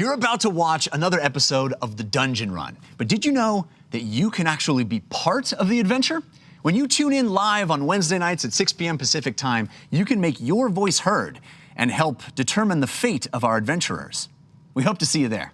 You're about to watch another episode of The Dungeon Run, but did you know that you can actually be part of the adventure? When you tune in live on Wednesday nights at 6 p.m. Pacific time, you can make your voice heard and help determine the fate of our adventurers. We hope to see you there.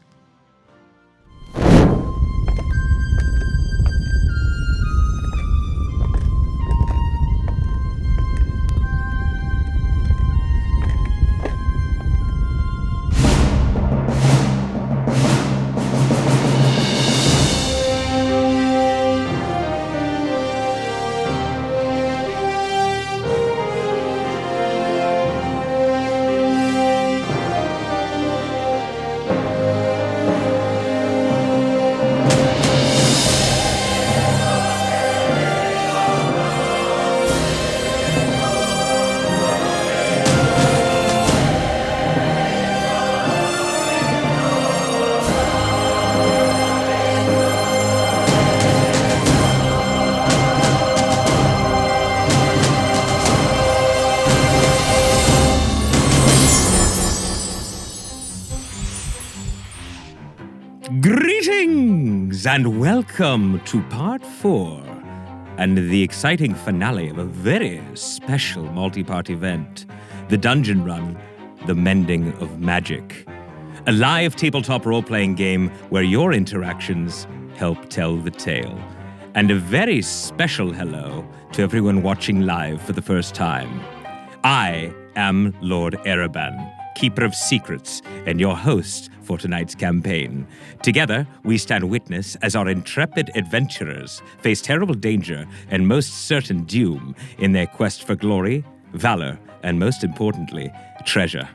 Greetings and welcome to part 4 and the exciting finale of a very special multi-part event, the Dungeon Run, the Mending of Magic, a live tabletop role-playing game where your interactions help tell the tale. And a very special hello to everyone watching live for the first time. I am Lord Ereban, Keeper of Secrets, and your host for tonight's campaign. Together, we stand witness as our intrepid adventurers face terrible danger and most certain doom in their quest for glory, valor, and most importantly, treasure.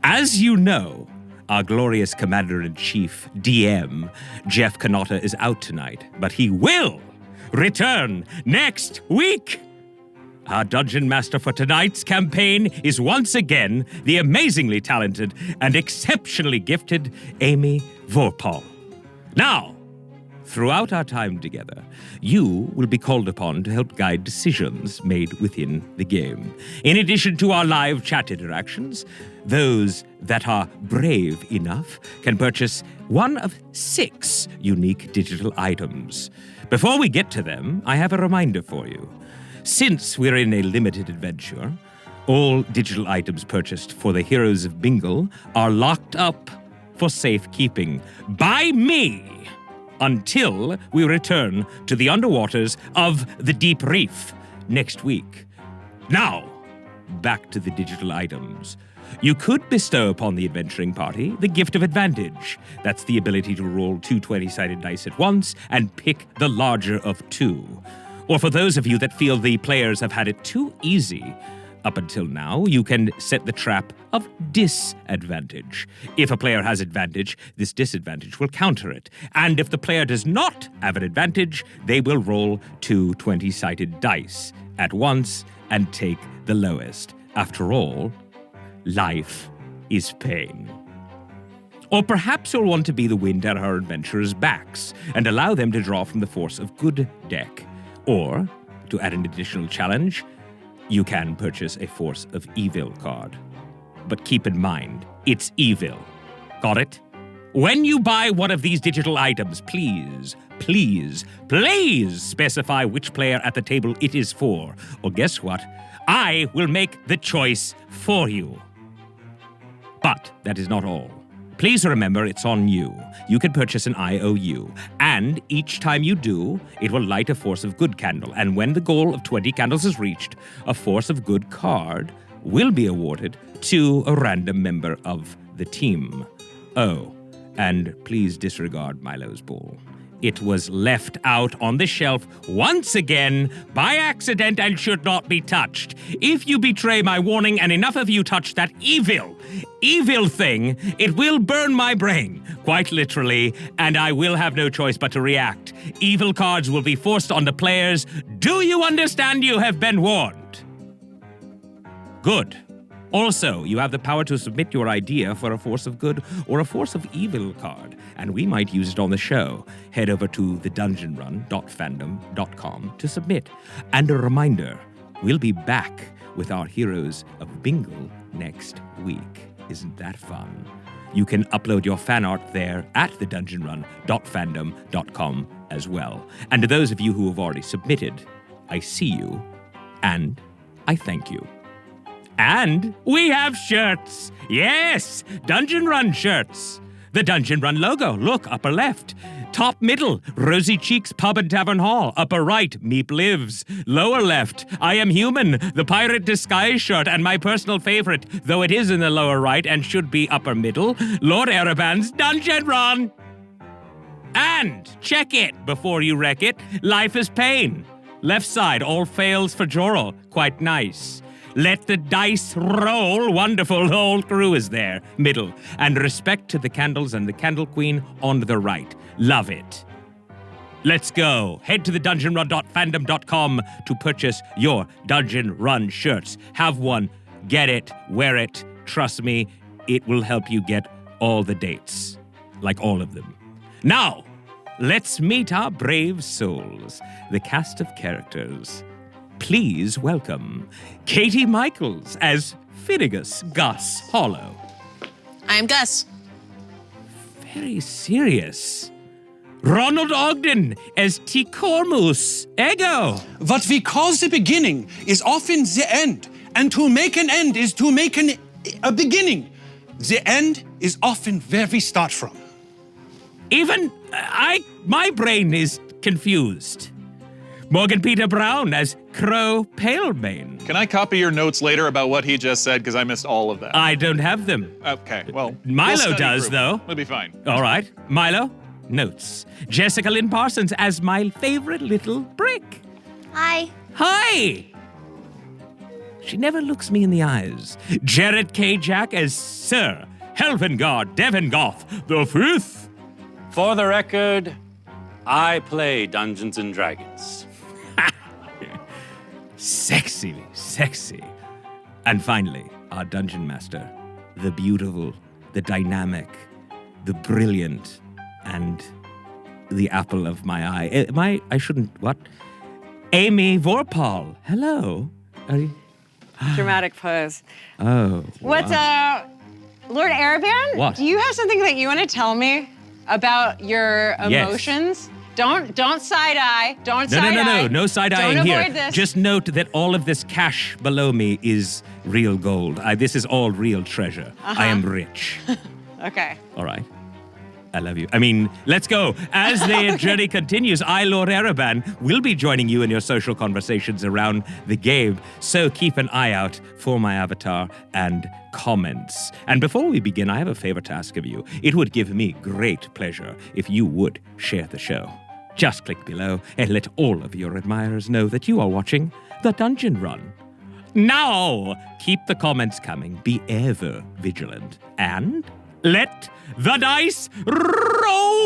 As you know, our glorious Commander-in-Chief, DM, Jeff Canotta, is out tonight, but he will return next week. Our Dungeon Master for tonight's campaign is once again the amazingly talented and exceptionally gifted Amy Vorpal. Now, throughout our time together, you will be called upon to help guide decisions made within the game. In addition to our live chat interactions, those that are brave enough can purchase one of 6 unique digital items. Before we get to them, I have a reminder for you. Since we're in a limited adventure, all digital items purchased for the Heroes of Bingle are locked up for safekeeping by me until we return to the underwaters of the Deep Reef next week. Now, back to the digital items. You could bestow upon the adventuring party the gift of advantage. That's the ability to roll 2 20-sided dice at once and pick the larger of 2. Or for those of you that feel the players have had it too easy up until now, you can set the trap of disadvantage. If a player has advantage, this disadvantage will counter it. And if the player does not have an advantage, they will roll 2 20-sided dice at once and take the lowest. After all, life is pain. Or perhaps you'll want to be the wind at our adventurers' backs and allow them to draw from the force of good deck. Or, to add an additional challenge, you can purchase a Force of Evil card. But keep in mind, it's evil. Got it? When you buy one of these digital items, please specify which player at the table it is for. Or guess what? I will make the choice for you. But that is not all. Please remember, it's on you. You can purchase an IOU, and each time you do, it will light a Force of Good candle, and when the goal of 20 candles is reached, a Force of Good card will be awarded to a random member of the team. Oh, and please disregard Milo's ball. It was left out on the shelf once again by accident and should not be touched. If you betray my warning and enough of you touch that evil thing, it will burn my brain, quite literally, and I will have no choice but to react. Evil cards will be forced on the players. Do you understand you have been warned? Good. Also, you have the power to submit your idea for a Force of Good or a Force of Evil card, and we might use it on the show. Head over to thedungeonrun.fandom.com to submit. And a reminder, we'll be back with our Heroes of Bingle next week. Isn't that fun? You can upload your fan art there at thedungeonrun.fandom.com as well. And to those of you who have already submitted, I see you, and I thank you. And we have shirts! Yes! Dungeon Run shirts! The Dungeon Run logo, look, upper left. Top middle, Rosy Cheeks Pub and Tavern Hall. Upper right, Meep Lives. Lower left, I Am Human, the Pirate Disguise shirt. And my personal favorite, though it is in the lower right and should be upper middle, Lord Ereban's Dungeon Run! And check it before you wreck it. Life is Pain. Left side, all fails for Jorl. Quite nice. Let the dice roll. Wonderful. The whole crew is there. Middle. And respect to the candles and the Candle Queen on the right. Love it. Let's go. Head to thedungeonrun.fandom.com to purchase your Dungeon Run shirts. Have one. Get it. Wear it. Trust me, it will help you get all the dates. Like all of them. Now, let's meet our brave souls. The cast of characters. Please welcome Katie Michaels as Finnegas Gus Hollow. I'm Gus. Very serious. Ronald Ogden as Ticormus Ego. What we call the beginning is often the end, and to make an end is to make a beginning. The end is often where we start from. Even my brain is confused. Morgan Peter Brown as Crow Palebane. Can I copy your notes later about what he just said, because I missed all of that? I don't have them. Okay, well, Milo we'll study does, through. though. We'll be fine. All right. Milo, notes. Jessica Lynn Parsons as my favorite little brick. Hi. Hi! She never looks me in the eyes. Jared K. Jack as Sir Helvengard Devengoth the Fifth. For the record, I play Dungeons and Dragons. Sexy, sexy. And finally, our dungeon master, the beautiful, the dynamic, the brilliant, and the apple of my eye. I shouldn't, what? Amy Vorpal. Hello. Are you? Dramatic pose. Oh. What's Lord Ereban? What? Do you have something that you want to tell me about your Yes. emotions? Don't side eye. Don't side eye. No side eyeing Don't here. avoid this. Just note that all of this cash below me is real gold. This is all real treasure. I am rich. Okay. All right. I love you. I mean, let's go. As the journey continues, I, Lord Ereban, will be joining you in your social conversations around the game. So keep an eye out for my avatar and comments. And before we begin, I have a favor to ask of you. It would give me great pleasure if you would share the show. Just click below and let all of your admirers know that you are watching The Dungeon Run. Now, keep the comments coming. Be ever vigilant. And let the dice roll!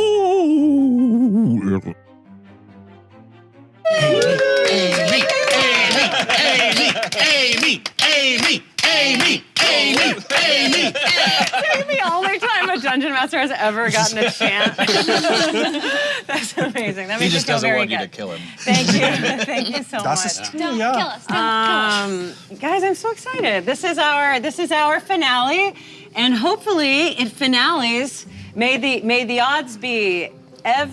It's the only time a dungeon master has ever gotten a chant. That's amazing. That He makes me just feel doesn't very want you good. to kill him. Thank you. Thank you so much. Don't kill us. Don't kill us. Guys, I'm so excited. This is our finale, and hopefully it finales. May the odds be ev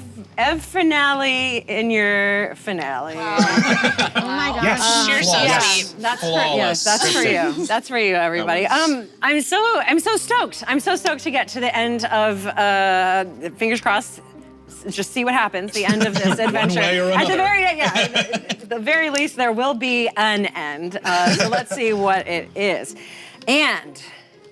finale in your finale. Oh my gosh. Yes. You're so Yes. sweet. That's for you. That's for you, everybody. I'm so stoked. I'm so stoked to get to the end of fingers crossed. Just see what happens. The end of this adventure. way or At the another. at the very least, there will be an end. So let's see what it is. And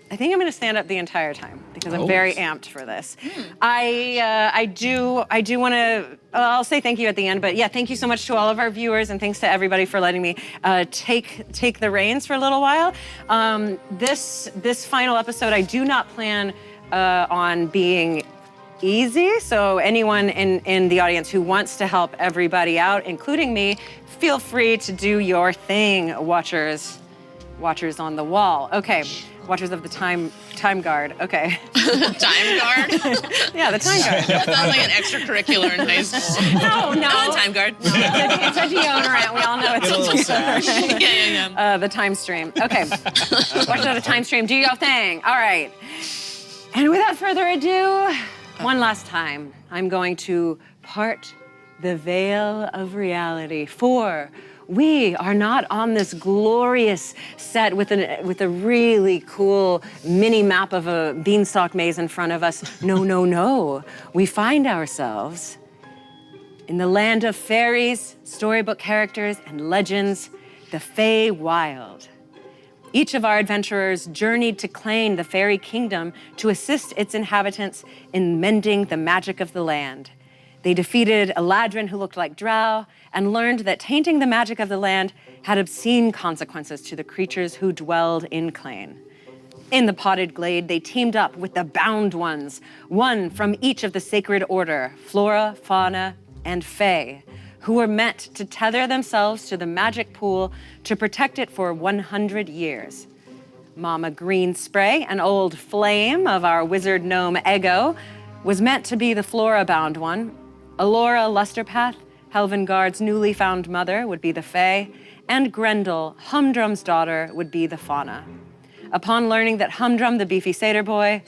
I think I'm going to stand up the entire time because I'm very amped for this. I do want to. I'll say thank you at the end, but yeah, thank you so much to all of our viewers and thanks to everybody for letting me take the reins for a little while. This final episode, I do not plan on being easy. So anyone in the audience who wants to help everybody out, including me, feel free to do your thing, watchers on the wall. Okay. Watchers of the time guard. Okay. Time guard? Yeah, the time guard. That sounds like an extracurricular in high school. No. Time guard. It's a deodorant. We all know it's a deodorant. Yeah. The time stream. Okay. Watchers of the time stream. Do your thing. All right. And without further ado, one last time, I'm going to part the veil of reality, for we are not on this glorious set with a really cool mini map of a beanstalk maze in front of us. No, no, no. We find ourselves in the land of fairies, storybook characters, and legends, the Feywild. Each of our adventurers journeyed to claim the fairy kingdom to assist its inhabitants in mending the magic of the land. They defeated a ladrin who looked like drow and learned that tainting the magic of the land had obscene consequences to the creatures who dwelled in Clane. In the potted glade, they teamed up with the Bound Ones, one from each of the sacred order, flora, fauna, and fae, who were meant to tether themselves to the magic pool to protect it for 100 years. Mama Greenspray, an old flame of our wizard gnome Ego, was meant to be the flora bound one. Alora Lusterpath, Helvengard's newly found mother, would be the fae, and Grendel, Humdrum's daughter, would be the fauna. Upon learning that Humdrum, the beefy satyr boy,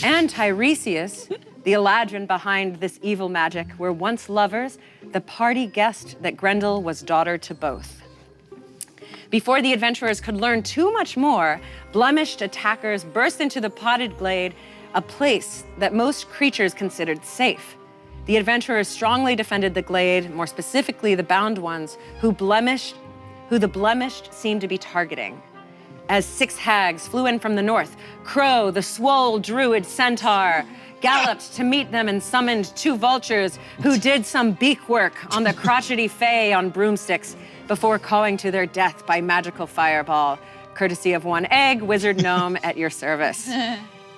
and Tyresius, the Eladrin behind this evil magic, were once lovers, the party guessed that Grendel was daughter to both. Before the adventurers could learn too much more, blemished attackers burst into the potted glade, a place that most creatures considered safe. The adventurers strongly defended the glade, more specifically the Bound Ones, who the blemished seemed to be targeting. As 6 hags flew in from the north, Crow, the swole druid centaur, galloped to meet them and summoned 2 vultures who did some beak work on the crotchety fae on broomsticks before calling to their death by magical fireball, courtesy of 1 egg, wizard gnome at your service.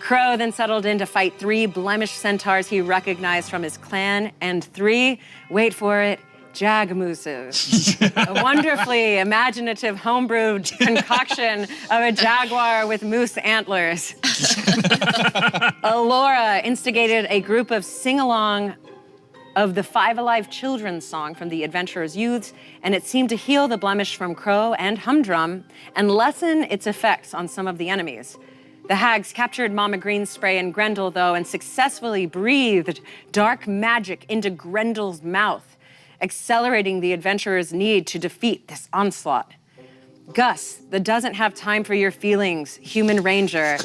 Crow then settled in to fight 3 blemished centaurs he recognized from his clan, and 3, wait for it, jagmooses. A wonderfully imaginative homebrewed concoction of a jaguar with moose antlers. Alora instigated a group of sing-along of the 5 Alive Children's song from the Adventurers' Youths, and it seemed to heal the blemish from Crow and Humdrum and lessen its effects on some of the enemies. The hags captured Mama Greenspray and Grendel, though, and successfully breathed dark magic into Grendel's mouth, accelerating the adventurers' need to defeat this onslaught. Gus, the doesn't have time for your feelings human ranger,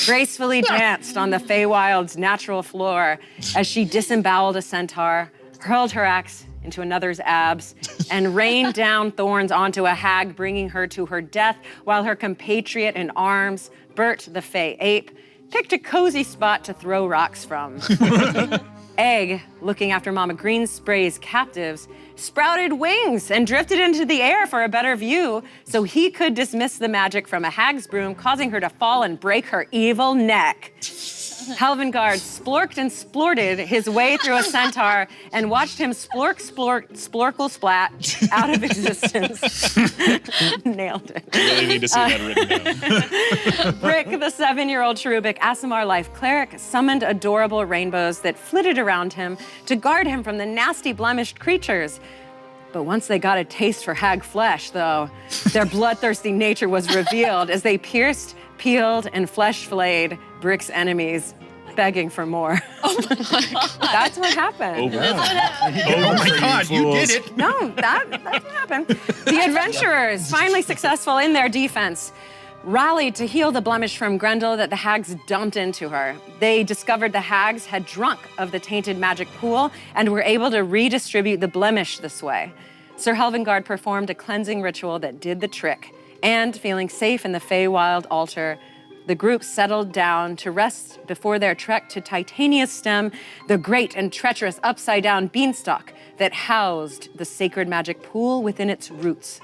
gracefully danced on the Feywild's natural floor as she disemboweled a centaur, hurled her axe into another's abs, and rained down thorns onto a hag, bringing her to her death, while her compatriot in arms, Bert the Fey ape, picked a cozy spot to throw rocks from. Egg, looking after Mama Greenspray's captives, sprouted wings and drifted into the air for a better view so he could dismiss the magic from a hag's broom, causing her to fall and break her evil neck. Helvengard splorked and splorted his way through a centaur and watched him splorkle splat out of existence. Nailed it. Really need to see that written down. Brick, the 7-year-old cherubic Aasimar life cleric, summoned adorable rainbows that flitted around him to guard him from the nasty blemished creatures. But once they got a taste for hag flesh, though, their bloodthirsty nature was revealed as they pierced, peeled, and flesh-flayed Brick's enemies, begging for more. Oh my God. That's what happened. Oh my God, you did it. No, that's what happened. The adventurers, finally successful in their defense, rallied to heal the blemish from Grendel that the hags dumped into her. They discovered the hags had drunk of the tainted magic pool and were able to redistribute the blemish this way. Sir Helvengard performed a cleansing ritual that did the trick, and feeling safe in the Feywild altar, the group settled down to rest before their trek to Titania's Stem, the great and treacherous upside-down beanstalk that housed the sacred magic pool within its roots.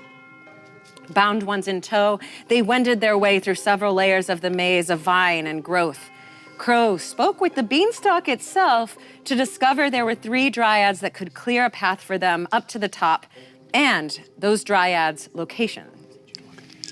Bound Ones in tow, they wended their way through several layers of the maze of vine and growth. Crow spoke with the beanstalk itself to discover there were 3 dryads that could clear a path for them up to the top, and those dryads' location.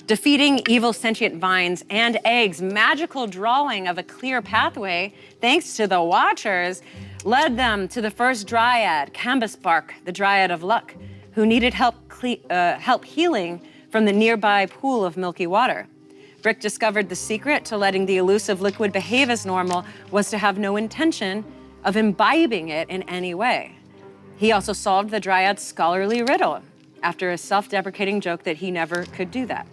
Defeating evil sentient vines and eggs' magical drawing of a clear pathway, thanks to the Watchers, led them to the first dryad, Cambusbark, the dryad of luck, who needed help healing from the nearby pool of milky water. Brick discovered the secret to letting the elusive liquid behave as normal was to have no intention of imbibing it in any way. He also solved the dryad's scholarly riddle after a self-deprecating joke that he never could do that.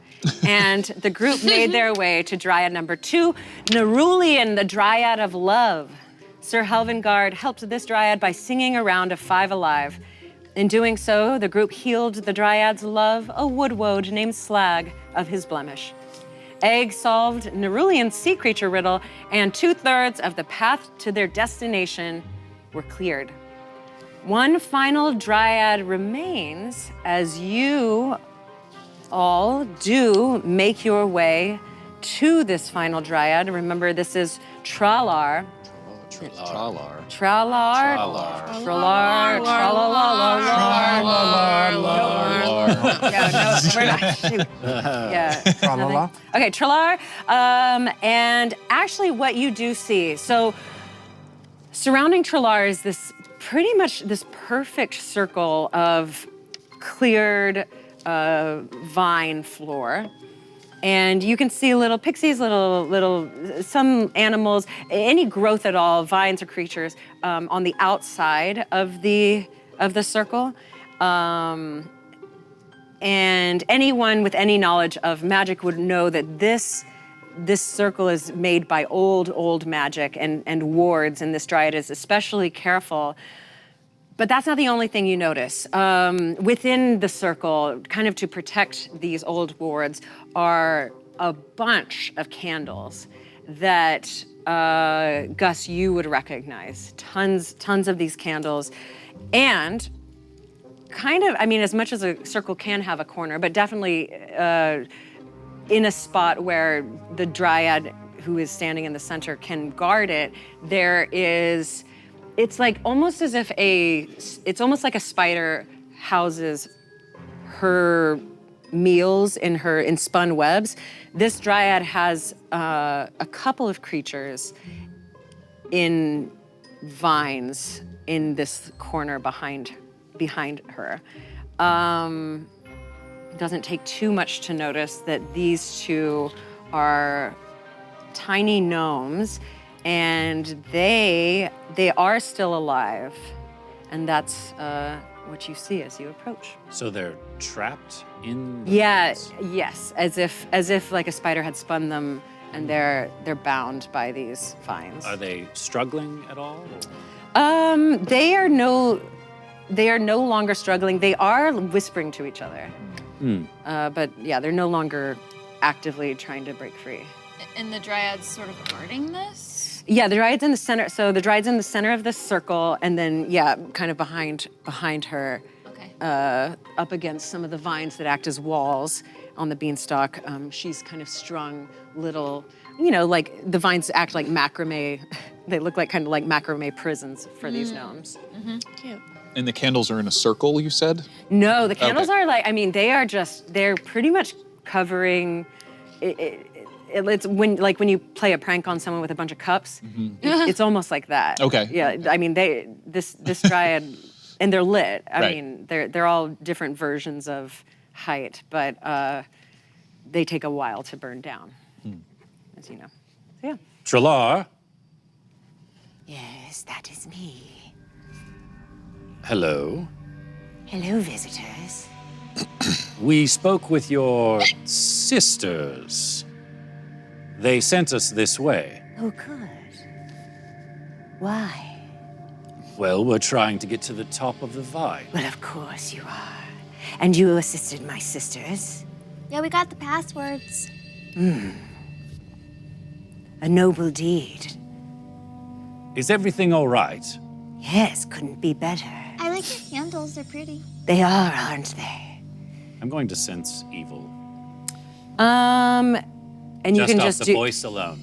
And the group made their way to dryad number 2, Nerulian, the dryad of love. Sir Helvengard helped this dryad by singing a round of 5 alive. In doing so, the group healed the dryad's love, a wood-woad named Slag, of his blemish. Egg solved Nerulian's sea creature riddle, and 2/3 of the path to their destination were cleared. One final dryad remains as you all do make your way to this final dryad. Remember, this is Tralar. Tralar. Tralar. Tralar. Yeah. Tra-la-la. Okay, Tralar. And actually what you do see, so surrounding Tralar is this pretty much this perfect circle of cleared vine floor. And you can see little pixies, some animals, any growth at all, vines or creatures on the outside of the circle. And anyone with any knowledge of magic would know that this circle is made by old magic and wards, and this dryad is especially careful. But that's not the only thing you notice. Within the circle, kind of to protect these old wards, are a bunch of candles that, Gus, you would recognize. Tons of these candles. And kind of, I mean, as much as a circle can have a corner, but definitely in a spot where the dryad who is standing in the center can guard it, there is, it's like almost as if it's almost like a spider houses her meals in spun webs. This dryad has a couple of creatures in vines in this corner behind her. Doesn't take too much to notice that these two are tiny gnomes, and they are still alive, and that's what you see as you approach. So they're trapped in the vines? Yes, as if like a spider had spun them, and they're bound by these vines. Are they struggling at all? They are no longer struggling. They are whispering to each other. But yeah, they're no longer actively trying to break free. And the dryad's sort of guarding this? Yeah, the dryad's in the center. So the dryad's in the center of this circle, and then yeah, kind of behind her, Okay. up against some of the vines that act as walls on the beanstalk. She's kind of strung little, like the vines act like macrame. They look like kind of like macrame prisons for these gnomes. Cute. And the candles are in a circle, you said? No, the candles Okay. are like, I mean, they're pretty much covering, it's when you play a prank on someone with a bunch of cups, it's almost like that. Okay. Yeah, I mean, this dryad, and they're lit. I Right. mean, they're all different versions of height, but they take a while to burn down, as you know. So yeah. Tralar, Yes, that is me. hello. Hello, visitors. We spoke with your sisters. They sent us this way. Oh, good. Why? Well, we're trying to get to the top of the vine. Well, of course you are. And you assisted my sisters. Yeah, we got the passwords. A noble deed. Is everything all right? Yes, couldn't be better. I like your candles, they're pretty. They are, aren't they? I'm going to sense evil. And you can off just the do. voice alone.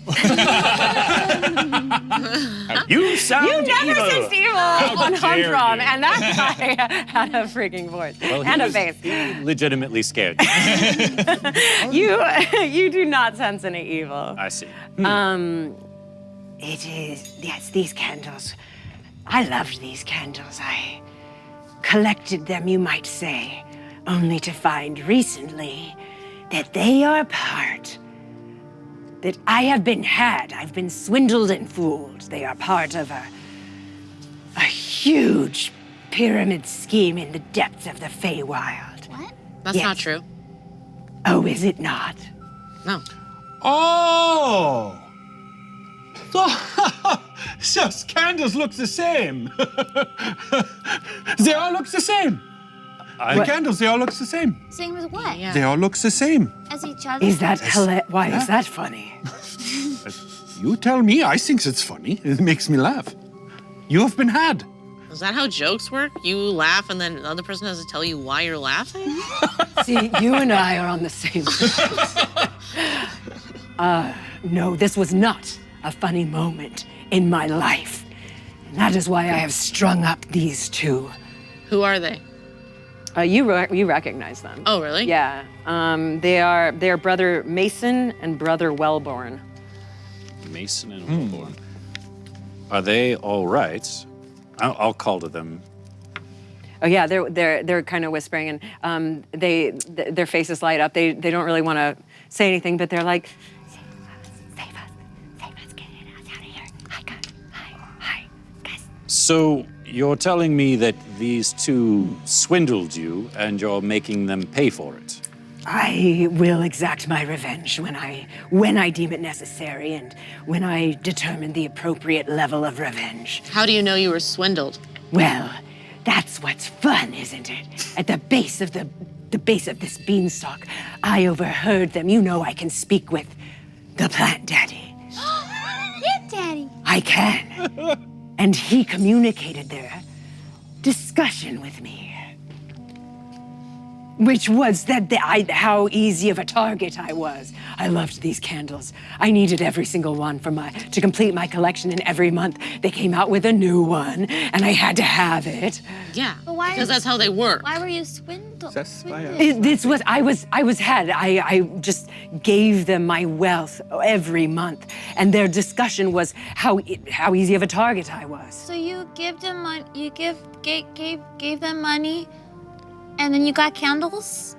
You sound You never evil. sensed evil on dare Humdrum, you. and that guy had a freaking voice Well, and a he face. legitimately scared. You do not sense any evil. I see. It is, yes, these candles. I loved these candles. I collected them, you might say, only to find recently that they are part that I have been had. I've been swindled and fooled. They are part of a huge pyramid scheme in the depths of the Feywild. What? That's Yes. not true. Oh, is it not? No. Oh! So, candles look the same. They all look the same. The candles, they all look the same. Same as what? Yeah. They all look the same. As each other? Is that why is that funny? You tell me. I think it's funny. It makes me laugh. You have been had. Is that how jokes work? You laugh and then the other person has to tell you why you're laughing? See, you and I are on the same page. No, this was not a funny moment in my life. And that is why I have strung up these two. Who are they? You recognize them. Oh, really? Yeah. They are brother Mason and brother Wellborn. Mason and Wilborn. Are they all right? I'll call to them. Oh yeah, they're kind of whispering, and their faces light up. They don't really want to say anything, but they're like, Save us, get us out of here. Hi, guys. So you're telling me that these two swindled you and you're making them pay for it? I will exact my revenge when I deem it necessary and when I determine the appropriate level of revenge. How do you know you were swindled? Well, that's what's fun, isn't it? At the base of the base of this beanstalk, I overheard them. You know I can speak with the plant daddy. Yeah, Daddy. I can. And he communicated their discussion with me. Which was that how easy of a target I was. I loved these candles. I needed every single one to complete my collection, and every month they came out with a new one, and I had to have it. Yeah, But why- because that's how they work. Why were you swindled? This was I was had. I just gave them my wealth every month, and their discussion was how easy of a target I was. So you give them money. You gave them money, and then you got candles.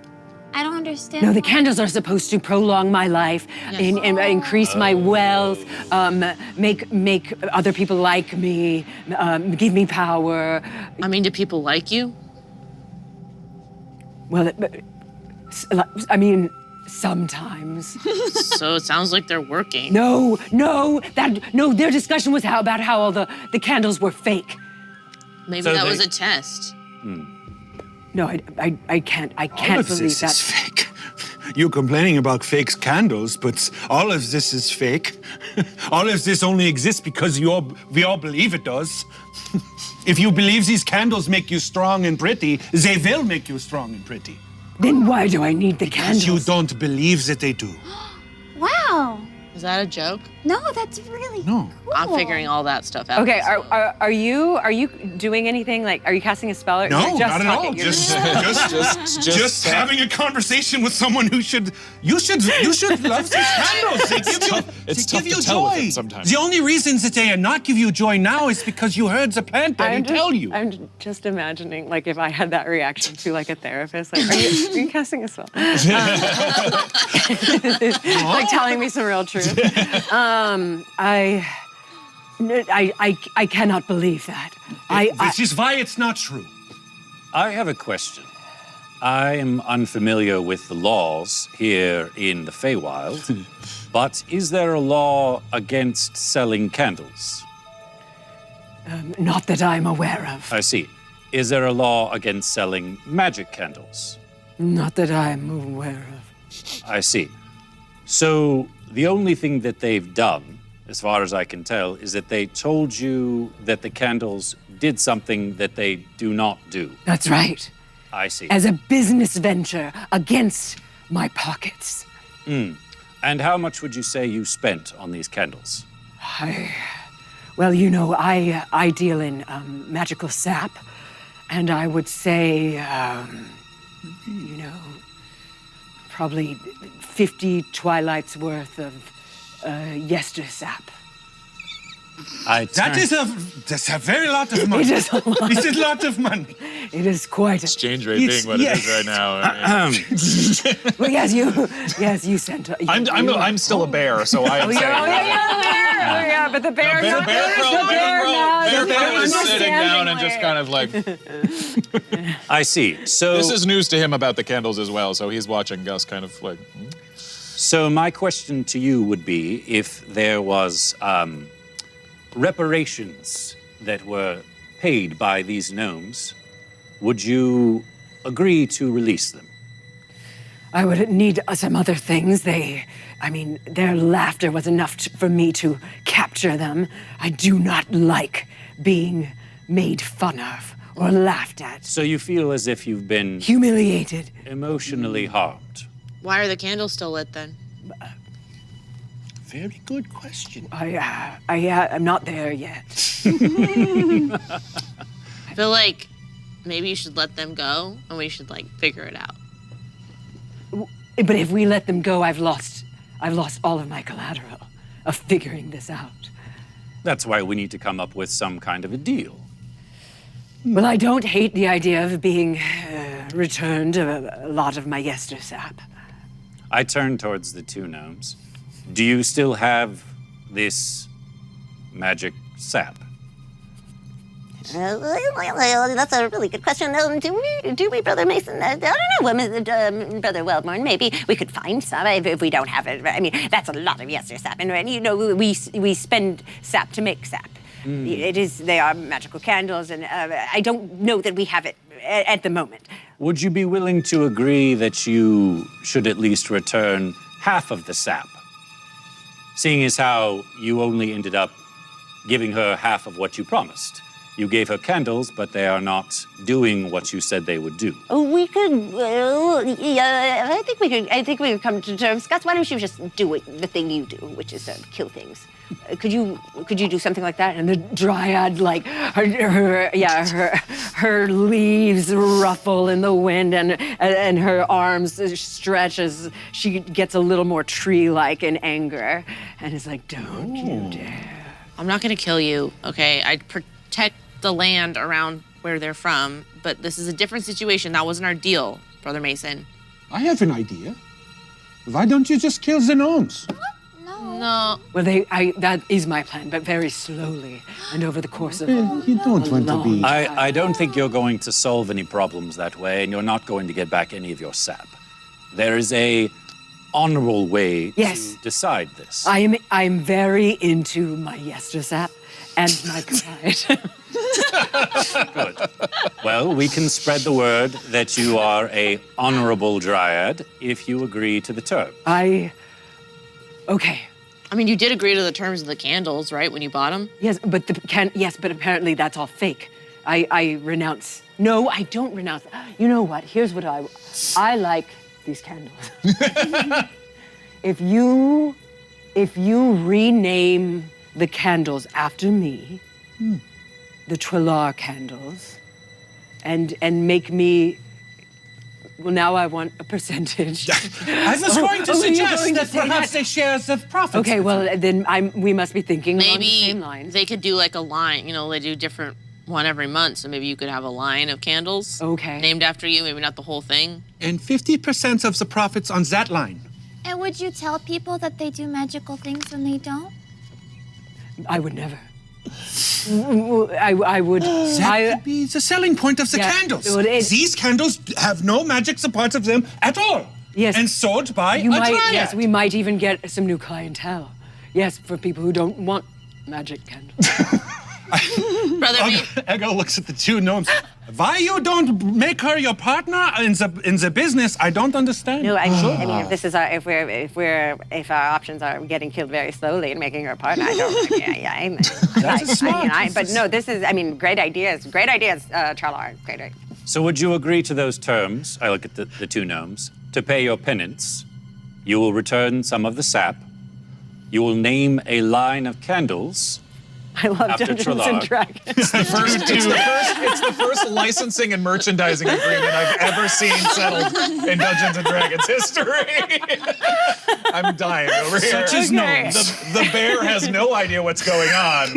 I don't understand. No, the why. candles are supposed to prolong my life, and increase my wealth, make other people like me, give me power. I mean, do people like you? Well, I mean, sometimes. So it sounds like they're working. No, their discussion was about how all the candles were fake. Maybe So that they- was a test. No, I can't All of believe this that. is fake. You're complaining about fake candles, but all of this is fake. All of this only exists because we all believe it does. If you believe these candles make you strong and pretty, they will make you strong and pretty. Then why do I need the Because candles? you don't believe that they do. Wow. Is that a joke? No, that's really No. cool. I'm figuring all that stuff out. okay, are you doing anything? Like, are you casting a spell? Or No, you're just not at all. talking? You're Just having a conversation with someone who you should love these candles. They give you tell with joy. them sometimes. The only reasons that they not give you joy now is because you heard the plant daddy tell you. I'm just imagining, like, if I had that reaction to, like, a therapist, like, are you casting a spell? Like, telling me some real truth. I cannot believe that. This is why it's not true. I have a question. I am unfamiliar with the laws here in the Feywild, but is there a law against selling candles? Not that I'm aware of. I see. Is there a law against selling magic candles? Not that I'm aware of. I see. So the only thing that they've done, as far as I can tell, is that they told you that the candles did something that they do not do. That's right. I see. As a business venture against my pockets. And how much would you say you spent on these candles? Well, you know, I deal in magical sap, and I would say, you know, probably 50 twilights worth of yester sap. That's a very lot of money. It is a lot. It's a lot of money. It is quite. Exchange rate being what it is right now. Well, yes, you sent. I'm still a bear, so I am saying. Yeah, but the bear. Bear is sitting down and just kind of like. I see. So This is news to him about the candles as well, so he's watching Gus kind of like. So my question to you would be, if there was reparations that were paid by these gnomes, would you agree to release them? I would need some other things. Their laughter was enough for me to capture them. I do not like being made fun of or laughed at. So you feel as if you've been Humiliated. emotionally harmed. Why are the candles still lit then? Very good question. I'm not there yet. I feel like maybe you should let them go and we should like figure it out. But if we let them go, I've lost all of my collateral of figuring this out. That's why we need to come up with some kind of a deal. Well, I don't hate the idea of being returned a lot of my yester sap. I turn towards the two gnomes. Do you still have this magic sap? That's a really good question. Do we, Brother Mason? I don't know, Brother Wildmorn. Maybe we could find some if we don't have it. I mean, that's a lot of yester sap, and you know, we spend sap to make sap. They are magical candles, and I don't know that we have it at the moment. Would you be willing to agree that you should at least return half of the sap? Seeing as how you only ended up giving her half of what you promised. You gave her candles, but they are not doing what you said they would do. We could. I think we could come to terms. Gus, why don't you just do the thing you do, which is kill things? Could you do something like that? And the dryad, like her leaves ruffle in the wind, and her arms stretch as she gets a little more tree-like in anger, and it's like, don't you dare. I'm not gonna kill you, okay? I'd protect the land around where they're from, but this is a different situation. That wasn't our deal, Brother Mason. I have an idea. Why don't you just kill the gnomes? No. Well, that is my plan, but very slowly and over the course of You don't want to be. I don't think you're going to solve any problems that way, and you're not going to get back any of your sap. There is a honorable way to decide this. I'm very into my yester sap and my pride. Good. Well, we can spread the word that you are a honorable dryad if you agree to the term. Okay. I mean, you did agree to the terms of the candles, right, when you bought them? Yes, but apparently that's all fake. I renounce. No, I don't renounce. You know what? Here's what I like these candles. If you rename the candles after me, the Trillar candles, and make me. Well, now I want a percentage. I was going to suggest that perhaps they share the profits. Okay, well, then we must be thinking along the Maybe same lines. they could do like a line, you know, they do different one every month, so maybe you could have a line of candles named after you, maybe not the whole thing. And 50% of the profits on that line. And would you tell people that they do magical things when they don't? I would never. I would. That could be the selling point of the candles. Well, These candles have no magic part of them at all. Yes. And sold by a dryad. Yes, we might even get some new clientele. Yes, for people who don't want magic candles. Brother, Ego looks at the two gnomes. Why you don't make her your partner in the business? I don't understand. No, I mean, if this is if our options are getting killed very slowly and making her a partner, I don't. That's smart. But no, this is. I mean, great ideas, Charlar. Great ideas. So would you agree to those terms? I look at the two gnomes. To pay your penance, you will return some of the sap. You will name a line of candles, I love After Dungeons Trilar. and Dragons. It's the first licensing and merchandising agreement I've ever seen settled in Dungeons and Dragons history. I'm dying over here. Such is Okay. known. The bear has no idea what's going on,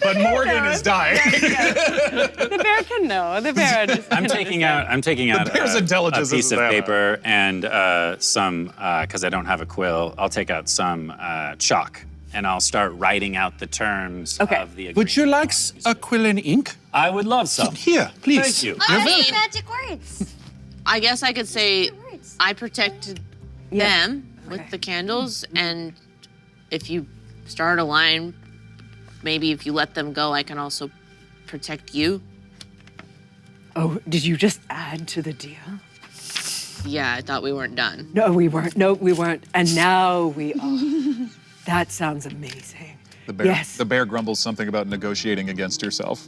but Morgan is dying. The bear can know. The bear. I'm taking out bear's intelligence a piece isn't of that paper and some, because I don't have a quill, I'll take out some chalk and I'll start writing out the terms Okay. of the agreement. Would you like a quill and ink? I would love some. Here, please. Thank you. Oh, that's magic words. I guess I could say Words. I protected Yeah. them with the candles, and if you start a line, maybe if you let them go, I can also protect you. Oh, did you just add to the deal? Yeah, I thought we weren't done. No, we weren't. No, we weren't. And now we are. That sounds amazing. The bear, Yes. the bear grumbles something about negotiating against yourself.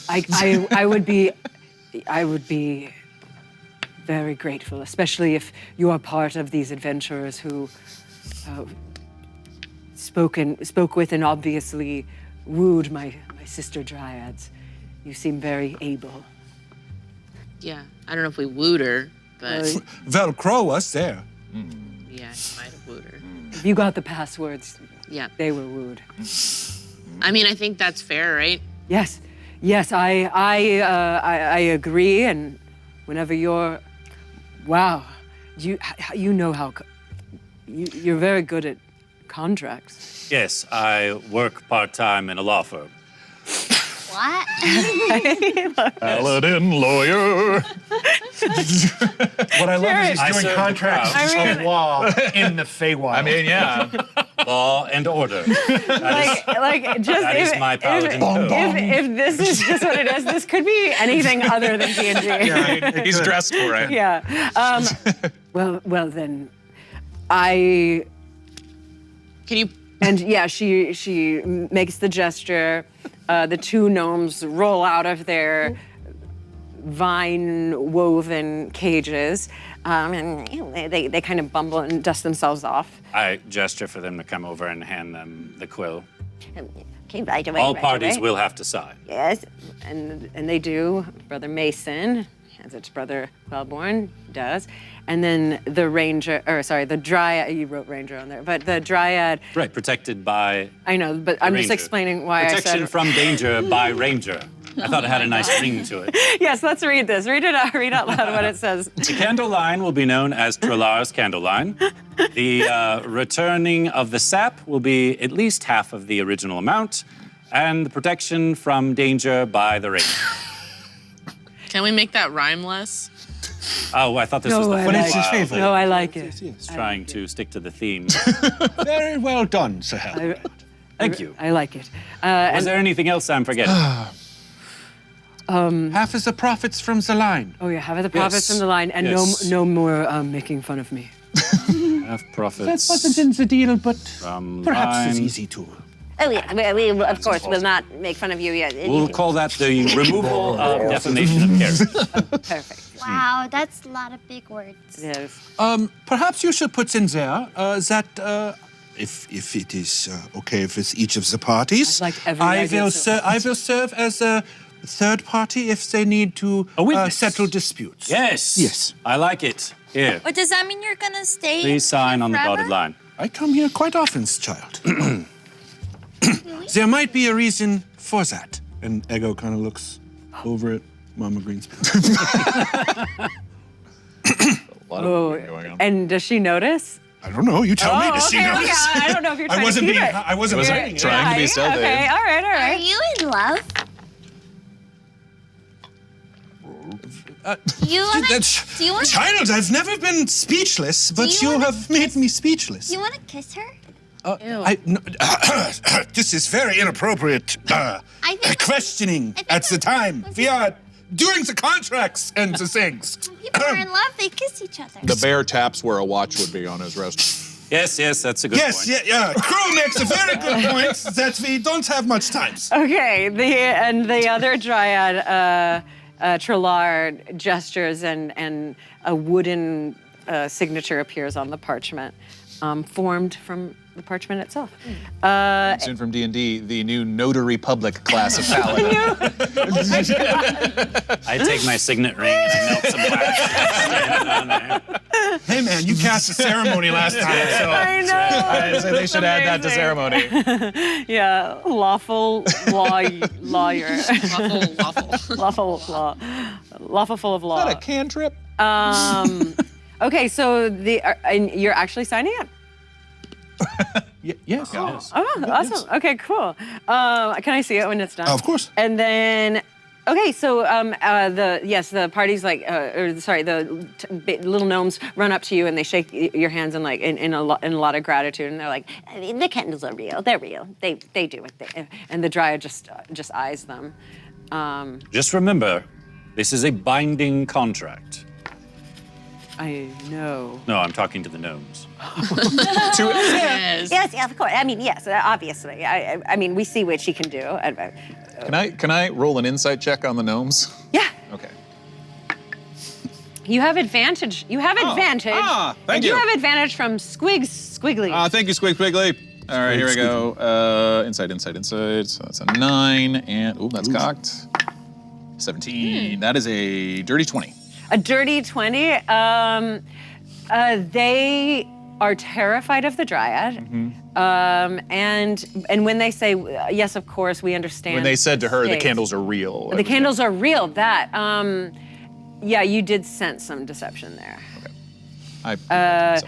I would be very grateful, especially if you are part of these adventurers who spoke with and obviously wooed my sister dryads. You seem very able. Yeah, I don't know if we wooed her, but Velcro us there. yeah, I might have wooed her. If you got the passwords, Yeah. they were wooed. I mean, I think that's fair, right? Yes, I agree. And whenever you're, wow, you know how you're very good at contracts. Yes, I work part-time in a law firm. What? Paladin lawyer. What I love is I he's serve doing the contracts crowd. of law in the Feywild. I mean, yeah. Law and order. Like just That if, is my paladin code. if this is just what it is, this could be anything other than D&D. He's dressed for it. Yeah. Well then, I Can you? And yeah, she makes the gesture. The two gnomes roll out of their vine-woven cages, and they kind of bumble and dust themselves off. I gesture for them to come over and hand them the quill. Okay, right away. All right parties away. will have to sign. Yes. And they do. Brother Mason, as its brother Wellborn does. And then the ranger, or sorry, the dryad, you wrote ranger on there, but the dryad, Right, protected by I know, but I'm just ranger. explaining why Protection I said. from danger by ranger. I thought it had a nice ring to it. Yes, let's read this. Read out loud what it says. The candle line will be known as Trilar's candle line. The returning of the sap will be at least half of the original amount, and the protection from danger by the ranger. Can we make that rhyme less? Oh, I thought this was No, the I But like it's his it. favorite. No, I like it. Yes. trying to stick to the theme. Very well done, Sir Hal. Thank you. I like it. Was there anything else I'm forgetting? Half is the profits from the line. Oh yeah, have the profits Yes. in the line, and Yes. no more making fun of me. Have profits. That wasn't in the deal, but from perhaps it's line. easy to. Oh, yeah. We of course, will not make fun of you yet. We'll call that the removal of defamation of character. Perfect. Wow, that's a lot of big words. Yes. Perhaps you should put in there that if it is okay with each of the parties, I'd like every idea so I will serve as a third party if they need to A witness. settle disputes. Yes. Yes. I like it. Here, But does that mean you're gonna stay? please sign on the forever? dotted line. I come here quite often, child. There might be a reason for that. And Ego kind of looks over at Mama Greenspan. A lot of going on. And does she notice? I don't know. You tell me. Does she okay, notice? okay. I don't know if you're trying I wasn't to keep being. it. I wasn't hiding it. trying to be stealthy. Okay, all right, all Are right. you in love? You wanna? That's, Do you wanna? child, I've never been speechless, but you you wanna have made me speechless. Do you wanna kiss her? This is very inappropriate. think- Questioning I think at the when- time. when We are doing the contracts and the things. When people are in love, they kiss each other. The bear taps where a watch would be on his wrist. Yes, that's a good Yes, point. yeah. Crow makes a very good point that we don't have much time. Okay, the other dryad, Trilar, gestures and a wooden signature appears on the parchment. formed from the parchment itself. Soon from D&D, the new Notary Public class of Paladin. I take my signet ring and I melt some wax. Stand on there. Hey man, you cast a ceremony last time, so. I know. I'd say they should add that to ceremony. Yeah, lawful lawyer. Waffle. Lawful full of law. Is that a cantrip? Okay, so and you're actually signing it? Yes. Oh, awesome. Okay, cool. Can I see it when it's done? Of course. And then, okay, so the party's like, the little gnomes run up to you and they shake your hands in a lot of gratitude, and they're like, I mean, the candles are real. They're real. They do what they. and the dryad just eyes them. Just remember, this is a binding contract. I know. No, I'm talking to the gnomes. Yes. Yes, yeah, of course. I mean, yes, obviously. I mean, we see what she can do. Can I roll an insight check on the gnomes? Yeah. Okay. You have advantage. You have advantage. Thank and you. You have advantage from Squiggly. Thank you, Squig Squiggly. All right, here we go. Insight. So that's a 9, and that's cocked. 17. That is a dirty 20. A dirty 20. They are terrified of the dryad. And when they say, yes, of course, we understand. When they said to her, the state. candles are real. The candles are real, that. Yeah, you did sense some deception there. And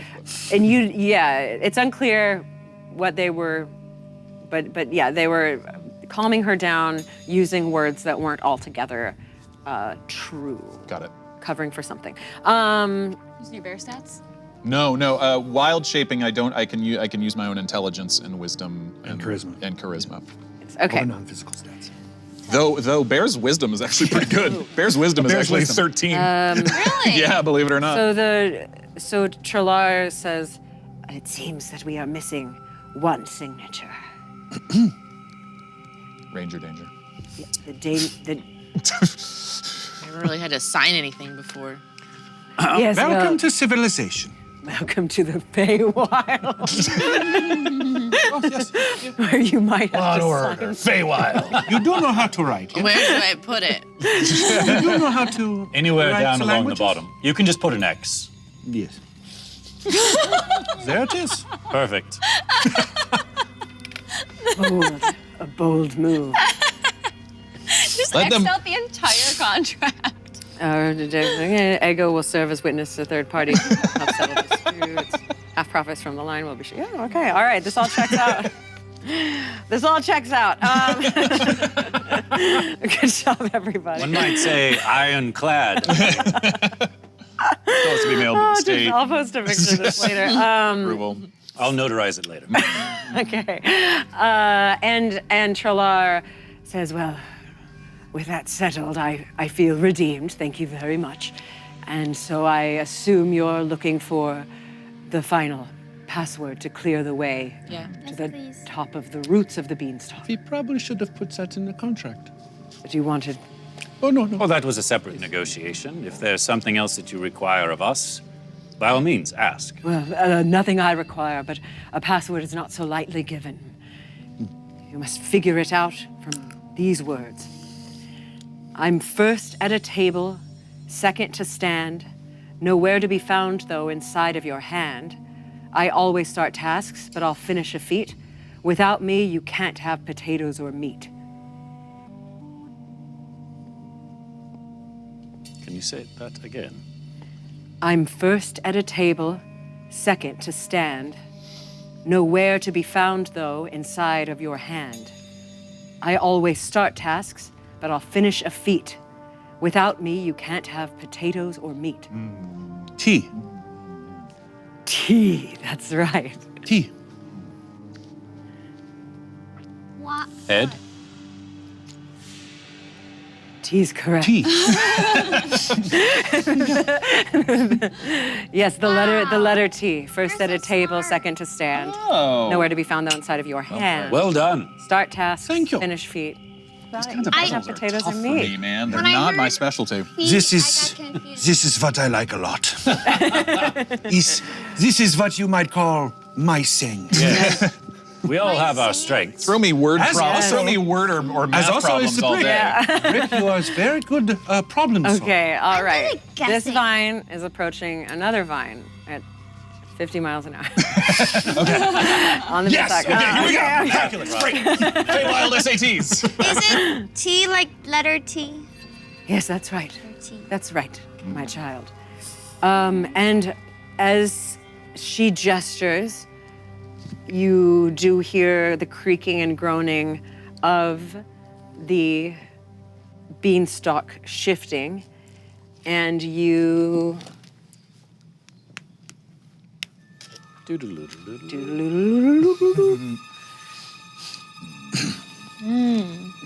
it's unclear what they were, but yeah, they were calming her down using words that weren't altogether true. Got it. Covering for something. Using your bear stats? No. Wild shaping, I can use my own intelligence and wisdom and charisma. Okay. Or non-physical stats. Though Bear's wisdom is actually pretty good. Bear's wisdom is actually 13. Really? Yeah, believe it or not. So Trelar says, it seems that we are missing one signature. Ranger danger. Never really had to sign anything before. Yes, Welcome to civilization. welcome to the Feywild. Where you might have to sign. Feywild. You do know how to write, yes? Where do I put it? You do know how to Anywhere write down the along languages? the bottom. You can just put an X. Yes. There it is. Perfect. A bold move. Just Let them- X out the entire contract. Ego will serve as witness to third party. Help settle disputes. Half profits from the line will be shared. Yeah, okay, all right, this all checks out. This all checks out. Good job, everybody. One might say ironclad. Supposed to be mailed to the state. I'll post a picture of this later. Approval. I'll notarize it later. Okay. And Trelar says, well, with that settled, I feel redeemed. Thank you very much. And so I assume you're looking for the final password to clear the way to the please. top of the roots of the beanstalk. We probably should have put that in the contract. But you wanted... Oh, no. Well, that was a separate negotiation. If there's something else that you require of us, by all means, ask. Well, nothing I require, but a password is not so lightly given. You must figure it out from these words. I'm first at a table, second to stand, nowhere to be found, though, inside of your hand. I always start tasks, but I'll finish a feat. Without me, you can't have potatoes or meat. Can you say that again? I'm first at a table, second to stand, nowhere to be found, though, inside of your hand. I always start tasks, but I'll finish a feat. Without me, you can't have potatoes or meat. Tea. Tea, that's right. Tea. What? Ed? Tea's correct. Tea. Yes, the letter T. First at a table, second to stand. Oh. Nowhere to be found, though, inside of your hand. Well done. Start tasks, Thank you. finish feet. These kinds of I- puzzles are potatoes tough and for meat. me, man. They're When I not my heard- specialty. This I is got confused. this is what I like a lot. This is what you might call micing. Yes. We all have our strengths. Throw me word As problems. also- Throw me word or math As also problems is all Brick. day. Brick, you are very good problem solver. Okay, all right. good at This guessing. vine is approaching another vine at 50 miles an hour. On the Yes. beanstalk. Okay, here we go. Okay. Calculus. Great. Feywild SATs. Is it T like letter T? Yes, that's right. Or T? That's right, my child. And as she gestures, you do hear the creaking and groaning of the beanstalk shifting, and you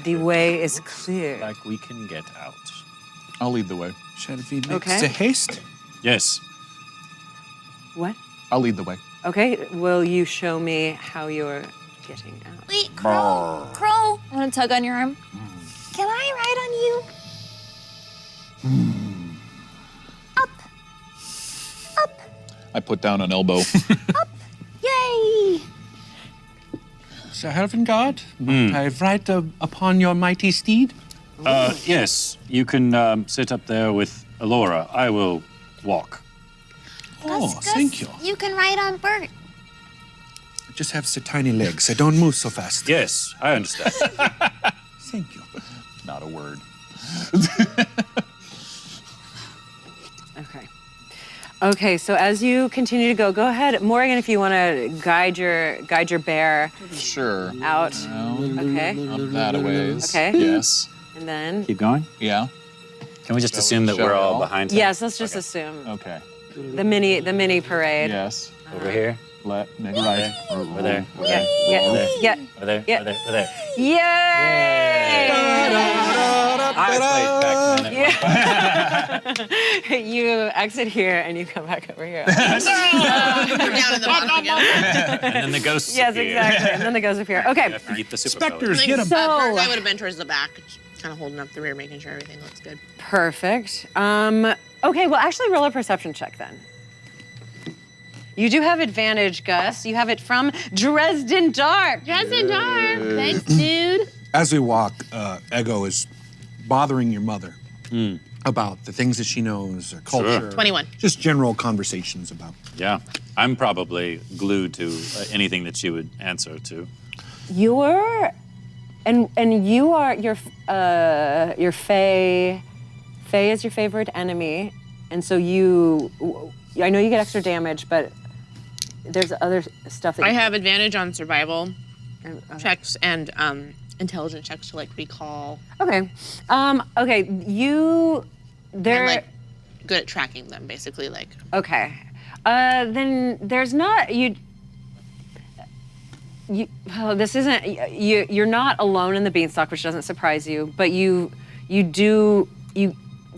the way is clear. Like we can get out. I'll lead the way. Shall we make Okay. the haste? Yes. What? I'll lead the way. Okay, will you show me how you're getting out? Wait, Crow. Crow. I want to tug on your arm. Can I ride on you? Up. Up. I put down an elbow. Yay. Sir Hervingard, might I ride upon your mighty steed? Yes, you can sit up there with Alora. I will walk. Oh, Gus, thank you. You can ride on Bert. I just have so tiny legs. I don't move so fast. Yes, I understand. Thank you. Not a word. Okay. Okay, so as you continue to go ahead, Morgan, if you want to guide your bear Sure. out. Okay. Up that a ways. Okay. Yes. And then Keep going. Yeah. Can we just assume that shall we're we all all? behind him? yes, let's just assume Okay. the mini parade. Yes. Over here. Let make Over right. there. Over there. Over Yeah, there. yeah, Over there. yeah. Over there. Yeah. Over there. Over there. Yay! I played Pac-Man. You exit here and you come back over here. We're down in the bottom again. And then the ghosts Yes, appear. exactly. And then the ghosts appear. Okay. After you eat the superpowers. Spectres, I get think him. Bert guy would have been towards the back, kind of holding up the rear, making sure everything looks good. Perfect. Okay, well, actually roll a perception check then. You do have advantage, Gus. You have it from Dresden Dark. Dresden Dark. Thanks, dude. As we walk, Ego is bothering your mother about the things that she knows, her culture. 21. Just general conversations about. Yeah, I'm probably glued to anything that she would answer to. You're, and you are your Fae. Fae is your favorite enemy, and so I know you get extra damage, but there's other stuff that I have advantage on survival checks and intelligence checks to like recall. Okay, okay. I'm There. like good at tracking them, basically. Like Okay. Then there's not you. Oh, this isn't you're not alone in the beanstalk, which doesn't surprise you. But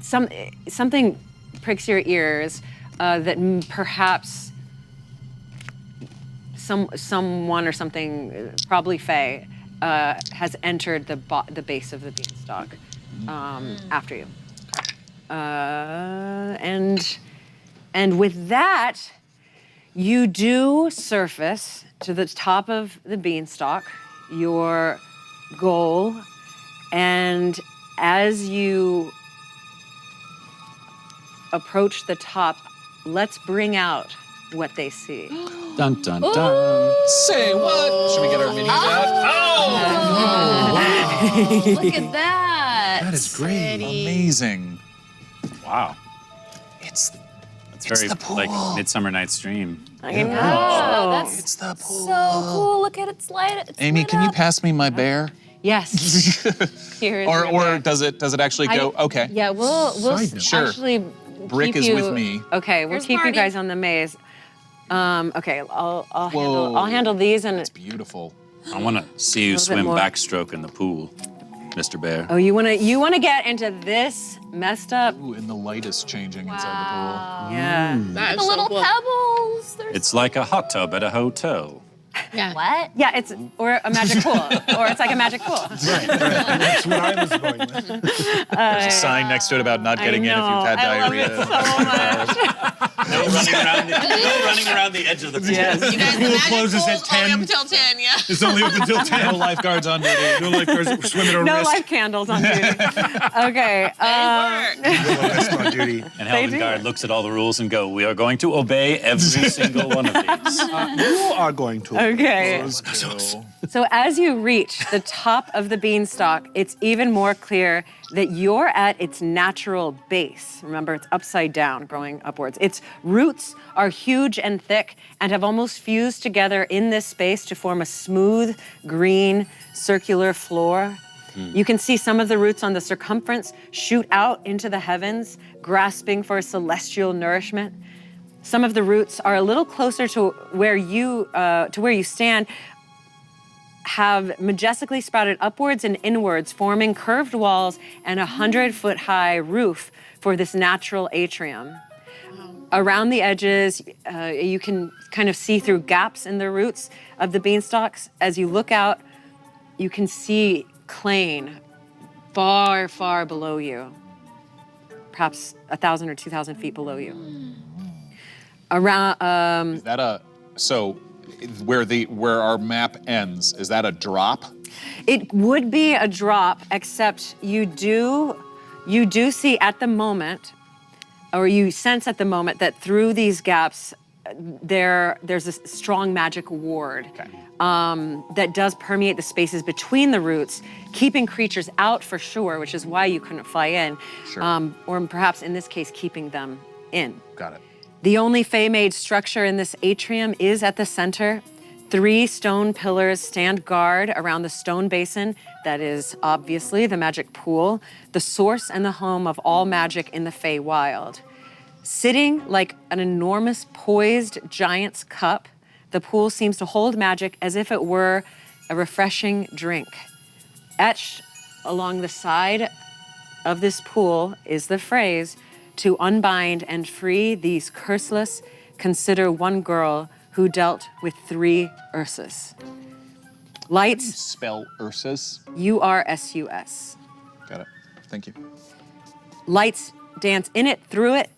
something pricks your ears that perhaps someone or something, probably Faye, has entered the base of the beanstalk after you. And with that, you do surface to the top of the beanstalk, your goal, and as you approach the top, let's bring out what they see. Dun dun dun. Say what? Should we get our mini out? Look at that. That is great. Amazing. Wow. It's That's very like Midsummer Night's Dream. I know. Oh, that's it's the pool. so cool. Look at it slide. It's Amy, lit can you up. pass me my bear? Yes. Here is your Or bear. does it actually go? Okay. Yeah, we'll Side note. Sure. actually Brick keep is you, with me. Okay, we'll Here's keep you Marty. guys on the maze. Okay, I'll Whoa. handle these and. It's beautiful. I want to see you little bit swim more. backstroke in the pool, Mr. Bear. Oh, you wanna get into this messed up? Ooh, and the light is changing inside Yeah. that is The so little cool. pebbles. They're It's like a hot tub at a hotel. Yeah. what? Yeah, it's or a magic pool, or it's like a magic pool. That's what I was going with. There's a sign next to it about not getting in if you've had I love diarrhea. it so much. No running around the edge of the pool. Yes. You guys, the Pool magic closes pool at only 10. up until 10, yeah. It's only up until 10. No lifeguards on duty. No lifeguards swimming at No risk. life candles on duty. Okay. Rest on duty. And Helvengard looks at all the rules and go, we are going to obey every single one of these. You are going to. Okay. So as you reach the top of the beanstalk, it's even more clear that you're at its natural base. Remember, it's upside down, growing upwards. Its roots are huge and thick and have almost fused together in this space to form a smooth, green, circular floor. You can see some of the roots on the circumference shoot out into the heavens, grasping for celestial nourishment. Some of the roots are a little closer to where you stand, have majestically sprouted upwards and inwards, forming curved walls and a 100-foot-high roof for this natural atrium. Around the edges, you can kind of see through gaps in the roots of the beanstalks. As you look out, you can see Clane far, far below you, perhaps 1,000 or 2,000 feet below you. Around, Is that so where our map ends, is that a drop? it would be a drop, except you do see at the moment, or you sense at the moment, that through these gaps, there's a strong magic ward that does permeate the spaces between the roots, keeping creatures out for sure, which is why you couldn't fly in, or perhaps in this case, keeping them in. Got it. The only Fey-made structure in this atrium is at the center. 3 stone pillars stand guard around the stone basin that is obviously the magic pool, the source and the home of all magic in the Feywild. Sitting like an enormous poised giant's cup, the pool seems to hold magic as if it were a refreshing drink. Etched along the side of this pool is the phrase, "To unbind and free these curseless, consider one girl who dealt with 3 Ursus." Lights, Spell Ursus. U-R-S-U-S. Got it. Thank you. Lights dance in it, through it.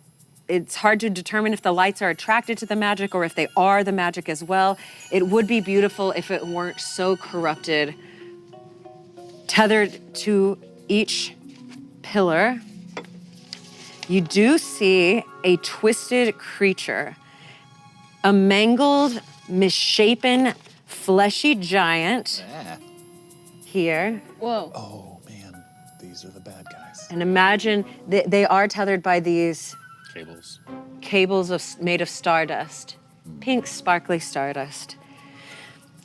It's hard to determine if the lights are attracted to the magic or if they are the magic as well. It would be beautiful if it weren't so corrupted. Tethered to each pillar, you do see a twisted creature, a mangled, misshapen, fleshy giant here. Whoa. Oh man, these are the bad guys. And imagine they are tethered by these Cables. made of stardust, pink, sparkly stardust.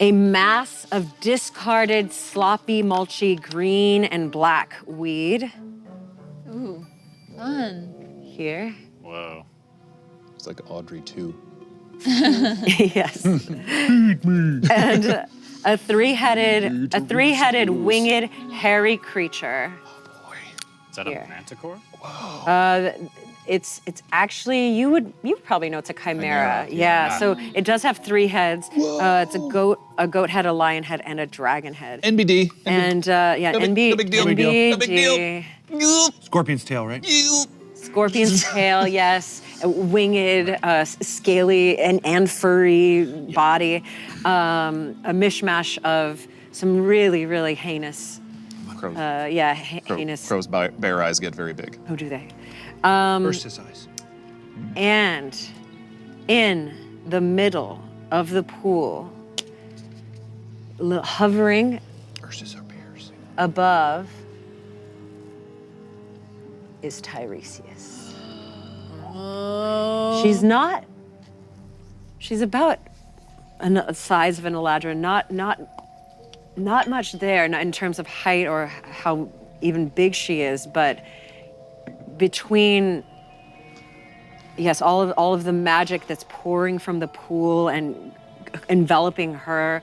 A mass of discarded, sloppy, mulchy green and black weed Ooh, fun. here. Whoa. It's like Audrey 2. Yes. And a three-headed winged, hairy creature. Is that Here. a manticore? It's actually, you would probably know it's a chimera. Chimera, Yeah. So it does have 3 heads. It's a goat head, a lion head, and a dragon head. NBD. And yeah, No big deal. NBD. No big deal. Scorpion's tail, right? Scorpion's tail, yes. A winged, scaly, and furry body. A mishmash of some really, really heinous, Crows. heinous. Crows' bear eyes get very big. Oh, do they? Ursus eyes. And in the middle of the pool, hovering Ursus are bears. above, is Tyresius. She's about a size of an eladra, not much there in terms of height or how even big she is, but between, yes, all of the magic that's pouring from the pool and enveloping her,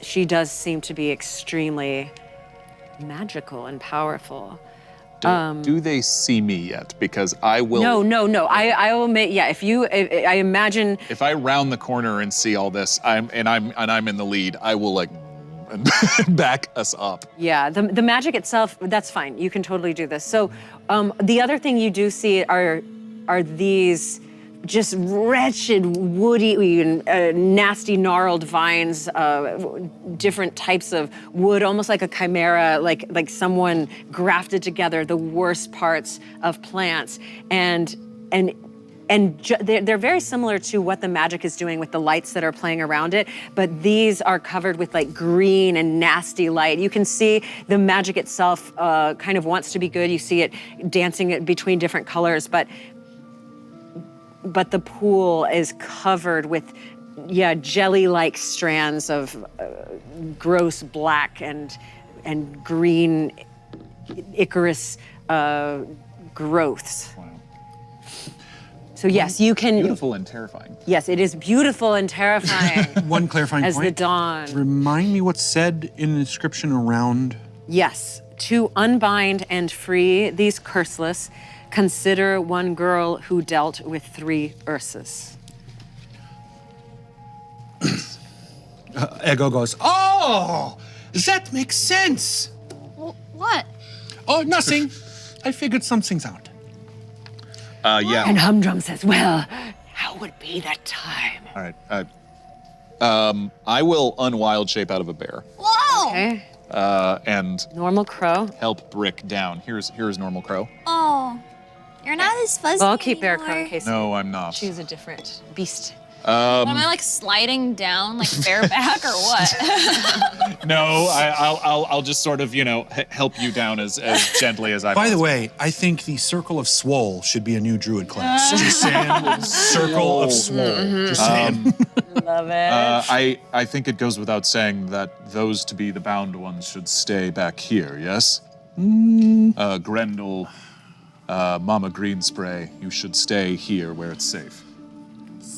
she does seem to be extremely magical and powerful. Do they see me yet? Because I will. No. I will make, yeah. I imagine. If I round the corner and see all this, I'm in the lead, I will like back us up. Yeah, the magic itself, that's fine. You can totally do this. So the other thing you do see are these just wretched, woody, nasty, gnarled vines, different types of wood, almost like a chimera, like someone grafted together the worst parts of plants, and they're very similar to what the magic is doing with the lights that are playing around it, but these are covered with like green and nasty light. You can see the magic itself kind of wants to be good. You see it dancing between different colors, but the pool is covered with, jelly-like strands of gross black and green Icarus growths. So yes, you can. Beautiful and terrifying. Yes, it is beautiful and terrifying. One clarifying as point. the dawn. Remind me what's said in the inscription around. Yes, to unbind and free these curseless, consider one girl who dealt with 3 Ursas. Ego goes, oh, that makes sense. What? Oh, nothing. I figured some things out. Yeah. And Humdrum says, well, how would be that time? All right. I will unwild shape out of a bear Whoa! Okay. and Normal crow. help Brick down. Here's normal crow. Oh, you're not as fuzzy Well, I'll keep Bear anymore. Crow in case No, I'm not. choose a different beast. Am I like sliding down like bareback or what? No, I'll just sort of help you down as gently as I. By the way, I think the Circle of Swole should be a new druid class. Just saying. Circle of Swole. Just saying. Love it. I think it goes without saying that those to be the bound ones should stay back here. Yes. Grendel, Mama Greenspray, you should stay here where it's safe.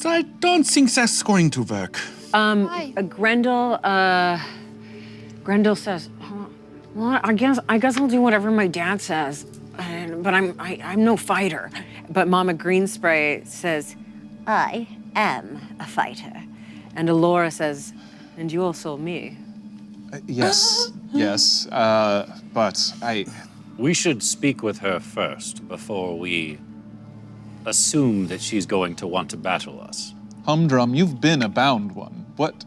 I don't think that's going to work. Grendel says, well, I guess I'll do whatever my dad says, but I'm no fighter. But Mama Greenspray says, I am a fighter. and Alora says, and you also me. Yes, yes, but We should speak with her first before we assume that she's going to want to battle us. Humdrum, you've been a bound one. What?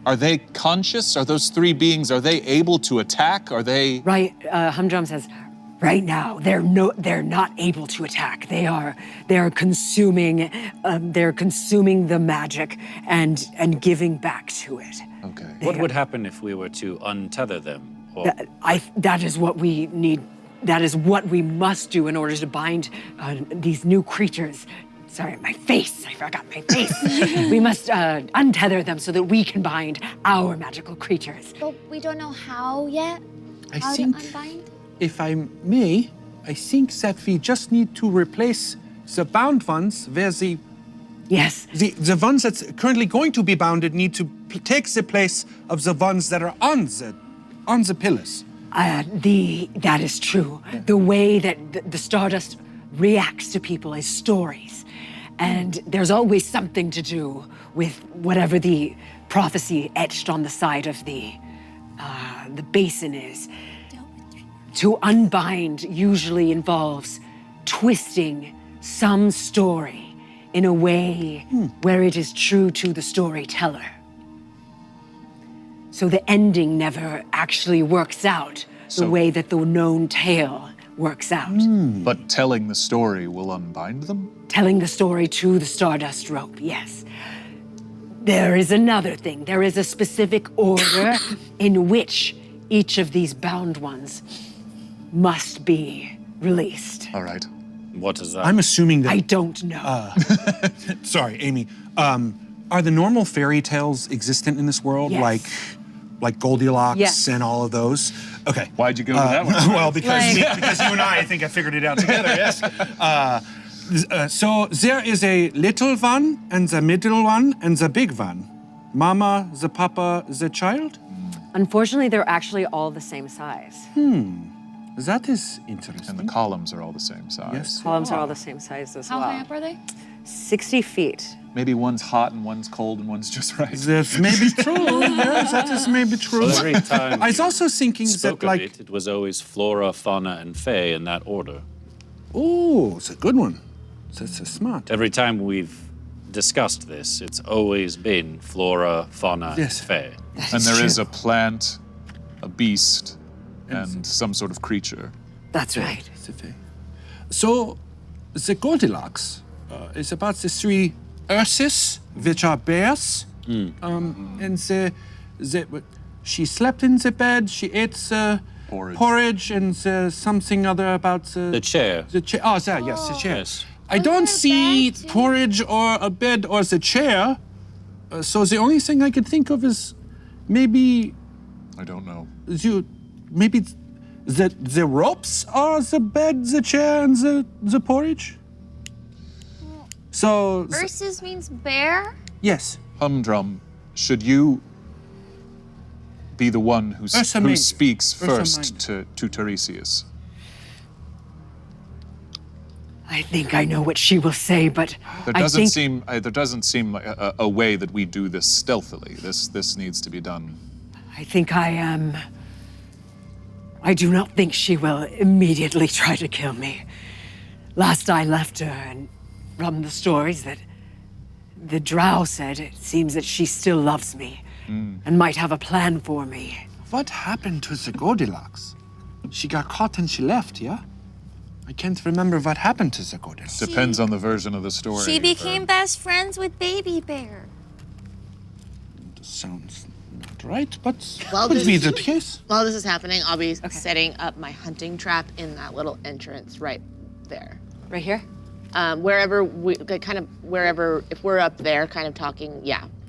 Are they conscious? Are those 3 beings, are they able to attack? Are they... Right, Humdrum says, right now, they're not able to attack. They're consuming the magic and giving back to it. Okay. What would happen if we were to untether them? Or That is what we need. That is what we must do in order to bind these new creatures. Sorry, my face. I forgot my face. We must untether them so that we can bind our magical creatures. But we don't know how yet. I How think, to unbind? if I may, I think that we just need to replace the bound ones where Yes. the ones that's currently going to be bounded need to take the place of the ones that are on the pillars. That is true. The way that the Stardust reacts to people is stories. And there's always something to do with whatever the prophecy etched on the side of the basin is. To unbind usually involves twisting some story in a way where it is true to the storyteller. So the ending never actually works out the way that the known tale works out. But telling the story will unbind them? Telling the story to the Stardust rope, yes. There is another thing. There is a specific order in which each of these bound ones must be released. All right. what is that? I'm assuming that... I don't know. Sorry, Amy. Are the normal fairy tales existent in this world? Yes. Like Goldilocks Yes. and all of those? Okay. Why'd you go to that one? Well, because you and I think I figured it out together, yes. So there is a little one, and the middle one, and the big one. Mama, the papa, the child? Unfortunately, they're actually all the same size. That is interesting. And the columns are all the same size. Yes. Columns are all the same size as How well. high up are they? 60 feet. Maybe one's hot and one's cold and one's just right. That may be true. Yes, that is maybe true. Well, every time I was you also thinking spoke that, of like, it, it was always flora, fauna, and fae in that order. oh, it's a good one. That's smart. Every time we've discussed this, it's always been flora, fauna, Yes. fae. And there is a plant, a beast, and some sort of creature. That's right. So, the Goldilocks is about the three Ursus, which are bears. And she slept in the bed, she ate the porridge and something other about The chair. The chair. Oh, there, yes, the chair. Yes. I don't they're see bad too. porridge or a bed or the chair. So the only thing I could think of is maybe I don't know. maybe the ropes are the bed, the chair, and the porridge. So Versus means bear? yes, Humdrum, should you be the one who Ursa Mind. speaks Ursa first Mind. to Tyresius? I think I know what she will say, but There I doesn't think seem like a way that we do this stealthily. This needs to be done. I think I am. I do not think she will immediately try to kill me. Last I left her, and from the stories that the drow said, it seems that she still loves me and might have a plan for me. what happened to the Goldilocks? She got caught and she left, yeah? I can't remember what happened to the Goldilocks. Depends on the version of the story. She became best friends with Baby Bear. Sounds not right, but Well, could this- be the case. While this is happening, I'll be setting up my hunting trap in that little entrance right there. Right here? Wherever we, like, kind of wherever, if we're up there, kind of talking,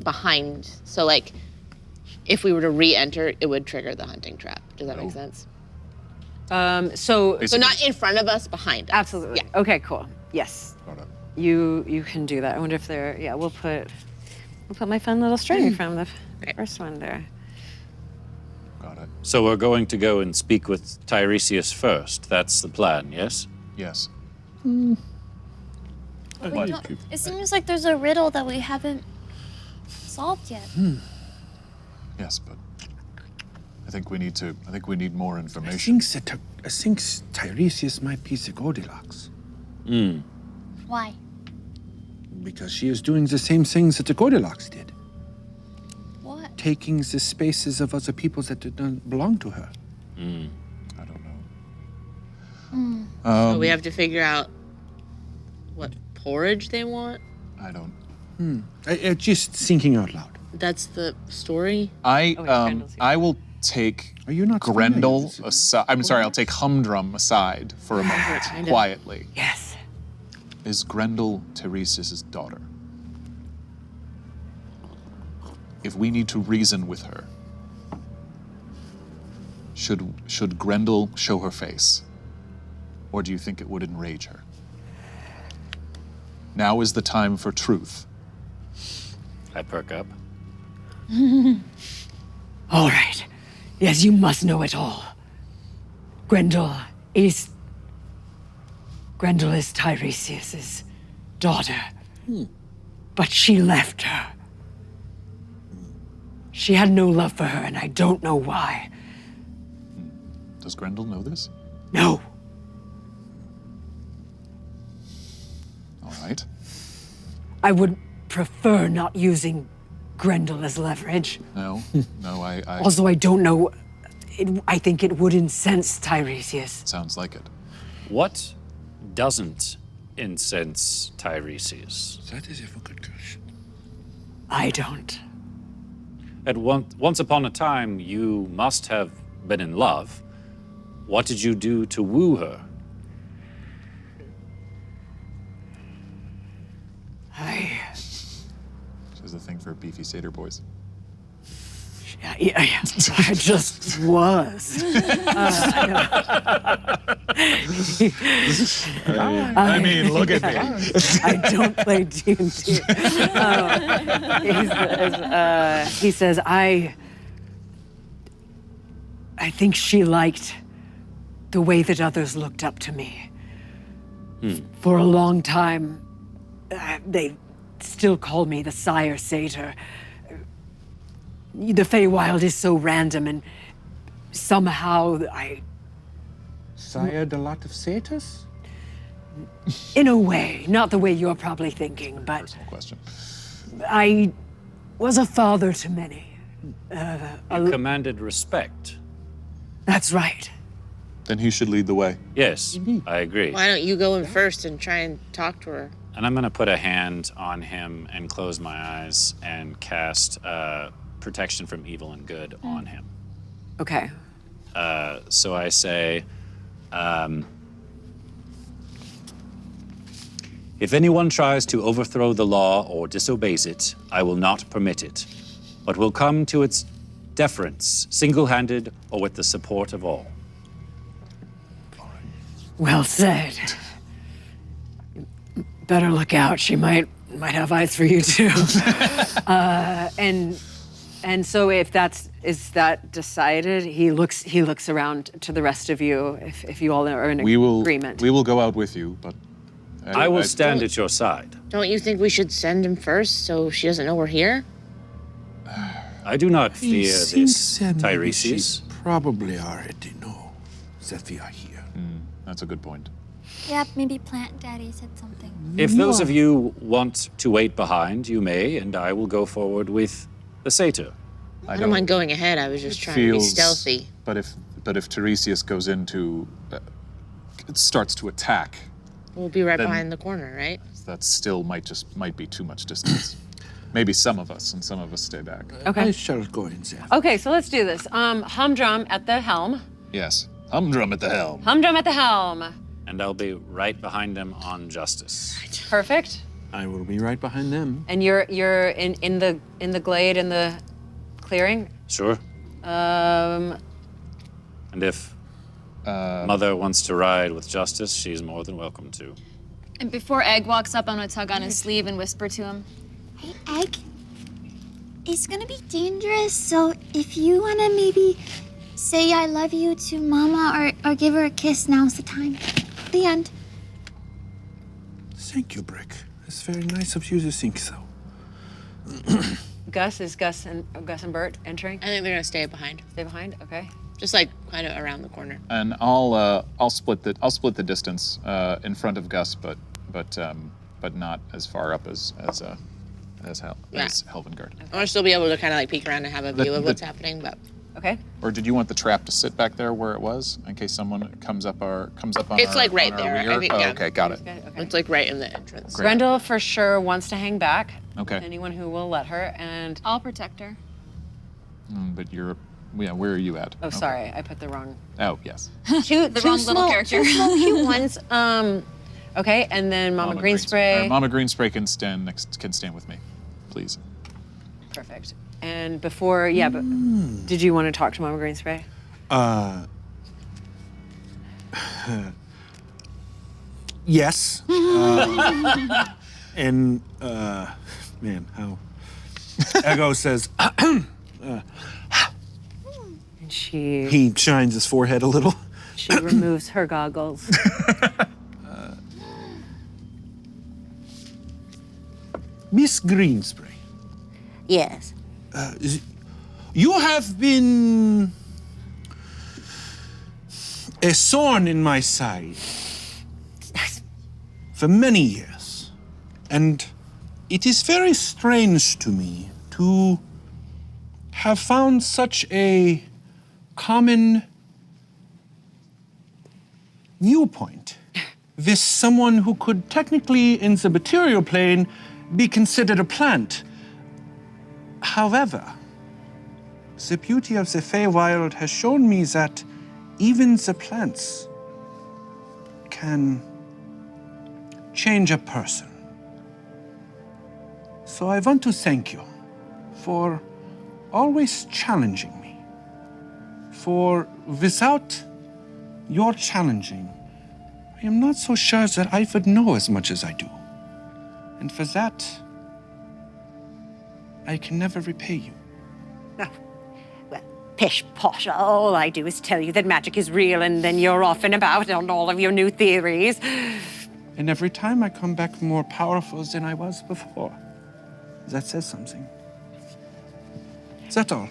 behind. So like, if we were to re-enter, it would trigger the hunting trap. Does that make sense? So So not in front of us, behind us. absolutely. Yeah. Okay, cool. Yes. Got it. You can do that. I wonder if they're we'll put my fun little string from the first one there. Got it. So we're going to go and speak with Tyresius first. That's the plan, yes? Yes. It seems like there's a riddle that we haven't solved yet. Yes, but I think we need more I information. think Tyresius might be the Goldilocks. Why? Because she is doing the same things that the Goldilocks did. What? Taking the spaces of other people that did not belong to her. I don't know. So we have to figure out what porridge they want. I don't. Just thinking out loud. That's the story. Grendel's here. I will take Are you not Grendel familiar? aside. I'm sorry. I'll take Humdrum aside for a moment, Kinda. quietly. Yes. Is Grendel Tyresius' daughter? If we need to reason with her, should Grendel show her face? Or do you think it would enrage her? Now is the time for truth. I perk up. All right. Yes, you must know it all. Grendel is Tiresias' daughter. But she left her. She had no love for her, and I don't know why. Does Grendel know this? No. All right. I would prefer not using Grendel as leverage. No, I Also, I don't know. I think it would incense Tiresias. sounds like it. What doesn't incense Tyresius? That is a good question. I don't. Once upon a time, you must have been in love. What did you do to woo her? She's a thing for beefy satyr boys. I just was. I mean, look at me. I don't play D&D. He says, I think she liked the way that others looked up to me. For a long time, they still called me the Sire Satyr. The Feywild is so random, and somehow I... Sired a lot of satyrs? In a way, not the way you're probably thinking, but Personal question. I was a father to many. You commanded respect. That's right. Then he should lead the way. Yes, I agree. Why don't you go in first and try and talk to her? And I'm going to put a hand on him and close my eyes and cast protection from evil and good on him. Okay. So I say, if anyone tries to overthrow the law or disobeys it, I will not permit it, but will come to its deference, single-handed or with the support of all. Well said. Better look out. She might have eyes for you too. And so if is that decided? He looks around to the rest of you if you all are in agreement. We will go out with you, but I will stand at your side. Don't you think we should send him first so she doesn't know we're here? I do not fear this, Tyresius. Probably already know that we are here. That's a good point. Yeah, maybe Plant Daddy said something. If those of you want to wait behind, you may, and I will go forward with the satyr. I don't mind going ahead. I was just trying to be stealthy. But if Tyresius goes into, it starts to attack, We'll be right Then- behind the corner, right? that still might be too much distance. Maybe some of us, and some of us stay back. Okay. I shall go in there. Okay, so let's do this. Humdrum at the helm. Yes. Humdrum at the helm. Humdrum at the helm. And I'll be right behind him on justice. Perfect. I will be right behind them. And you're in the glade in the clearing. Sure. Um, And if Mother wants to ride with justice, she's more than welcome to. And before Egg walks up, I'm gonna tug on his sleeve and whisper to him. Hey, Egg, it's gonna be dangerous, so if you wanna maybe say I love you to Mama or give her a kiss, now's the time. The end. Thank you, Brick. It's very nice of you to think so. Gus and Bert entering. I think they're gonna stay behind. Stay behind. Okay. Just like kind of around the corner. And I'll split the distance in front of Gus, but not as far up as Helvengard. I want to still be able to kind of like peek around and have a view of what's happening, but Okay. Or did you want the trap to sit back there where it was in case someone comes up on it's our, like right on our there. rear? I think, Oh, yeah. okay, got it. Okay. It's like right in the entrance. Great. Grendel for sure wants to hang back. Okay. Anyone who will let her. And I'll protect her. But where are you at? oh, Okay. sorry, I put the wrong. Oh, yes. Two wrong little small, character. Two small cute ones. Okay, and then Mama Greenspray. Mama Greenspray can stand with me, please. Perfect. And before, but did you want to talk to Mama Greenspray? Yes. And man, how Ego says And she he shines his forehead a little. she removes her goggles. Miss Greenspray, Yes. you have been a thorn in my side for many years, and it is very strange to me to have found such a common viewpoint with someone who could technically, in the material plane, be considered a plant. However, the beauty of the Feywild has shown me that even the plants can change a person. So I want to thank you for always challenging me. For without your challenging, I am not so sure that I would know as much as I do. And for that, I can never repay you. Well, pish posh. All I do is tell you that magic is real, and then you're off and about on all of your new theories. And every time I come back more powerful than I was before. That says something. Is that all?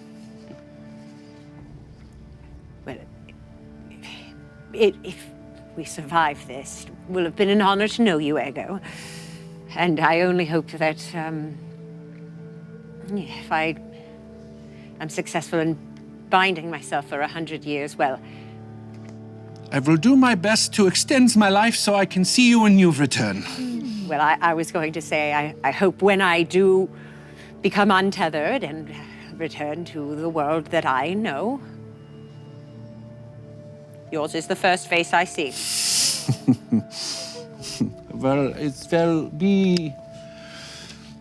Well, we survive this. It will have been an honor to know you, Ego. And I only hope that if I'm successful in binding myself for 100 years, well, I will do my best to extend my life so I can see you when you return. well, I was going to say, I hope when I do become untethered and return to the world that I know, yours is the first face I see. Well, it will be...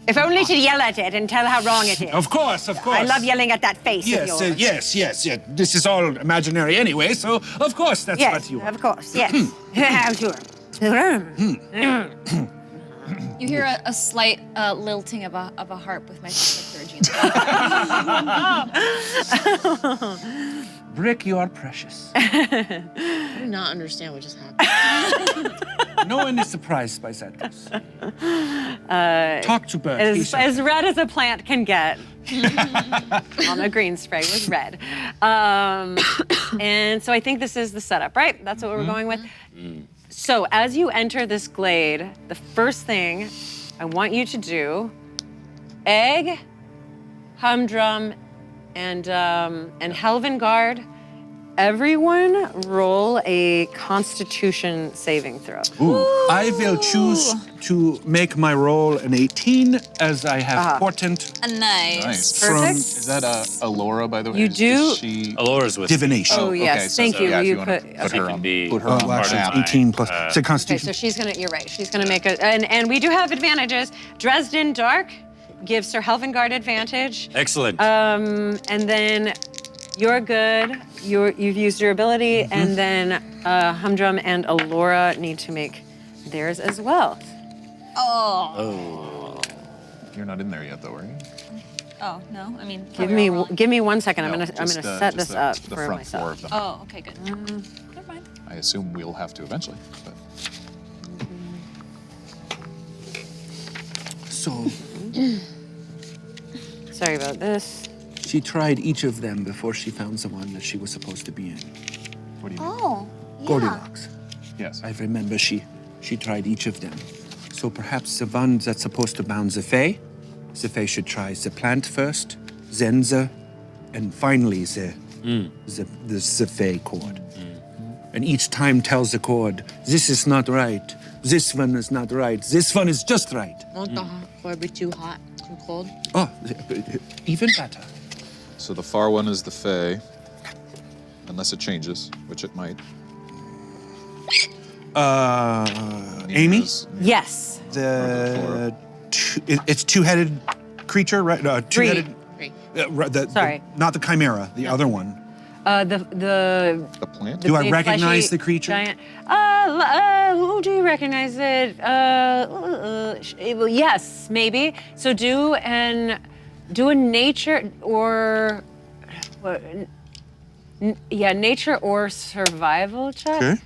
If only to yell at it and tell how wrong it is. Of course, of course. I love yelling at that face of Yes, yours. yes. This is all imaginary anyway, so of course that's Yes, what you want. of course, yes. Sure. You hear a slight lilting of a harp with my liturgy. Brick, you are precious. I do not understand what just happened. No one is surprised by Santos. Talk to Bert. As red as a plant can get. On a green spray was red. And so I think this is the setup, right? That's what we're going with. So as you enter this glade, the first thing I want you to do, Egg, Humdrum, and Helvengard, everyone roll a Constitution saving throw. I will choose to make my roll an 18 as I have portent Nice. Perfect. Is that Alora, by the way? You do- Is she... Alora's with divination. Oh, yes, okay, so, thank you. Yeah, if You you want to put- put She her can on, be put her Oh, on well, part of actually, mine. 18 plus. So Okay, Constitution. so she's gonna, you're right, she's gonna make a, and we do have advantages. Dresden Dark gives Sir Helvengard advantage. Excellent. And then you're good, you've used your ability, and then Humdrum and Alora need to make theirs as well. You're not in there yet, though, are you? Oh no, I mean. Give me 1 second, No, I'm gonna just, set just this up the for front floor myself. of them. Oh, okay, good. Never mind. I assume we'll have to eventually, but... So Sorry about this. she tried each of them before she found the one that she was supposed to be in. What do you mean? Oh, yeah. Goldilocks. Yes. I remember she tried each of them. So perhaps the one that's supposed to bound the Fae should try the plant first, then and finally the Fae chord. And each time tells the chord, this is not right, this one is not right, this one is just right. Won't the chord be too hot, too cold? Oh, even better. So the far one is the Fae, unless it changes, which it might. Amy? Is- Yes. It's two-headed creature, right? Two-headed. Three. Sorry. Not the chimera, the other one. The The plant? Do I big recognize fleshy the creature? Giant. Oh, do you recognize it? Well, yes, maybe. So do a nature or, nature or survival check. Okay.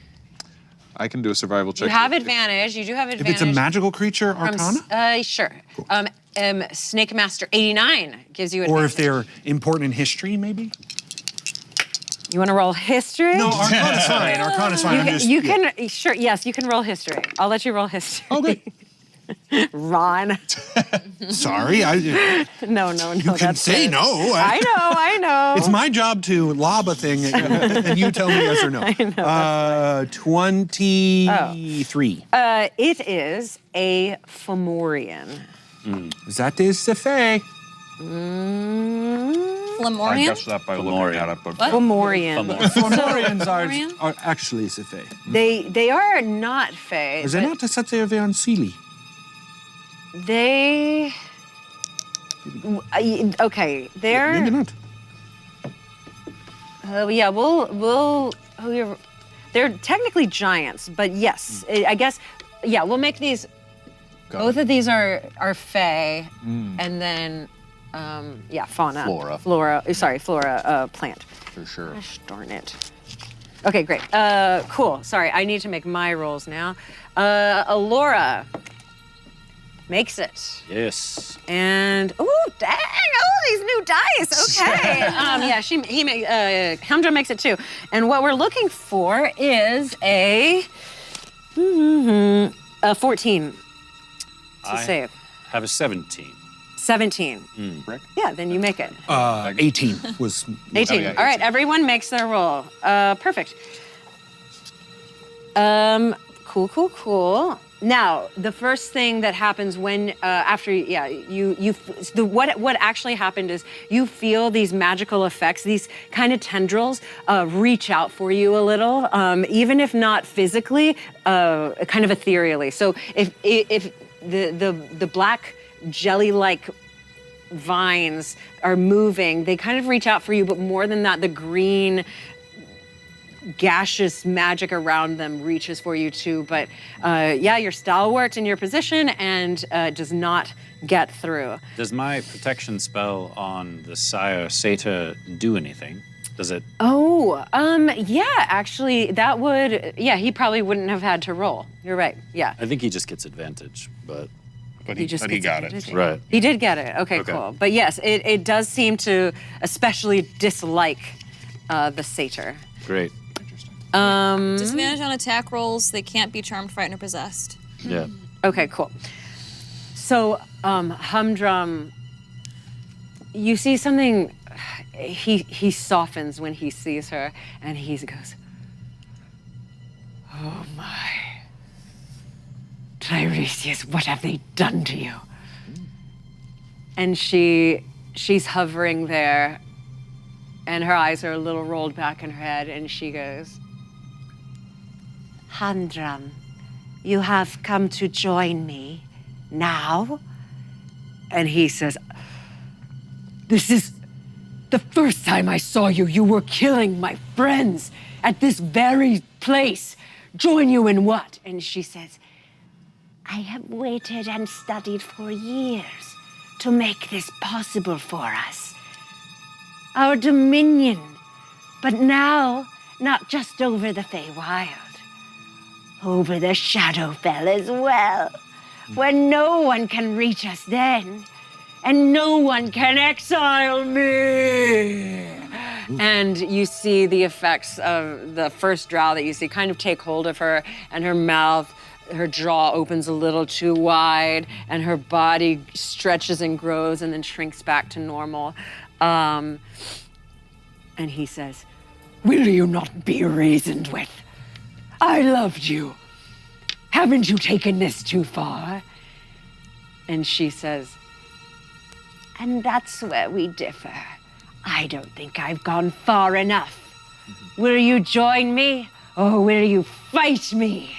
I can do a survival check. You have if- advantage. You do have If advantage. it's a magical creature, from Arcana? Sure. Snake Master 89 gives you advantage. Or if they're important in history, maybe? You want to roll history? No, Arcana's fine. Arcana's fine. You can, sure, yes, you can roll history. I'll let you roll history. Okay. Ron. Sorry, No, you can that's say it. no. I know. It's my job to lob a thing, and you tell me yes or no. 23. It is a Fomorian. That is the Fae. I Flamorian? guessed that by looking at it, but... Fomorian. Fomorians Fomorian? are actually the Fae. They are not Fae. Is it not such a very unseelie? They. Okay, they're. Maybe not. Yeah, we'll. They're technically giants, but yes, I guess. Yeah, we'll make these. Both of these are Fae, and then, fauna. Flora. Flora, plant. For sure. Gosh darn it. Okay, great. Cool. Sorry, I need to make my rolls now. Alora, makes it. Yes. And dang! These new dice. Okay. Humdrum makes it too. And what we're looking for is a 14 to save. Have a 17. 17. Correct? Yeah, then you make it. 18 was... 18. All right, everyone makes their roll. Perfect. Cool. Now, the first thing that happens when what actually happened is you feel these magical effects, these kind of tendrils reach out for you a little, even if not physically, kind of ethereally. So if the black jelly-like vines are moving, they kind of reach out for you, but more than that, the green gaseous magic around them reaches for you too. But you're stalwart in your position and does not get through. Does my protection spell on the Sire Satyr do anything? Does it? Actually, that would, he probably wouldn't have had to roll. You're right, yeah. I think he just gets advantage, but he got it. Right. He did get it, okay, cool. But yes, it does seem to especially dislike the satyr. Great. Disadvantage on attack rolls. They can't be charmed, frightened, or possessed. Yeah. Okay, cool. So, Humdrum, you see something, he softens when he sees her, and he goes, "Oh my, Tyresius, what have they done to you?" And she's hovering there, and her eyes are a little rolled back in her head, and she goes, "Humdrum, you have come to join me now?" And he says, "This is the first time I saw you. You were killing my friends at this very place. Join you in what?" And she says, "I have waited and studied for years to make this possible for us. Our dominion, but now not just over the Feywild, over the Shadowfell as well, where no one can reach us then, and no one can exile me." And you see the effects of the first drow that you see kind of take hold of her, and her mouth, her jaw opens a little too wide, and her body stretches and grows and then shrinks back to normal. And he says, "Will you not be reasoned with? I loved you. Haven't you taken this too far?" And she says, "And that's where we differ. I don't think I've gone far enough. Will you join me, or will you fight me?"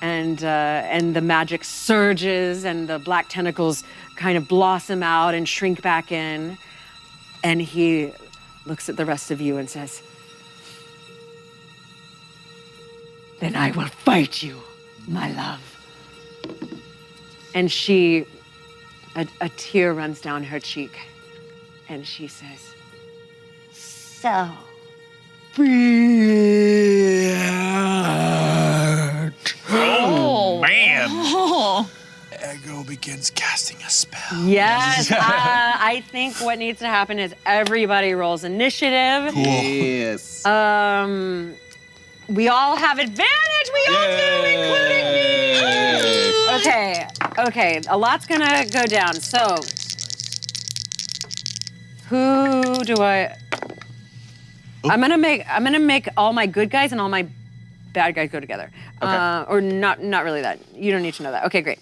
And the magic surges, and the black tentacles kind of blossom out and shrink back in. And he looks at the rest of you and says, "Then I will fight you, my love." And she, a tear runs down her cheek, and she says, So, "Be it." Oh, man. Ego begins casting a spell. Yes, I think what needs to happen is everybody rolls initiative. Yes. We all have advantage. We all do, including me. Okay. A lot's gonna go down. So, who do I? I'm gonna make all my good guys and all my bad guys go together. Okay. Or not really that. You don't need to know that. Okay, great.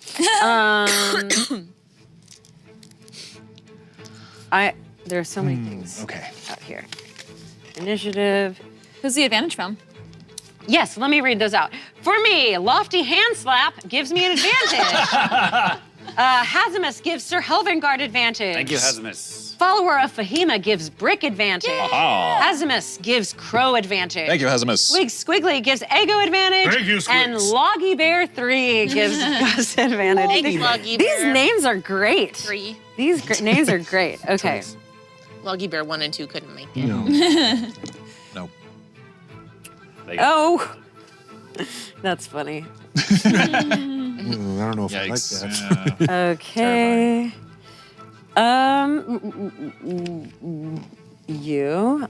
There are so many things out here. Initiative. Who's the advantage from? Yes, let me read those out. For me, Lofty Hand Slap gives me an advantage. Hazimus gives Sir Helvengard advantage. Thank you, Hazimus. Follower of Fahima gives Brick advantage. Hazimus gives Crow advantage. Thank you, Hazimus. Squiggly gives Ego advantage. Thank you, Squigs. And Loggy Bear 3 gives Gus advantage. Thanks, Loggy These Bear. names are great. 3. These names are great. Okay. Loggy Bear 1 and 2 couldn't make it. No. Oh, that's funny. I don't know if I like Yikes. that. Okay. You.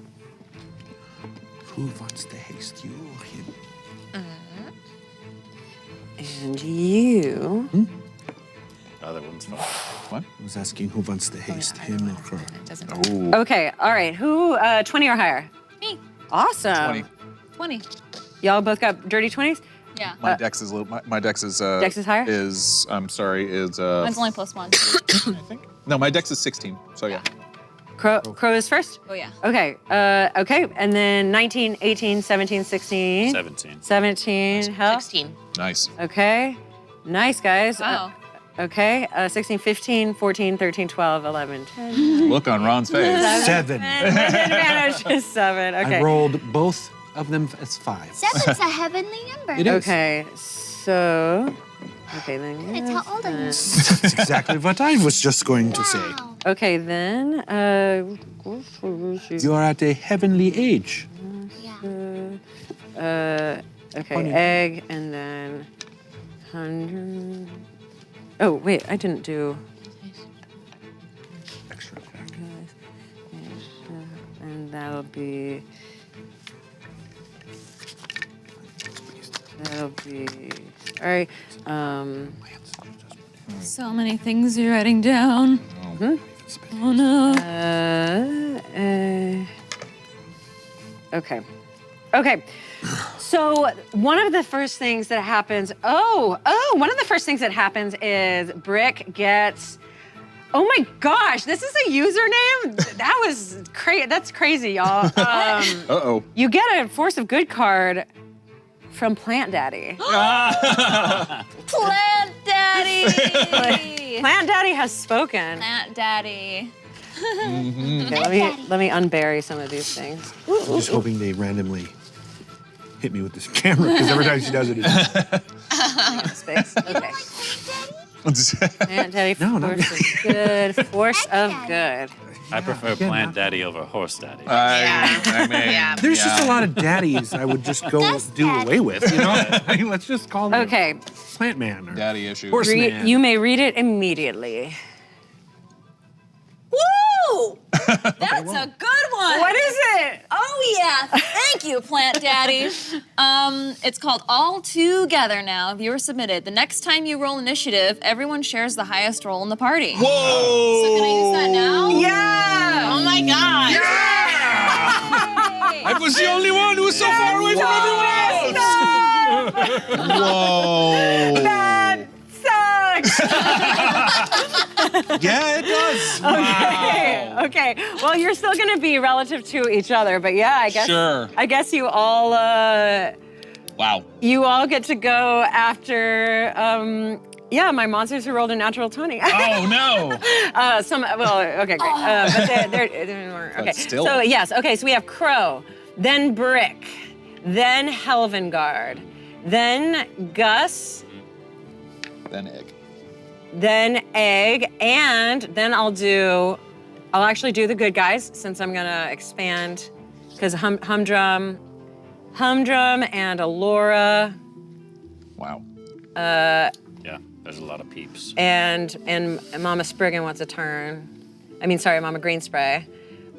Who wants to haste you or him? And you. Other one's fine. What? I was asking who wants to haste him or her. It doesn't Okay, all right. Who, 20 or higher? Me. Awesome. 20. Y'all both got dirty 20s? Yeah. My dex is my dex is Dex is higher? I'm sorry, is Mine's only +1. I think. No, my dex is 16. So yeah. Crow is first? Oh, yeah. Okay, okay. And then 19, 18, 17, 16. 17. 17, hell? 16. Nice. Okay. Nice, guys. Wow. Okay, 16, 15, 14, 13, 12, 11, 10. Look on Ron's face. 7. Advantage is 7. Okay. I rolled both of them as 5. 7's a heavenly number. It is. Okay, so. Okay, then. It's how old are you? That's exactly what I was just going to say. Wow. Okay, then. You are at a heavenly age. Yeah. Okay, egg, and then 100. Oh, wait, I didn't do. Extra attack. And that'll be. All right. So many things you're writing down. Oh no. Okay. Okay. So one of the first things that happens. One of the first things that happens is Brick gets. Oh my gosh! This is a username. That was crazy. That's crazy, y'all. Uh-oh. You get a Force of Good card from Plant Daddy. Plant Daddy! Plant Daddy has spoken. Plant Daddy. Okay, let me unbury some of these things. I'm just hoping they randomly hit me with this camera, because every time she does it, it's... Space. Okay. Plant Daddy, No, not Force of Good. Force of Good. I prefer Plant Daddy over Horse Daddy. I mean, There's just a lot of daddies I would just go do away with, you know? I mean, let's just call them Okay. Plant Man or daddy issues. Horse Man. You may read it immediately. Woo! That's a good one. What is it? Oh yeah, thank you, Plant Daddy. It's called All Together now. Viewer submitted. The next time you roll initiative, everyone shares the highest roll in the party. Whoa! So can I use that now? Yeah! Oh my god. I was the only one who was so far away from everyone else. Whoa. That sucks! Yeah, it does. Okay. Well, you're still gonna be relative to each other, but yeah, I guess. Sure. I guess you all. Wow. You all get to go after. Yeah, my monsters who rolled a natural 20. Oh no! Okay, great. But they're okay. still. So yes, okay. So we have Crow, then Brick, then Helvengard, then Gus, Then egg. then Egg, and then I'll actually do the good guys since I'm gonna expand, because Humdrum and Alora. Wow. Yeah, there's a lot of peeps. And Mama Spriggan wants a turn. Mama Greenspray.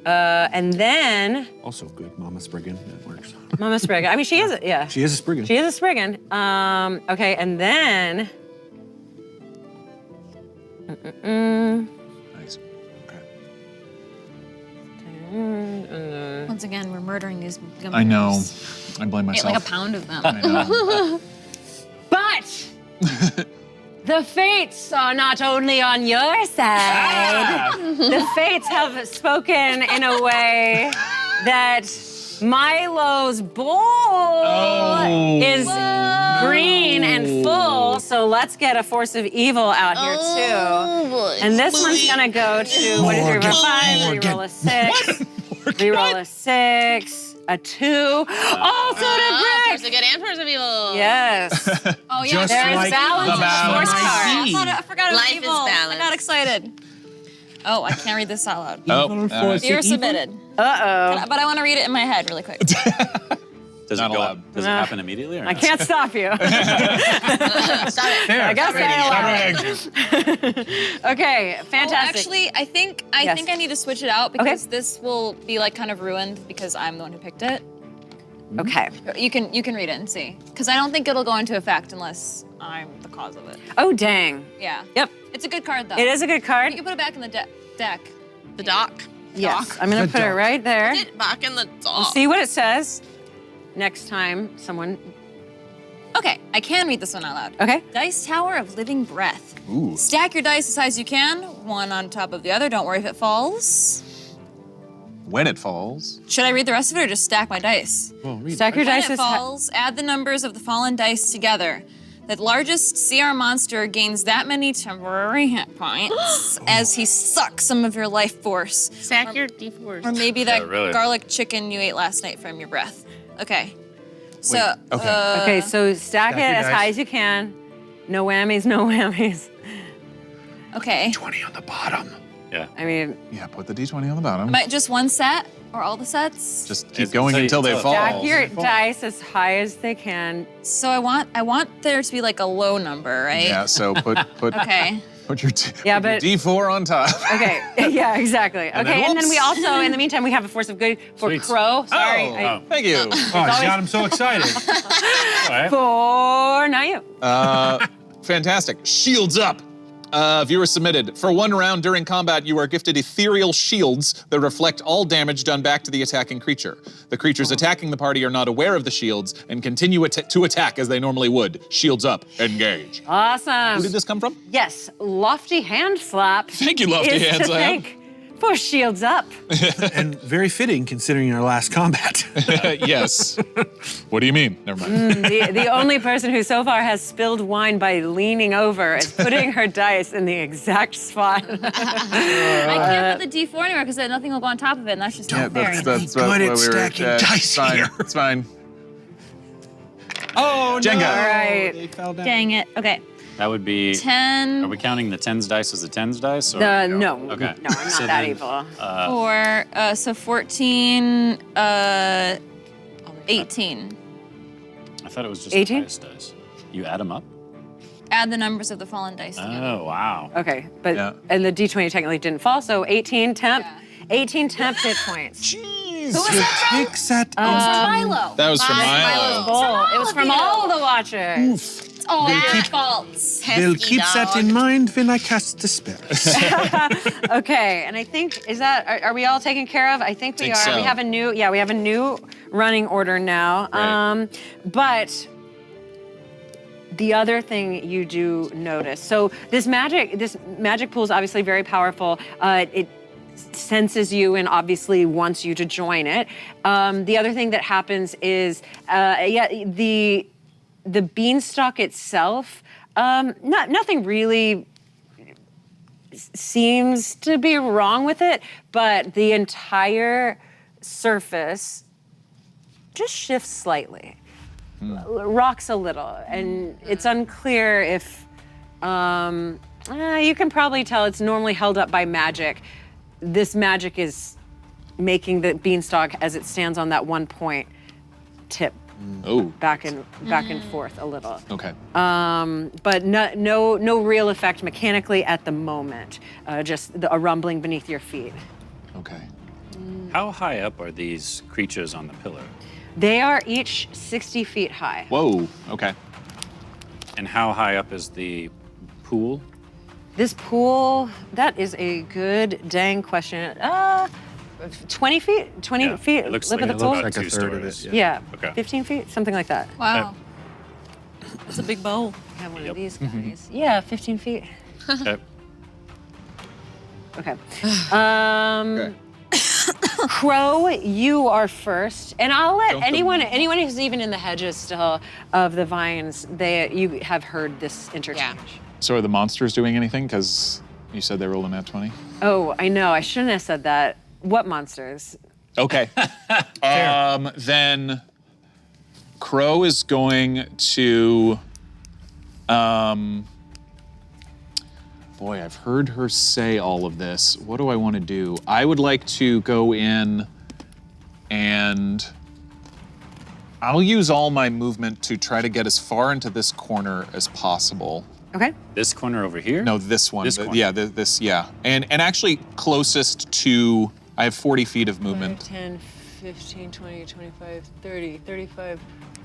And then Also good, Mama Spriggan. That works. Mama Spriggan. She is yeah. She is a Spriggan. She is a Spriggan. Okay, and then. Nice. Okay. Once again, we're murdering these gummy I know. bears. I blame Ate myself. like a pound of them. I know. But the fates are not only on your side. The fates have spoken in a way that Milo's bowl is green and full, so let's get a Force of Evil out here too. Boy. And this one's gonna go to, what is it, reroll 5, reroll a 6, reroll a 6, a 2. Also to Brick! Force of Good and Force of Evil. Yes. Oh yeah, Just There is like balance the in Force balance. card. I forgot it was Life is evil. I balanced. got excited. Oh, I can't read this out loud. Oh, all right. Viewer submitted. Uh-oh. But I want to read it in my head really quick. Does Not it go? allowed. Does it happen immediately? Or I no? can't stop you. Stop it. There. I guess I allow it. Okay, Oh, fantastic. actually, I think I need to switch it out because this will be like kind of ruined because I'm the one who picked it. Okay. You can read it and see because I don't think it'll go into effect unless I'm the cause of it. Oh, dang. Yeah. Yep. It's a good card though. It is a good card. You can put it back in the deck. The dock. Yes. I'm going to put it right there. Put it back in the We'll dock. see what it says next time someone. Okay, I can read this one out loud. Okay. Dice Tower of Living Breath. Ooh. Stack your dice as high as you can, one on top of the other. Don't worry if it falls. When it falls. Should I read the rest of it or just stack my dice? Well, read Stack your When dice it as high. falls, add the numbers of the fallen dice together. The largest CR monster gains that many temporary hit points as he sucks some of your life force. Stack your D4s. Or maybe that really. garlic chicken you ate last night from your breath. Okay. So, okay. Okay, so stack it your as dice. high as you can. No whammies, no whammies. okay. 20 on the bottom. Yeah. I mean, Yeah, put the D20 on the bottom. Just one set or all the sets? Just keep It's going until they fall. stack your dice as high as they can. So I want there to be like a low number, right? Yeah, so put Okay. put your Yeah, put your but- D4 on top. Okay, yeah, exactly. then Okay, and then we whoops. also, in the meantime, we have a force of good for Sweet. Crow. Sorry. Oh, thank you. Oh, you got him so excited. For not you. Fantastic. Shields up. Viewer submitted. For 1 round during combat, you are gifted ethereal shields that reflect all damage done back to the attacking creature. The creatures attacking the party are not aware of the shields and continue to attack as they normally would. Shields up. Engage. Awesome. Who did this come from? Yes, Lofty Hand Slap. Thank you, Lofty is Hand to Slap. thank for shields up. And very fitting considering our last combat. Yes. What do you mean? Never mind. The only person who so far has spilled wine by leaning over is putting her dice in the exact spot. I can't put the D4 anywhere because then nothing will go on top of it, and that's just not fair. Good at stacking dice fine. here. It's fine. Oh, Jenga. All right. They fell down. Dang it. Okay. That would be. 10 Are we counting the tens dice as the tens dice? Or? No. Okay. No, I'm not that evil. so 14, 18. I thought it was just 18? the highest dice. You add them up? Add the numbers of the fallen dice together. Oh, wow. Okay, but Yeah. and the D20 technically didn't fall, so 18 temp. Yeah. 18 temp hit points. Jeez. Who was that from? Takes that It was from Milo. That was from Milo's Milo. bowl. It was from all the watchers. It's all your fault. They'll keep that in mind when I cast the spells. Okay, and I think are we all taken care of? I think we Think are. so. We have a new running order now. Right. But the other thing you do notice, so this magic pool is obviously very powerful. It senses you and obviously wants you to join it. The other thing that happens is, the beanstalk itself, nothing really seems to be wrong with it, but the entire surface just shifts slightly, rocks a little, and it's unclear if, you can probably tell it's normally held up by magic. This magic is making the beanstalk, as it stands on that one point, tip Oh, back and forth a little. okay. But no real effect mechanically at the moment. Just a rumbling beneath your feet. Okay. How high up are these creatures on the pillar? They are each 60 feet high. Whoa, okay. And how high up is the pool? This pool, that is a good dang question. 20 feet? 20 Yeah, feet it looks lip like of the pool? about like a 2 third of it, stories. Yeah. Okay. 15 feet, something like that. Wow. That's a big bowl. I have one Yep. of these guys. Yeah, 15 feet. Okay. Okay. Crow, you are first, and I'll let anyone who's even in the hedges still of the vines, you have heard this interchange. So are the monsters doing anything? Because you said they rolled a nat 20. Oh, I know. I shouldn't have said that. What monsters? Okay. Then Crow is going to. Boy, I've heard her say all of this. What do I want to do? I would like to go in and I'll use all my movement to try to get as far into this corner as possible. Okay. This corner over here? No, this one. This corner. Yeah, this, yeah. And actually closest to, I have 40 feet of movement. 10, 15, 20, 25, 30, 35,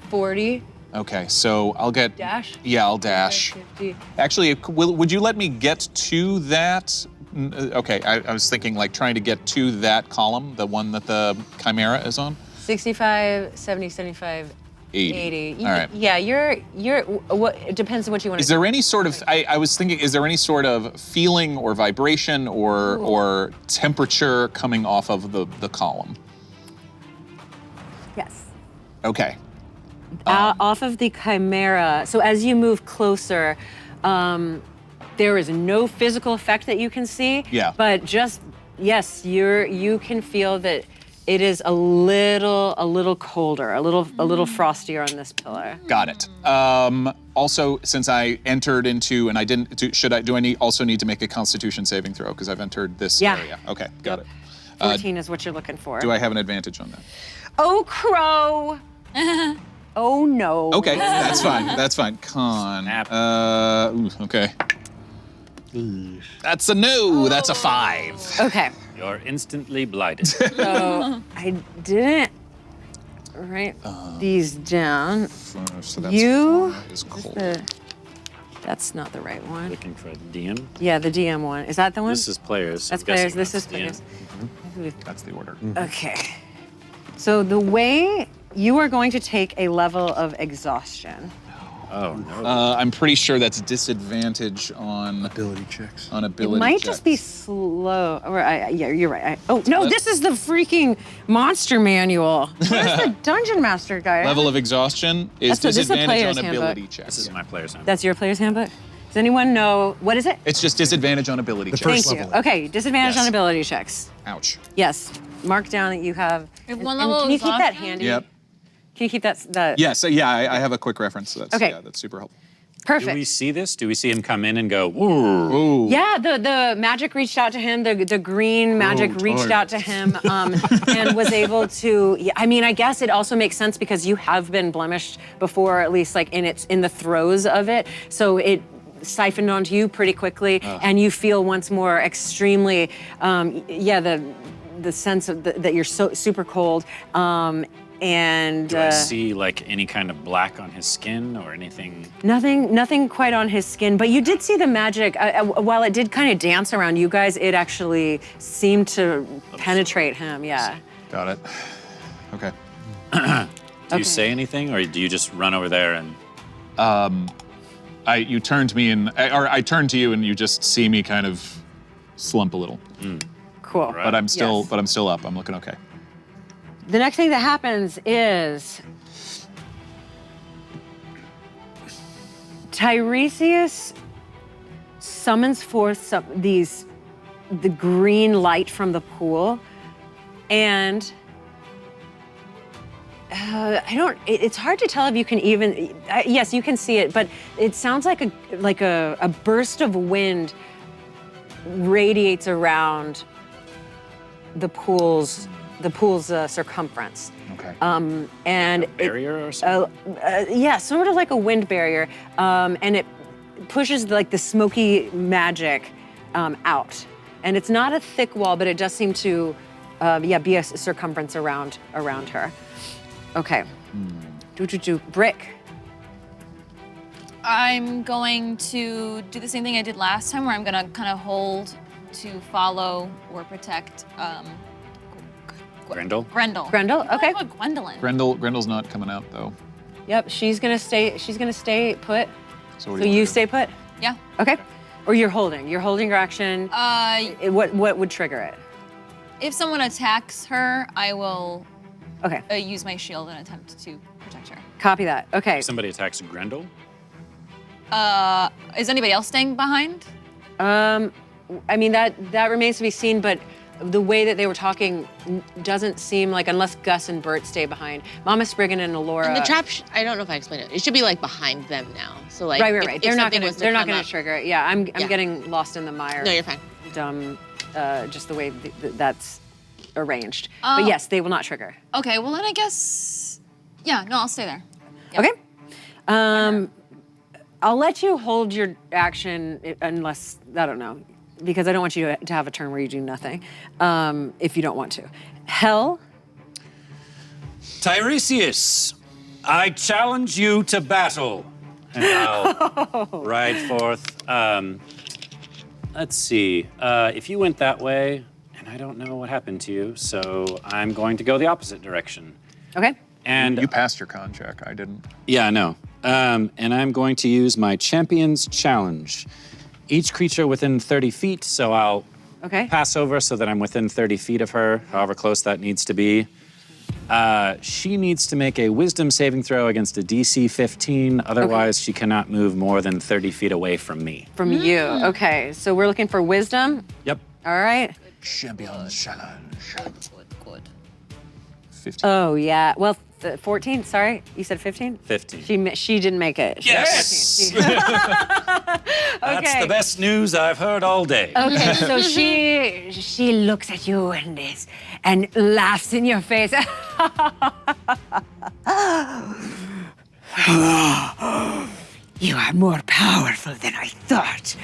40. Okay, so I'll get... Dash? Yeah, I'll dash. 50. Actually, would you let me get to that? Okay, I was thinking like trying to get to that column, the one that the Chimera is on. 65, 70, 75, 80. All right. Yeah, you're. What? It depends on what you want to. Is there any sort of? I was thinking, is there any sort of feeling or vibration or temperature coming off of the column? Yes. Okay. Off of the Chimera. So as you move closer, there is no physical effect that you can see. Yeah. But just yes, you can feel that it is a little colder, a little frostier on this pillar. Got it. Also, since I entered into and I didn't, do I also need to make a Constitution saving throw because I've entered this area? Okay, got it. 14 is what you're looking for. Do I have an advantage on that? Oh, crow. Oh no. Okay, that's fine. That's fine. Con. Okay. That's a no. That's a 5. Okay. You're instantly blighted. So I didn't write these down. So that's You. is cold. That's not the right one. Looking for the DM. Yeah, the DM one. Is that the one? This is players. That's I'm guessing players. This is that's players. That's the order. Okay. So the way you are going to take a level of exhaustion. Oh no. I'm pretty sure that's disadvantage on Ability checks. on It ability might checks. just be slow. Or yeah, you're right. Oh no, this is the freaking monster manual. Where's the dungeon master guy? Level of exhaustion is This is a disadvantage player's on handbook. ability checks. This is my player's handbook. That's your player's handbook. Does anyone know what is it? It's just disadvantage on ability checks. first Thank you. level. Okay, disadvantage Yes. on ability checks. Ouch. Yes, mark down that you have. We have one and level can you of keep that exhaustion? handy? Yep. Can you keep that? Yeah, so yeah, I have a quick reference. So that's, Okay. yeah, that's super helpful. Perfect. Do we see this? Do we see him come in and go, ooh? Ooh. Yeah, the magic reached out to him. The green magic reached out to him and was able to. Yeah, I mean, I guess it also makes sense because you have been blemished before, at least like in the throes of it. So it siphoned onto you pretty quickly, and you feel once more extremely, the sense of that you're so super cold. And Do I see like any kind of black on his skin or anything? nothing quite on his skin, but you did see the magic. While it did kind of dance around you guys, it actually seemed to penetrate him. Yeah. Got it. Okay. Do you say anything, or do you just run over there and? You turned to me or I turned to you and you just see me kind of slump a little. Cool. Right. But I'm still Yes. but I'm still up. I'm looking okay. The next thing that happens is Tiresias summons forth the green light from the pool, and it's hard to tell if you can even. Yes, you can see it, but it sounds like a burst of wind radiates around the pool's circumference. Okay. And barrier or something? yeah, sort of like a wind barrier, and it pushes like the smoky magic out. And it's not a thick wall, but it does seem to, be a circumference around her. Okay. Brick. I'm going to do the same thing I did last time, where I'm gonna kind of hold to follow or protect Grendel? Grendel. Grendel, Why do I okay. call it Gwendolyn. Grendel's not coming out though. Yep, she's gonna stay put. So, what So do you want to do? Uh, stay put? Yeah. Okay. Or you're holding your action. What would trigger it? If someone attacks her, I will Okay, use my shield and attempt to protect her. copy that. Okay. If somebody attacks Grendel? Is anybody else staying behind? I mean, that remains to be seen, but the way that they were talking doesn't seem like, unless Gus and Bert stay behind. Mama Spriggan and Alora. And the trap, I don't know if I explained it. It should be like behind them now. So like, Right. if They're not something gonna. was to They're not come gonna up- trigger it. Yeah, I'm Yeah. getting lost in the mire. No, you're fine. Just the way that's arranged. But yes, they will not trigger. Okay, well then I guess Yeah, no, I'll stay there. Okay. I'll let you hold your action unless, I don't know, because I don't want you to have a turn where you do nothing, if you don't want to. Hell? Tyresius, I challenge you to battle. And I'll ride forth. Let's see. If you went that way, and I don't know what happened to you, so I'm going to go the opposite direction. Okay. And You passed your con check. I didn't. yeah, I know. And I'm going to use my Champion's Challenge. Each creature within 30 feet, so I'll pass over so that I'm within 30 feet of her, however close that needs to be. She needs to make a wisdom saving throw against a DC 15, otherwise she cannot move more than 30 feet away from me. From you. Okay, so we're looking for wisdom? Yep. All right. Champion's Challenge. Good. 15. Oh, yeah. Well, 14, sorry. You said 15? 15. She didn't make it. She Yes! got 14. That's the best news I've heard all day. Okay, so she looks at you and laughs in your face. You are more powerful than I thought.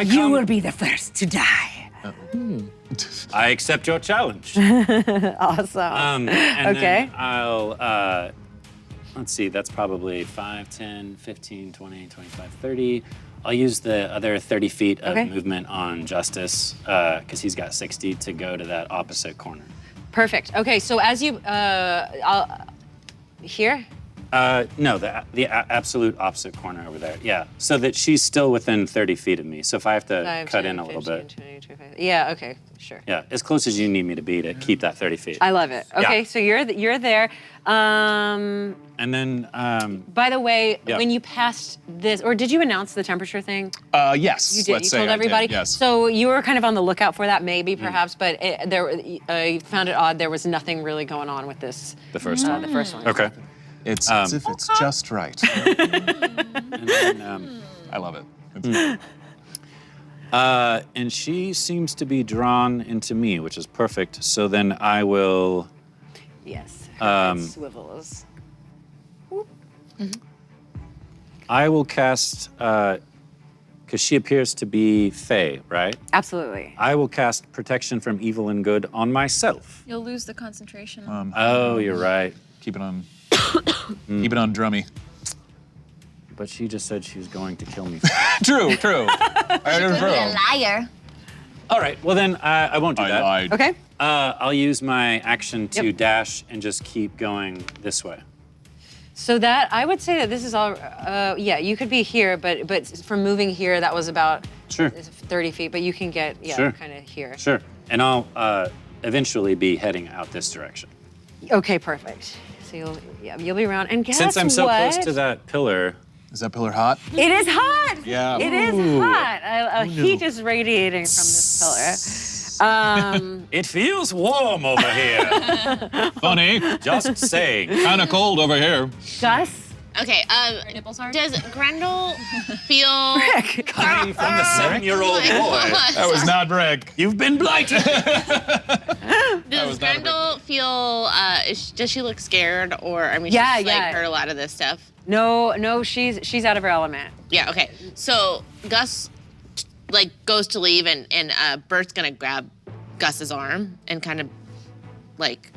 You will be the first to die. I accept your challenge. Awesome. And Okay. then I'll, let's see, that's probably 5, 10, 15, 20, 25, 30. I'll use the other 30 feet of movement on Justice, because he's got 60 to go to that opposite corner. Perfect. Okay, so as you, here? No, the absolute opposite corner over there. Yeah, so that she's still within 30 feet of me. So if I have to 5, cut 10, in a little 15, bit. 20, 25. Yeah, okay, sure. Yeah, as close as you need me to be to keep that 30 feet. I love it. Okay, Yeah. so you're there. And then, By the way, Yeah. when you passed this, or did you announce the temperature thing? Yes. You did. Let's You say told I everybody. Did, yes. So you were kind of on the lookout for that, maybe, perhaps, but you found it odd. There was nothing really going on with this. The first one. The first one. Okay. It's as if it's just right. And then, I love it. It's- and she seems to be drawn into me, which is perfect. So then I will. Yes. Her head swivels. I will cast, because she appears to be Fey, right? Absolutely. I will cast Protection from Evil and Good on myself. You'll lose the concentration. Oh, you're right. Keep it on. Keep it on drummy. But she just said she was going to kill me. True. I You're a liar. All right, well then I won't do that. lied. Okay. I'll use my action to dash and just keep going this way. So that I would say that this is all. Yeah, you could be here, but from moving here, that was about 30 feet. But you can get kind of here. Sure. And I'll eventually be heading out this direction. Okay, perfect. So you'll be around. And guess Since I'm so what? close to that pillar. Is that pillar hot? It is hot. Yeah. It is hot. Heat is radiating from this pillar. It feels warm over here. Funny. Just saying. Kind of cold over here. Gus? Okay, Nipples hard? does Grendel feel... Coming from the 7-year-old boy. That was not Greg. You've been blighted. Does Grendel feel, does she look scared? Or, I mean, Yeah, she's yeah. like heard a lot of this stuff. No, she's out of her element. Yeah, okay. So Gus, like, goes to leave and Bert's gonna grab Gus's arm and kind of, like,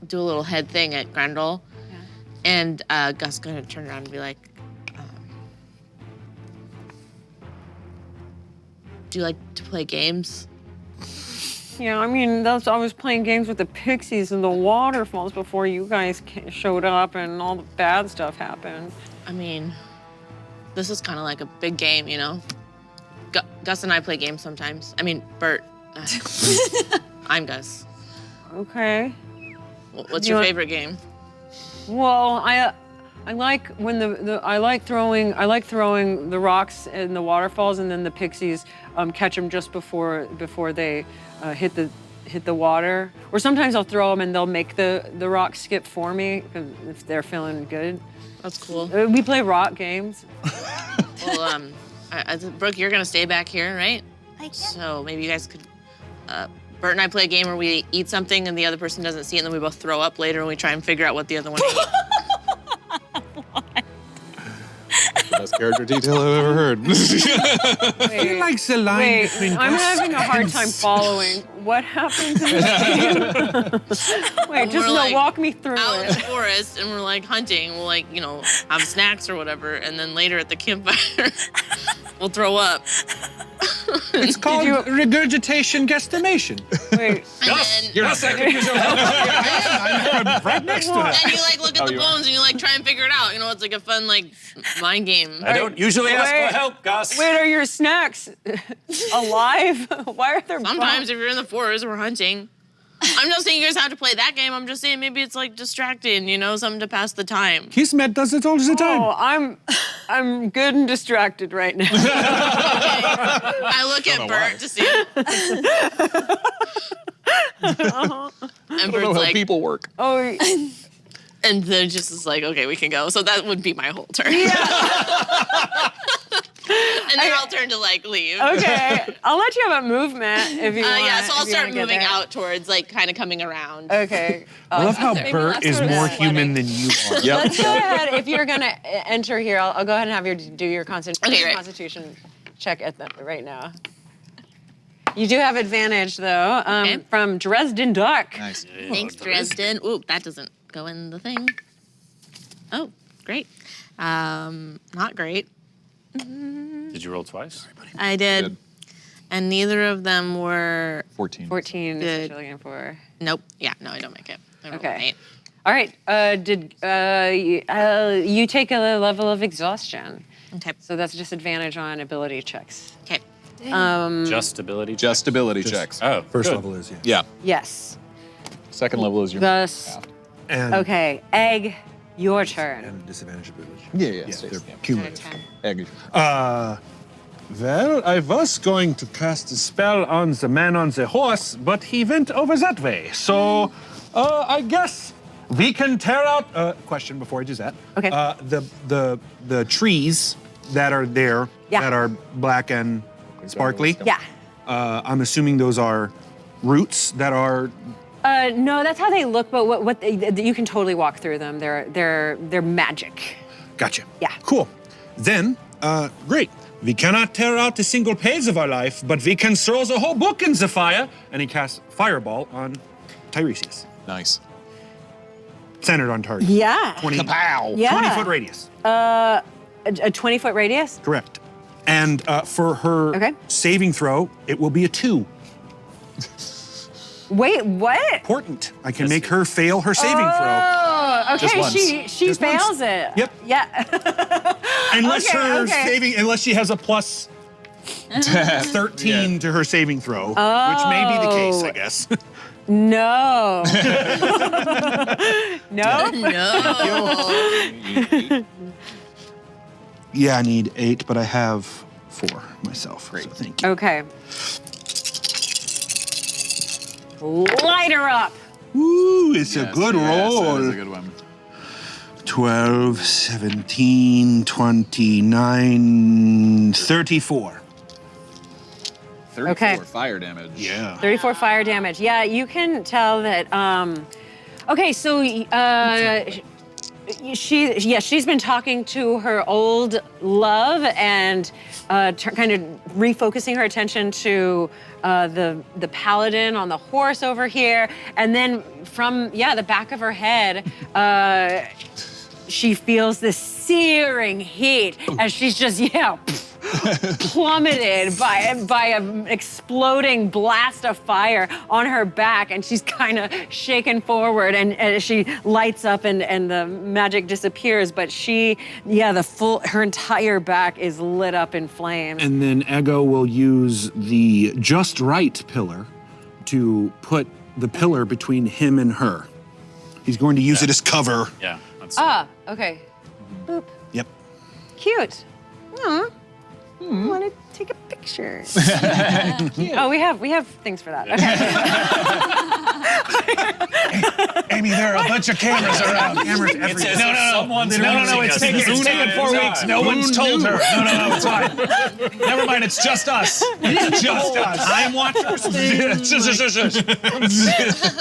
do a little head thing at Grendel. Yeah. And Gus gonna turn around and be like, do you like to play games? Yeah, I mean, I was playing games with the pixies and the waterfalls before you guys showed up and all the bad stuff happened. I mean, this is kind of like a big game, you know? Gus and I play games sometimes. I mean, Bert. I'm Gus. Okay. What's your favorite game? Well, I like when I like throwing the rocks in the waterfalls, and then the pixies catch them just before they hit the water. Or sometimes I'll throw them and they'll make the rock skip for me if they're feeling good. That's cool. We play rock games. Well, Brooke, you're gonna stay back here, right? I guess. So maybe you guys could Bert and I play a game where we eat something and the other person doesn't see it, and then we both throw up later and we try and figure out what the other one ate. Best character detail I've ever heard. He likes the line Wait, between I'm Gus having a hard and time following. What happens in this game? Wait, just We're, like, walk me through out in it. the forest and we're like hunting. We'll like, have snacks or whatever, and then later at the campfire, we'll throw up. It's called regurgitation guesstimation. Wait, Yes, I can use your help. I'm right next to it. and you like look at the bones and you like try and figure it out. It's like a fun like mind game. I don't usually ask Wait. for help, Gus. wait, are your snacks alive? Why are there Sometimes if you're in the forest or hunting. I'm not saying you guys have to play that game. I'm just saying maybe it's like distracting, something to pass the time. Kismet does it all the time. Oh, I'm good and distracted right now. I look at Bert to see. And I don't know Bert's how like, people work. Oh, and then just is like, okay, we can go. So that would be my whole turn. And then I'll turn to like leave. okay. I'll let you have a movement if you want. Yeah, so I'll if you start wanna get moving there. out towards like kind of coming around. Okay. I love how Maybe Bert that's is sort of more athletic. human than you are. Let's go ahead. If you're gonna enter here, I'll go ahead and have you do your constitution check at right now. You do have advantage though, from Dresden Duck. Nice. Thanks, Dresden. Ooh, that doesn't go in the thing. Oh, great. Not great. Did you roll twice? I did. Good. And neither of them were. 14. 14 Good. is what you're looking for. Nope. Yeah, no, I don't make it. I rolled an Okay. 8. All right. You take a level of exhaustion, Okay. so that's disadvantage on ability checks. Okay. Just ability. Just ability checks. Oh, First good. level is, yeah. Yeah. Yes. Second level is your. Thus. And, Okay. Egg, your turn. and disadvantage ability. Yeah. They're cumulative. Egg. Well, I was going to cast a spell on the man on the horse, but he went over that way. So, I guess we can tear out. Question before I do that. Okay. The trees that are there that are black and sparkly. Yeah. I'm assuming those are roots that are. No, that's how they look. But what you can totally walk through them. They're magic. Gotcha. Yeah. Cool. Then, great. We cannot tear out a single page of our life, but we can throw the whole book in the fire. And he casts Fireball on Tiresias. Nice. Centered on target. Yeah. 20, Yeah. 20-foot radius. A 20-foot radius. Correct. And for her saving throw, it will be a 2. Wait, what? Important. I can make her fail her saving throw. Oh, okay. Just once. She Just once. fails it. Yep. Yeah. Unless unless she has a plus 13 to her saving throw, which may be the case, I guess. No. No. No. Yeah, I need 8, but I have 4 myself. Great. So thank you. Okay. Light her up. Ooh, it's a good roll. That is a good one. 12, 17, 29, 34. 34 Okay. fire damage. Yeah. 34 fire damage. Yeah, you can tell that. Okay, so she's been talking to her old love and kind of refocusing her attention to the paladin on the horse over here, and then from the back of her head, she feels this searing heat as she's just plummeted by an exploding blast of fire on her back, and she's kind of shaken forward, and she lights up and the magic disappears, but her entire back is lit up in flames. And then Ego will use the just right pillar to put the pillar between him and her. He's going to use it as cover. Yeah. Okay. Boop. Yep. Cute. Aw. I want to take a picture. Oh, we have things for that. Okay. Amy, there are a bunch of cameras around. Cameras everywhere. No, it's taken 4 weeks. No one's told her. No, it's fine. Never mind, it's just us. It's just us. Time watchers. Shush.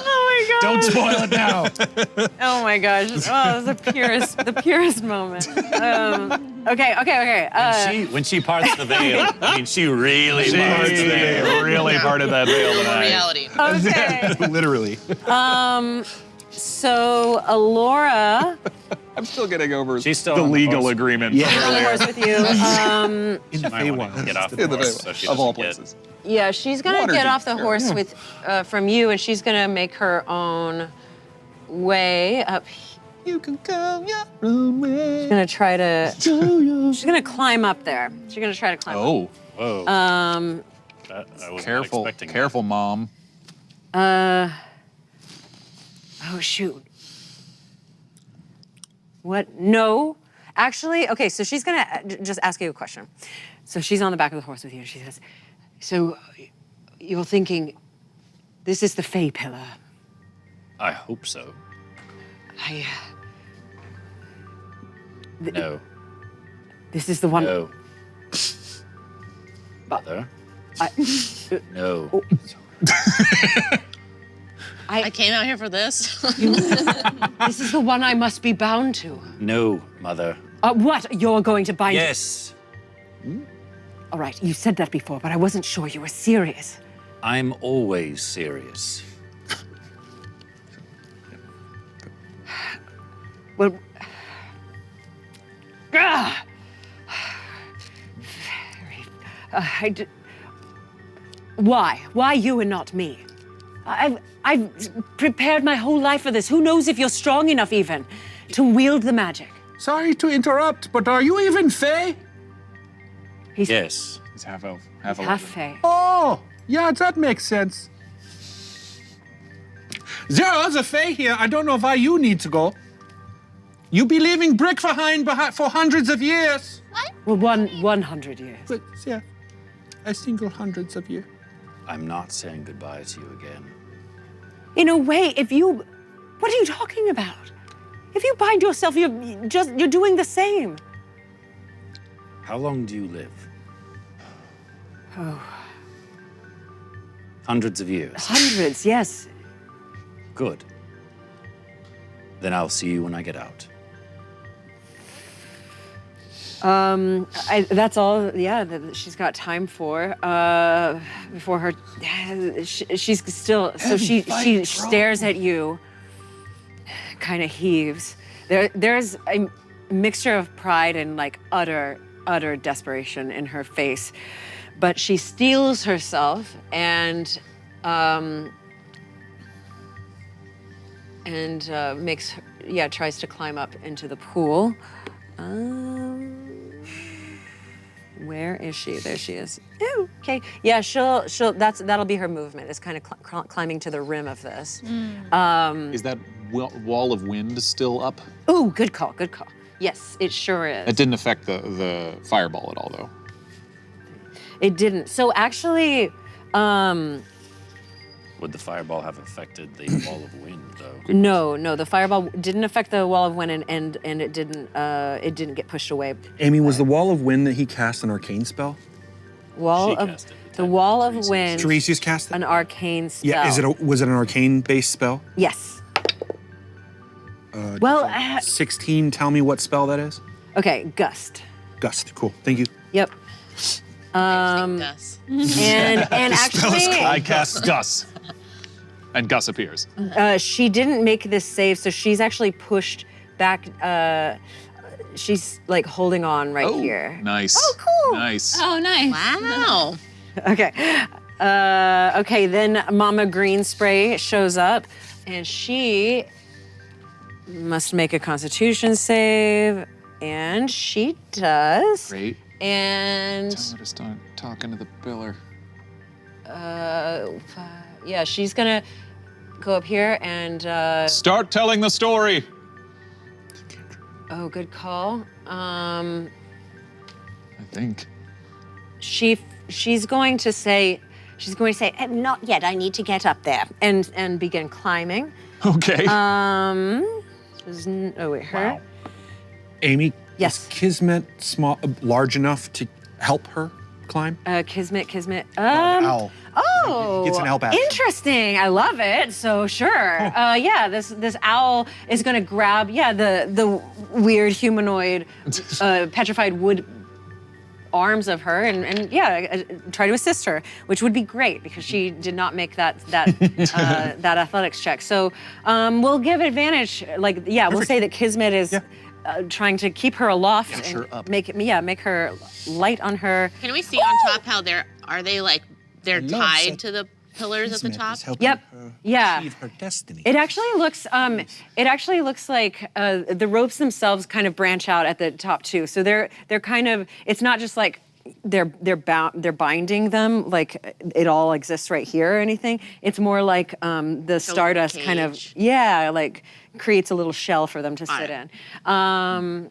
Oh my god. Don't spoil it now. Oh my gosh. Oh, that's the purest moment. Okay. When she parts the veil, I mean, she really parts the veil. Really parted that veil tonight. Reality. Okay. Literally. So Alora, I'm still getting over She's still the on the legal horse. agreement. Yeah. on the horse with you. In the Might want to Feywild. get off In the the horse Feywild, so she of all doesn't get- places. Yeah, she's gonna Water get deep, off the yeah. horse with from you, and she's gonna make her own way up. You can go your own way. She's gonna try to. She's gonna climb up there. She's gonna try to climb. Oh, Whoa. Up. That I was careful, not expecting. careful, Mom. Oh shoot. What? No. Actually, okay. So she's gonna just ask you a question. So she's on the back of the horse with you, and she says, "So you're thinking this is the Fey pillar?" I hope so. No. This is the one. No. Mother. No. I came out here for this. This is the one I must be bound to. No, Mother. What? You're going to bind? Yes. All right. You said that before, but I wasn't sure you were serious. I'm always serious. Well. Why? Why you and not me? I've prepared my whole life for this. Who knows if you're strong enough even to wield the magic? Sorry to interrupt, but are you even Fey? Yes. He's half elf, half Half elf. Fey. Oh, yeah, that makes sense. There are other Fey here. I don't know why you need to go. You be leaving brick behind for hundreds of years. Well, 100 years. But yeah, a single hundreds of years. I'm not saying goodbye to you again. In a way, what are you talking about? If you bind yourself, you're doing the same. How long do you live? Oh, Hundreds of years. hundreds, yes. Good. Then I'll see you when I get out. That's all. Yeah, that she's got time for before her. She's still. So she stares at you. Kind of heaves. There's a mixture of pride and like utter desperation in her face, but she steels herself and makes tries to climb up into the pool. Where is she? There she is. Ew, okay. Yeah, that'll be her movement. Is kind of climbing to the rim of this. Is that wall of wind still up? Ooh, good call. Yes, it sure is. It didn't affect the fireball at all, though. It didn't. So actually, Would the fireball have affected the wall of wind, though? no, the fireball didn't affect the wall of wind, and it didn't get pushed away. Amy, was the wall of wind that he cast an arcane spell? She cast it. The wall of wind. Tyresius cast it? An arcane spell. Yeah, was it an arcane-based spell? Yes. 16, tell me what spell that is. Okay, gust. Gust, cool, thank you. Yep. Gus. And actually, I cast Gus. And Gus appears. she didn't make this save, so she's actually pushed back. She's like holding on right here. Nice. Oh, cool. Nice. Oh, nice. Wow. Okay. Okay, then Mama Green Spray shows up, and she must make a Constitution save, and she does. Great. And Tell her to start talking to the pillar. yeah, she's gonna go up here and. Start telling the story. Oh, good call. I think. she's going to say, Not yet. I need to get up there. and begin climbing. Okay. Her. Amy, Yes. is Kismet large enough to help her climb? Kismet. Owl. Oh, Gets an owl back. interesting. I love it. So sure. Yeah, this owl is gonna grab the weird humanoid petrified wood arms of her and try to assist her, which would be great because she did not make that that athletics check. So we'll give advantage. We'll say that Kismet is trying to keep her aloft and make her light on her. Can we see on top how they're tied to the pillars at the top? Yep. Yeah. Achieve her destiny. It actually looks like the ropes themselves kind of branch out at the top too. So they're kind of, it's not just like they're binding them like it all exists right here or anything. It's more like the stardust kind of creates a little shell for them to sit in. And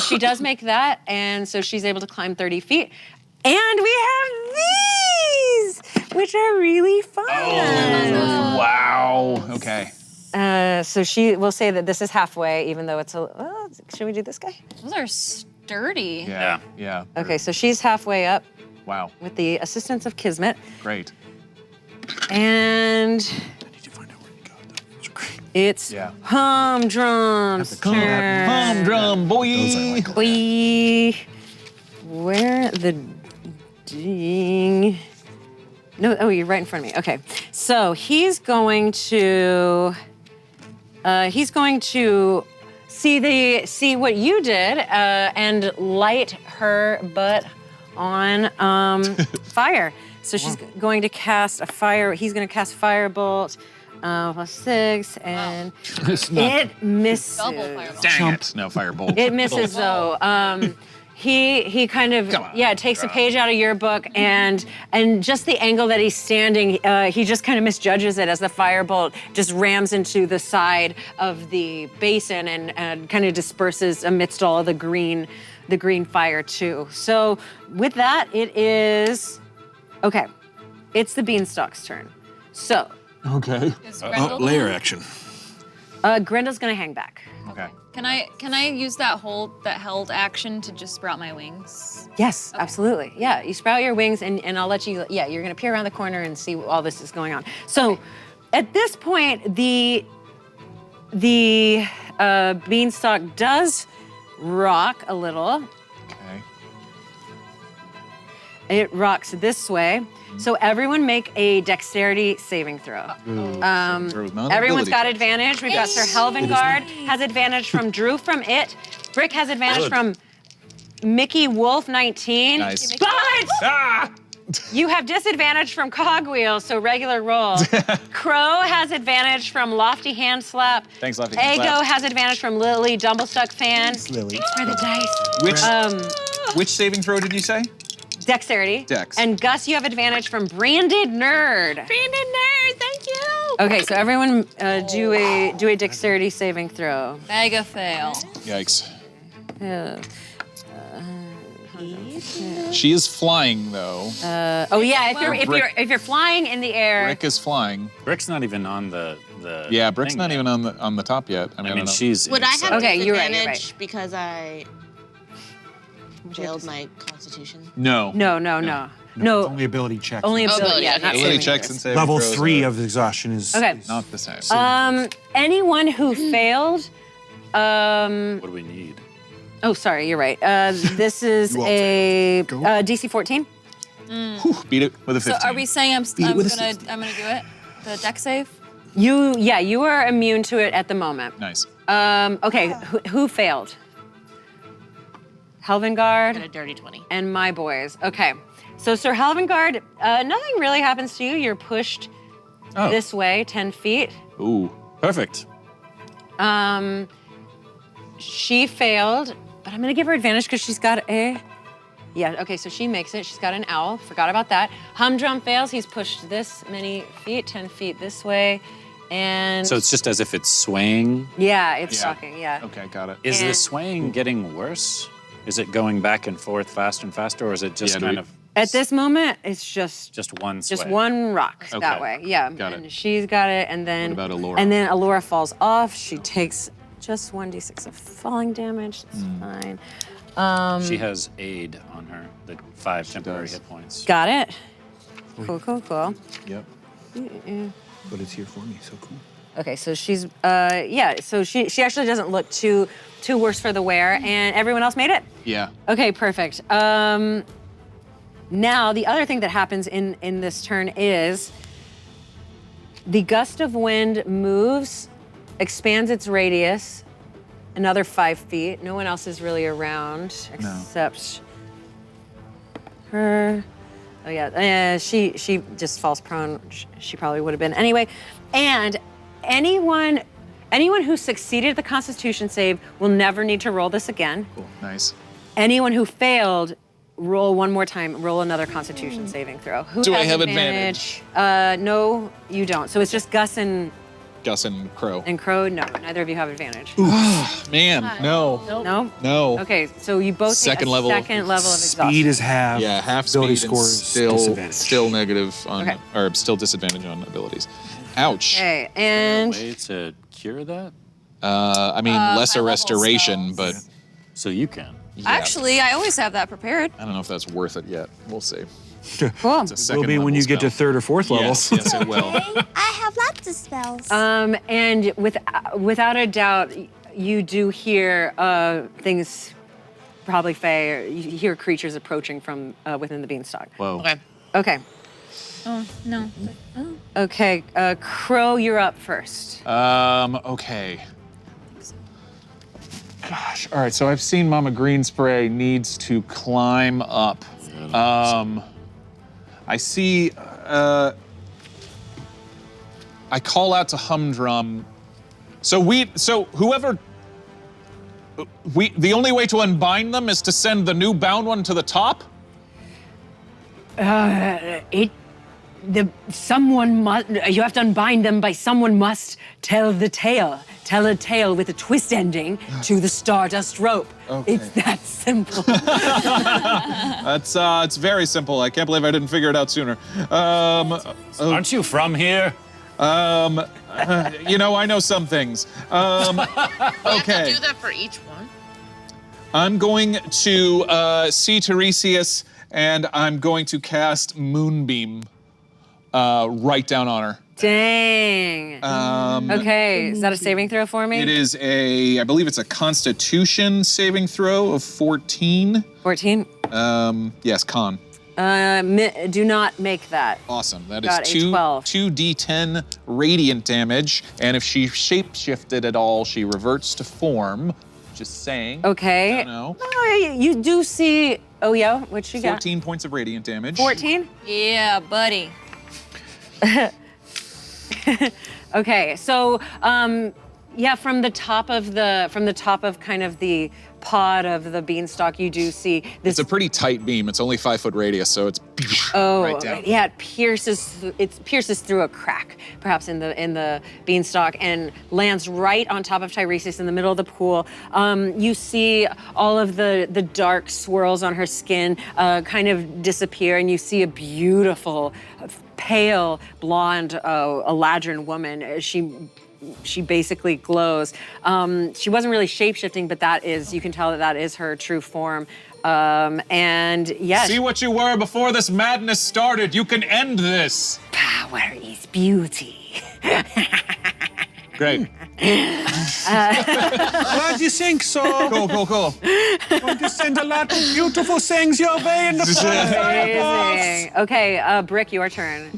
she does make that, and so she's able to climb 30 feet. And we have these, which are really fun. Oh, wow. Okay. So she will say that this is halfway, even though it's should we do this guy? Those are sturdy. Yeah. Okay, so she's halfway up Wow. with the assistance of Kismet. Great. And I need to find out where to go. Those are great. it's Humdrum's turn. Humdrum, boy. Those I like. Boy. Where the ding? No, you're right in front of me. Okay, so he's going to see what you did and light her butt on fire. So she's going to cast a fire. He's going to cast firebolt. +6 and it misses. Double firebolt. Dang it. No, firebolt. It misses though. He kind of takes a page out of your book and just the angle that he's standing, he just kind of misjudges it as the firebolt just rams into the side of the basin and kind of disperses amidst all of the green fire too. So with that, it is okay. It's the beanstalk's turn. So Okay. Is Grendel Layer action. Grendel's gonna hang back. Okay. Can I use that held action to just sprout my wings? Yes, absolutely. Yeah, you sprout your wings and I'll let you, you're gonna peer around the corner and see all this is going on. So at this point, the beanstalk does rock a little. Okay. It rocks this way. So everyone make a dexterity saving throw. Everyone's got advantage. We've got Sir Helvengard has advantage from Drew from It. Brick has advantage from Mickey Wolf 19. Nice. But you have disadvantage from Cogwheel, so regular roll. Crow has advantage from Lofty Hand Slap. Thanks, Lofty Hand Ego Slap. has advantage from Lily Dumblestuck Fan. Lily. Thanks for the dice. Which saving throw did you say? Dexterity. Dex. And Gus, you have advantage from Branded Nerd. Brandon Nerd, thank you. Okay, so everyone do a dexterity saving throw. Mega fail. Yikes. Yeah. She is flying though. If you're flying in the air. Brick is flying. Brick's not even on the Yeah, Brick's thing not yet. even on the top yet. I mean, she's Would I have inside. Okay, you're right, disadvantage you're right. because I failed my constitution? No. No. Only ability checks. Only ability. ability, Yeah, okay. not Ability saving checks throws. and saving Level throws 3 are of exhaustion is Okay. not the same. Anyone who failed. What do we need? Oh, sorry, you're right. This is a DC 14. Beat it with a 15. So are we saying I'm gonna with a do it? The deck save? You are immune to it at the moment. Nice. Okay, who failed? Helvengard. Got a dirty 20. And my boys. Okay. So Sir Helvengard, nothing really happens to you. You're pushed this way 10 feet. Ooh. Perfect. She failed, but I'm gonna give her advantage because she's got a. Yeah, okay, so she makes it. She's got an owl. Forgot about that. Humdrum fails. He's pushed this many feet, 10 feet this way. And So it's just as if it's swaying. yeah, it's rocking, yeah. Okay, got it. Is the And- swaying getting worse? Is it going back and forth faster and faster, or is it just Yeah, kind of? At this moment, it's just one sway. Just one rock that Okay. way. Yeah. Got and it. she's got it, and then What about Allura? And then Allura falls off. She takes just 1d6 of falling damage. That's fine. She has aid on her, the 5 temporary does. hit points. Got it. Cool. Yep. But it's here for me, so cool. Okay, so she's so she actually doesn't look too worse for the wear, and everyone else made it. Yeah. Okay, perfect. Now the other thing that happens in this turn is the gust of wind moves, expands its radius another 5 feet. No one else is really around except her. Oh yeah, she just falls prone. She probably would have been anyway. And anyone who succeeded the Constitution save will never need to roll this again. Cool. Nice. Anyone who failed, roll one more time. Roll another Constitution saving throw. Who Do I has have advantage? No, you don't. So it's just Gus and Crow. Crow. No, neither of you have advantage. Man, no. No. No. Okay, so you both Second take a level. second level of exhaustion. Speed is half. Yeah, half ability speed and scores still negative on, Okay. or still disadvantage on abilities. Ouch. Okay, A and way to cure that? I mean, lesser level restoration, spells. but So you can. yeah. Actually, I always have that prepared. I don't know if that's worth it yet. We'll see. cool. It's a second Will be when level you get to spell. 3rd or 4th level. Yes, yes, it will. I have lots of spells. And without a doubt, you do hear things, probably Fey, or you hear creatures approaching from within the beanstalk. Whoa. Okay. Okay. Oh, no. Okay, Crow, you're up first. Okay. Gosh, all right, so I've seen Mama Greenspray needs to climb up. I see, I call out to Humdrum. The only way to unbind them is to send the new bound one to the top? Someone must. You have to unbind them by someone must tell the tale. Tell a tale with a twist ending to the Stardust rope. Okay. It's that simple. It's very simple. I can't believe I didn't figure it out sooner. Aren't you from here? I know some things. You have Okay. to do that for each one. I'm going to see Tyresius, and I'm going to cast Moonbeam right down on her. Dang. Okay, is that a saving throw for me? It is I believe it's a Constitution saving throw of 14. 14. Yes, con. Do not make that. Awesome. That Got is a 12. 2d10 radiant damage, and if she shapeshifted at all, she reverts to form. Just saying. Okay. No. You do see. Oh yeah, what you got? 14 points of radiant damage. 14. Yeah, buddy. Okay, so from the top of kind of the pod of the beanstalk, you do see this. It's a pretty tight beam. It's only 5-foot radius, so it's right down. Yeah, it pierces through a crack, perhaps in the beanstalk, and lands right on top of Tiresias in the middle of the pool. You see all of the dark swirls on her skin kind of disappear, and you see a beautiful, pale, blonde, Eladrin woman. She basically glows. She wasn't really shape-shifting, but you can tell that is her true form. And yes. See what you were before this madness started. You can end this. Power is beauty. Great. Glad you think so. Cool. Going to send a lot of beautiful things your way in the fireballs. Amazing. Okay, Brick, your turn.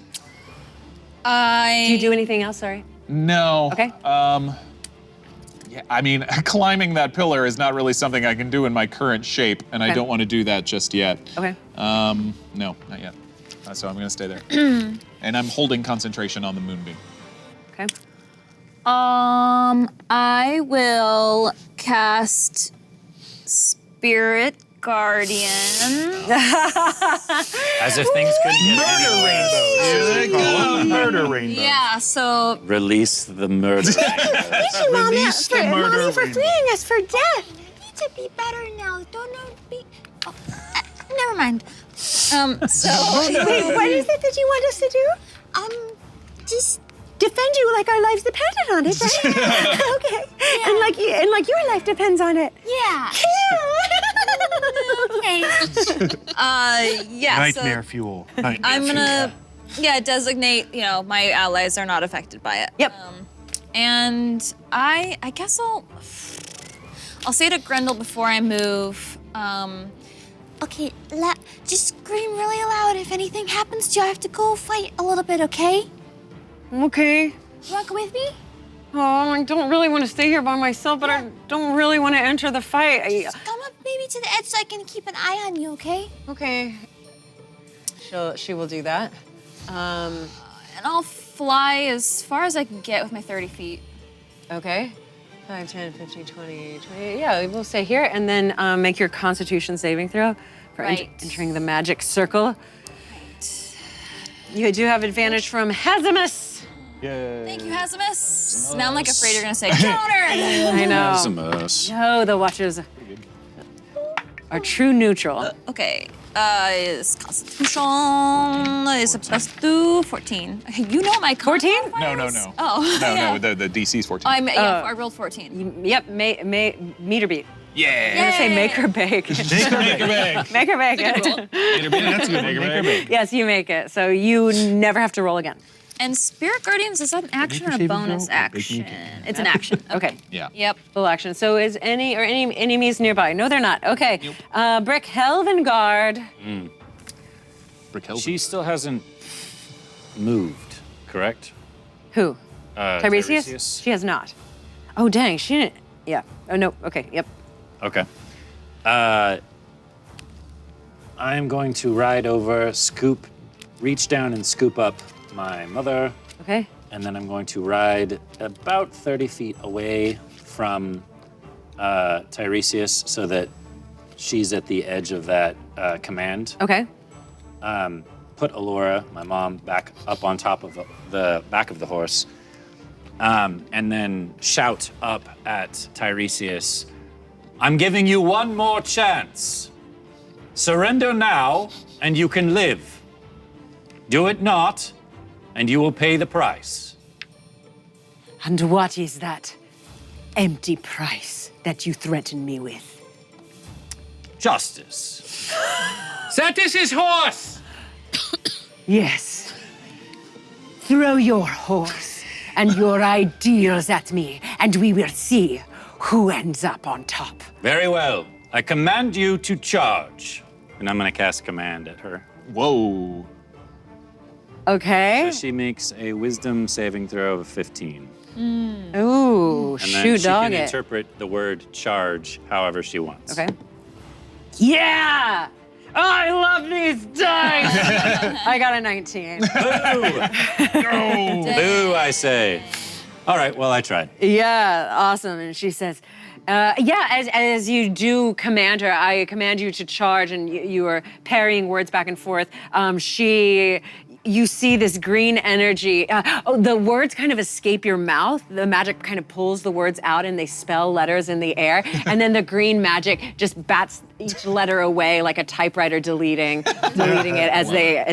Do you do anything else? Sorry. No. Okay. Yeah, I mean, climbing that pillar is not really something I can do in my current shape, and I Okay. don't want to do that just yet. Okay. No, not yet. So I'm gonna stay there. And I'm holding concentration on the moonbeam. Okay. I will cast Spirit Guardian. As if things couldn't get any worse. Murder rainbow. Yeah, so Release the murder. Release the murder Mommy, for rainbow. freeing us for death. You need to be better now. Don't be. Oh, never mind. So Wait, what is it that you want us to do? Just Defend you like our lives depended on it, right? Okay. Yeah. And like your life depends on it. yeah. Okay. yeah. Nightmare So fuel. Nightmare I'm gonna designate. My allies are not affected by it. Yep. And I guess I'll say to Grendel before I move. Okay, just scream really loud. If anything happens to you, I have to go fight a little bit, okay? Okay. You wanna come with me? Oh, I don't really want to stay here by myself, but I don't really want to enter the fight. Just come up maybe to the edge so I can keep an eye on you, okay? Okay. She will do that. And I'll fly as far as I can get with my 30 feet. Okay. 5, 10, 15, 20, 20. Yeah, we'll stay here. And then make your Constitution saving throw for Right. entering the magic circle. You do have advantage from Hazimus. Thank you, Hazimus. Now I'm like afraid you're gonna say counter. I know. Awesomeness. No, the Watchers are true neutral. Okay. Is Constitution is supposed to do 14. Okay, you know my 14? No. Oh. No, the DC's 14. I rolled 14. Yep, meter beat. Yeah. I'm gonna say make or bake. Make her bake. Make or bake it. That's good. Make her bake. Yes, you make it. So you never have to roll again. And Spirit Guardians, is that an action or a bonus action? It's an action. Okay. Yeah. Yep. Full action. So is any enemies nearby? No, they're not. Okay. Brick Helvengard. She still hasn't moved, correct? Who? Tyresius? Tyresius. She has not. Oh, dang. She didn't. Yeah. Oh, no. Okay. Yep. Okay. I'm going to ride over, reach down and scoop up my mother, Okay. and then I'm going to ride about 30 feet away from Tyresius so that she's at the edge of that command. Okay. Put Allura, my mom, back up on top of the back of the horse, and then shout up at Tyresius, I'm giving you one more chance. Surrender now, and you can live. Do it not, and you will pay the price. And what is that empty price that you threaten me with? Justice. That is his horse! Yes. Throw your horse and your ideals at me, and we will see who ends up on top. Very well. I command you to charge. And I'm going to cast command at her. Whoa. Okay. So she makes a wisdom saving throw of 15. Ooh, And then shoot she dog can it. interpret the word charge however she wants. Okay. Yeah! Oh, I love these dice! I got a 19. Boo, I say. All right, well, I tried. Yeah, awesome. And she says, as you do command her, I command you to charge, and you are parrying words back and forth. You see this green energy. The words kind of escape your mouth. The magic kind of pulls the words out and they spell letters in the air. And then the green magic just bats each letter away like a typewriter deleting it as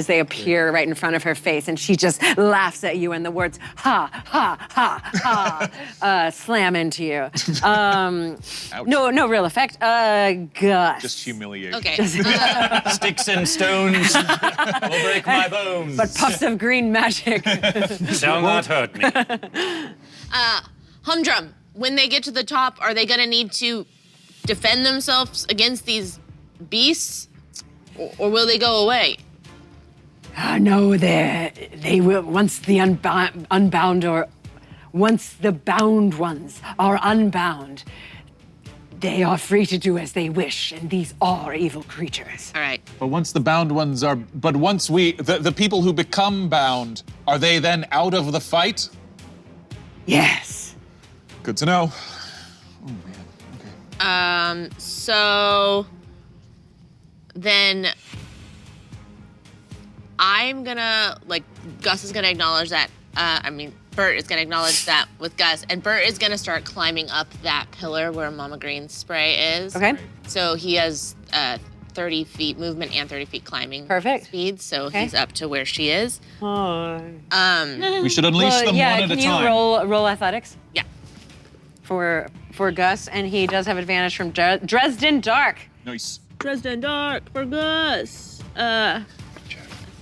they appear right in front of her face. And she just laughs at you and the words, ha, ha, ha, ha, slam into you. No real effect. Gus. Just humiliation. Okay. Sticks and stones will break my bones. But puffs of green magic. Shall not hurt me. Humdrum, when they get to the top, are they gonna need to defend themselves against these beasts? Or will they go away? No, they will, once the once the bound ones are unbound, they are free to do as they wish, and these are evil creatures. All right. But once the bound ones are, the people who become bound, are they then out of the fight? Yes. Good to know. Oh man. Okay. So then I'm gonna, Gus is gonna acknowledge that, Bert is gonna acknowledge that with Gus, and Bert is gonna start climbing up that pillar where Mama Green's spray is. Okay. So he has 30 feet movement and 30 feet climbing Perfect. speed, so Okay. he's up to where she is. We should unleash them yeah, one at a can you time. roll athletics? Yeah. For Gus, and he does have advantage from Dresden Dark. Nice. Dresden Dark for Gus.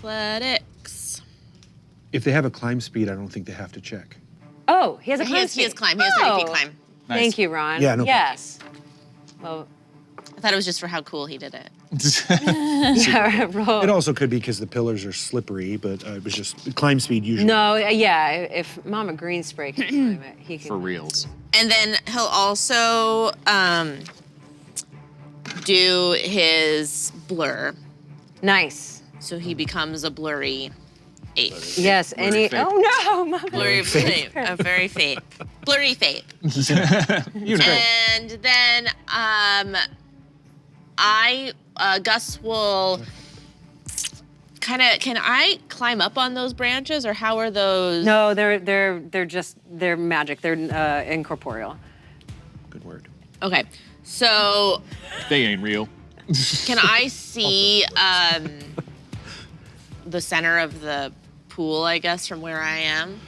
Athletics. If they have a climb speed, I don't think they have to check. Oh, he has a He climb has speed. climb. He has 30 feet Oh. climb. Nice. Thank you, Ron. Yeah, no problem. Yes. Well, I thought it was just for how cool he did it. yeah, roll. It also could be because the pillars are slippery, but it was just climb speed usually. No, yeah, if Mama Greenspray can climb it, he can. For reals. And then he'll also do his blur. Nice. So he becomes a blurry 8. Yes, and he. fake. Oh no, Mama. Blurry fake. A very fake. Blurry fake. And then Gus will kind of. Can I climb up on those branches, or how are those? No, they're magic. They're incorporeal. Good word. Okay, so They ain't real. can I see the center of the pool? I guess from where I am.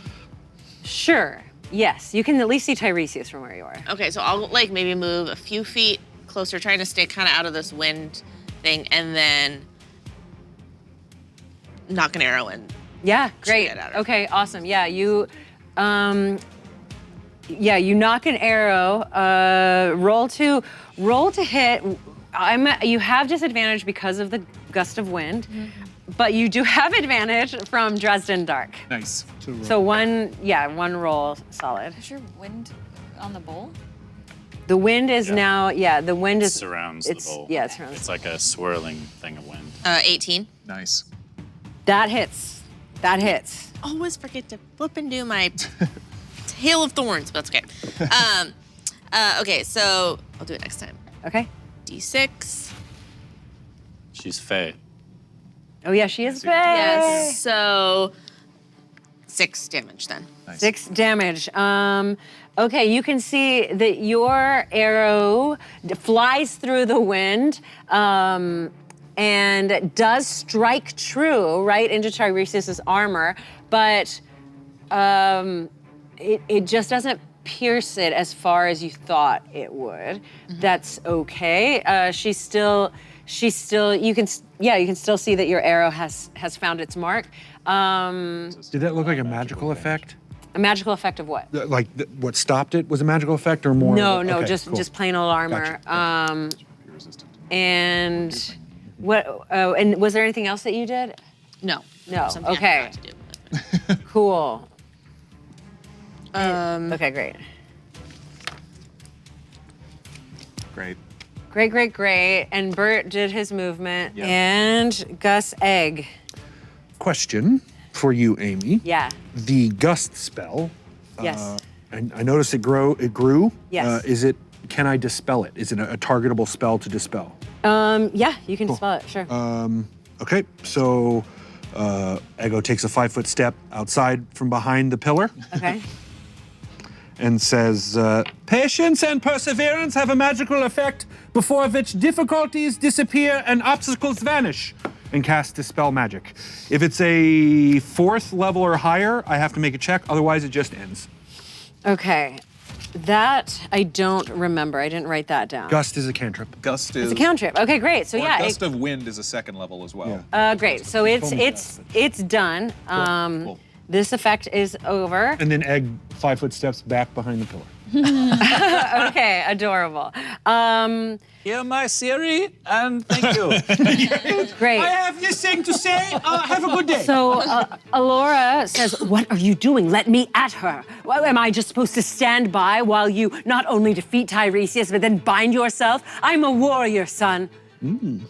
Sure. Yes, you can at least see Tiresius from where you are. Okay, so I'll like maybe move a few feet closer, trying to stay kind of out of this wind thing, and then knock an arrow in. Yeah, great. it out of- Okay, awesome. Yeah, you knock an arrow. Roll to hit. You have disadvantage because of the gust of wind, but you do have advantage from Dresden Dark. Nice. So one roll solid. Is your wind on the bowl? The wind is now, the wind is Surrounds the bowl. Yeah, it surrounds. It's like a swirling thing of wind. 18. Nice. That hits. That hits. Always forget to flip and do my Hail of Thorns, but that's okay. Okay, so I'll do it next time. Okay. D6. She's Fey. Oh yeah, she is big. Yes. So 6 damage then. 6 damage. Okay, you can see that your arrow flies through the wind and does strike true right into Tiresias' armor, but it just doesn't pierce it as far as you thought it would. That's okay. You can still see that your arrow has found its mark. Did that look like a magical effect? A magical effect of what? Like what stopped it was a magical effect, or more? No, okay, just cool. plain old armor. Gotcha. And what? Oh, and was there anything else that you did? No. No. Something I Okay. forgot to do. Cool. Okay, great. Great. And Bert did his movement, and Gus egg. Question for you, Amy. Yeah. The gust spell. Yes. And I noticed it grew. Yes. Can I dispel it? Is it a targetable spell to dispel? Yeah, you can dispel it. Sure. Okay, so Ego takes a 5-foot step outside from behind the pillar Okay. and says, Patience and perseverance have a magical effect before which difficulties disappear and obstacles vanish. and cast Dispel Magic. If it's a 4th level or higher, I have to make a check, otherwise it just ends. Okay. That I don't remember. I didn't write that down. Gust is a cantrip. Gust is. It's a cantrip. Okay, great. So Or yeah. Gust of Wind is a 2nd level as well. Great. So it's done. Cool. This effect is over. And then Egg 5-foot steps back behind the pillar. Okay, adorable. Hear my Siri, and thank you. Great. I have this thing to say. Have a good day. So Alora says, "What are you doing? Let me at her. Well, am I just supposed to stand by while you not only defeat Tiresias, but then bind yourself? I'm a warrior, son." Do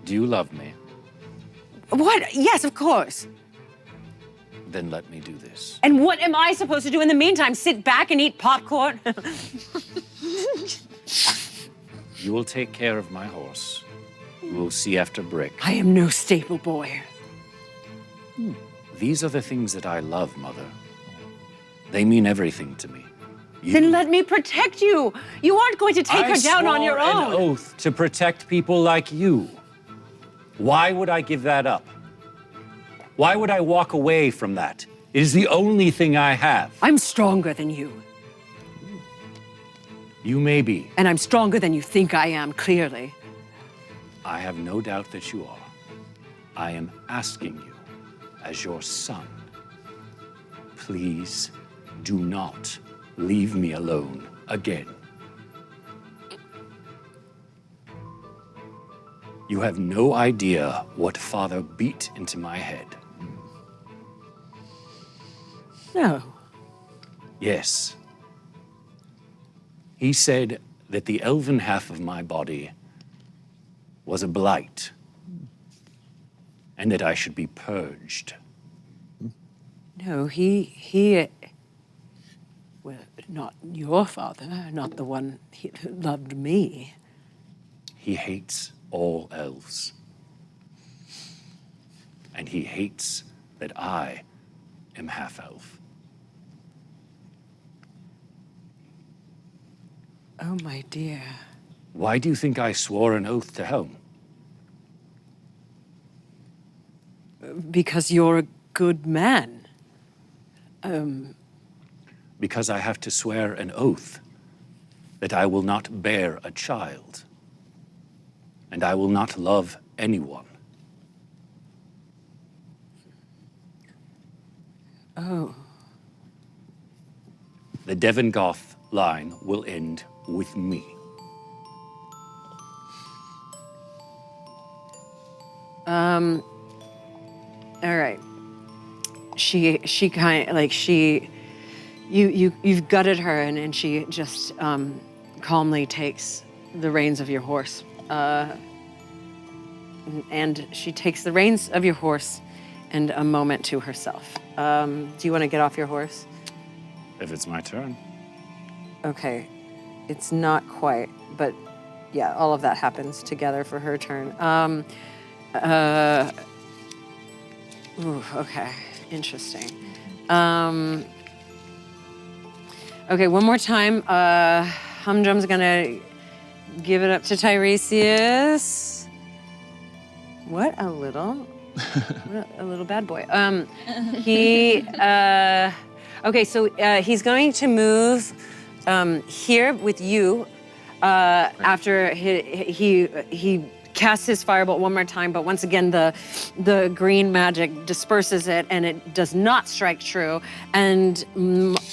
you love me? What? Yes, of course. Then let me do this. And what am I supposed to do in the meantime? Sit back and eat popcorn? You will take care of my horse. We'll see after Brick. I am no stable boy. These are the things that I love, Mother. They mean everything to me. Then let me protect you. You aren't going to take her down on your I swore own. an oath to protect people like you. Why would I give that up? Why would I walk away from that? It is the only thing I have. I'm stronger than you. You may be. And I'm stronger than you think I am, clearly. I have no doubt that you are. I am asking you, as your son, please do not leave me alone again. You have no idea what Father beat into my head. No. Yes. He said that the elven half of my body was a blight, and that I should be purged. No, well, not your father, not the one who loved me. He hates all elves. And he hates that I am half-elf. Oh, my dear. Why do you think I swore an oath to Helm? Because you're a good man. Because I have to swear an oath that I will not bear a child, and I will not love anyone. Oh. The Devon Goth line will end with me. All right. She kind of like you've gutted her, and she just calmly takes the reins of your horse. And she takes the reins of your horse and a moment to herself. Do you want to get off your horse? If it's my turn. Okay. It's not quite, but yeah, all of that happens together for her turn. Ooh, okay. Interesting. Okay, one more time. Humdrum's gonna give it up to Tyresius. What a little bad boy. Okay, so he's going to move here with you after he casts his firebolt one more time, but once again the green magic disperses it and it does not strike true. And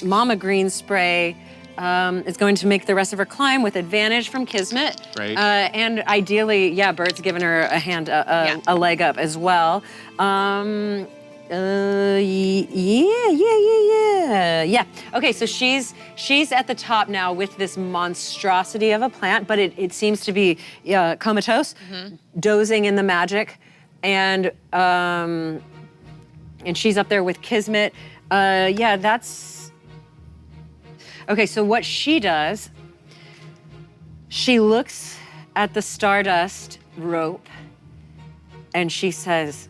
Mama Green Spray is going to make the rest of her climb with advantage from Kismet. Right. And ideally, yeah, Bert's given her a hand, a leg up as well. Yeah. Okay, so she's at the top now with this monstrosity of a plant, but it seems to be comatose, dozing in the magic, and she's up there with Kismet. Yeah, that's okay. So what she does, she looks at the stardust rope, and she says,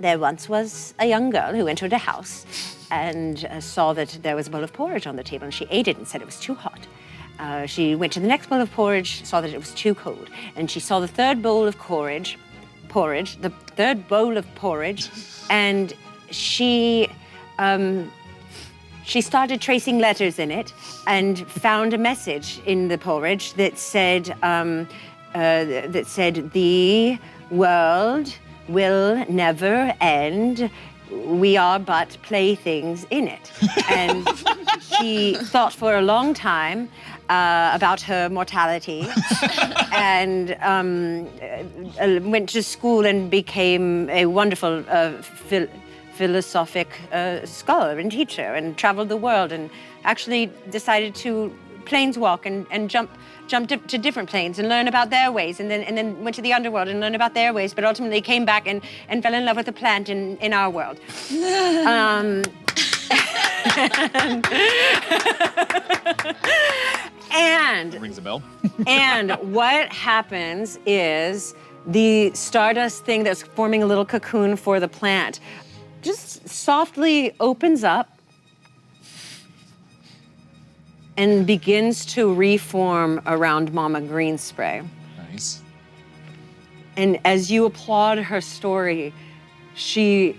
"There once was a young girl who entered a house and saw that there was a bowl of porridge on the table, and she ate it and said it was too hot. She went to the next bowl of porridge, saw that it was too cold, and she saw the third bowl of porridge, and she started tracing letters in it and found a message in the porridge that said, the world will never end. We are but playthings in it." And she thought for a long time about her mortality and went to school and became a wonderful philosophic scholar and teacher, and traveled the world, and actually decided to planeswalk and jump to different planes and learn about their ways, and then went to the underworld and learned about their ways, but ultimately came back and fell in love with a plant in our world. And Rings a bell. and what happens is the stardust thing that's forming a little cocoon for the plant just softly opens up and begins to reform around Mama Greenspray. Nice. And as you applaud her story, she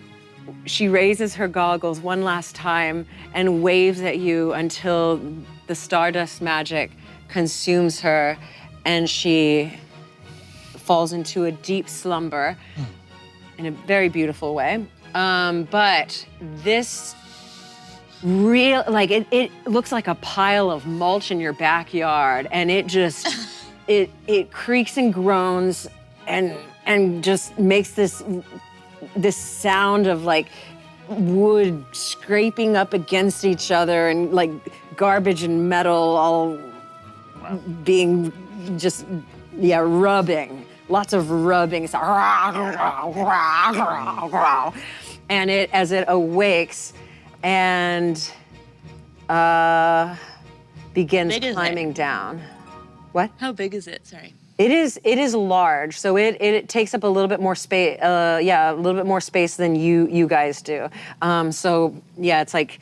raises her goggles one last time and waves at you until the stardust magic consumes her and she falls into a deep slumber in a very beautiful way. But this it looks like a pile of mulch in your backyard, and it just, it creaks and groans and just makes this sound of like wood scraping up against each other and like garbage and metal all being just, rubbing. Lots of rubbing. It's and as it awakes and begins climbing down. What? How big is it? Sorry. It is large, so it takes up a little bit more space. A little bit more space than you guys do. It's like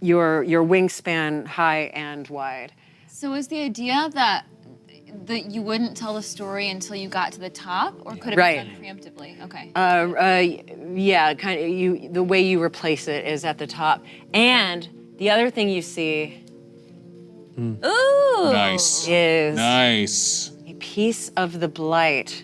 your wingspan high and wide. So is the idea that you wouldn't tell the story until you got to the top, or could it be done preemptively? Okay. The way you replace it is at the top, and the other thing you see. Ooh. Nice. Is a piece of the blight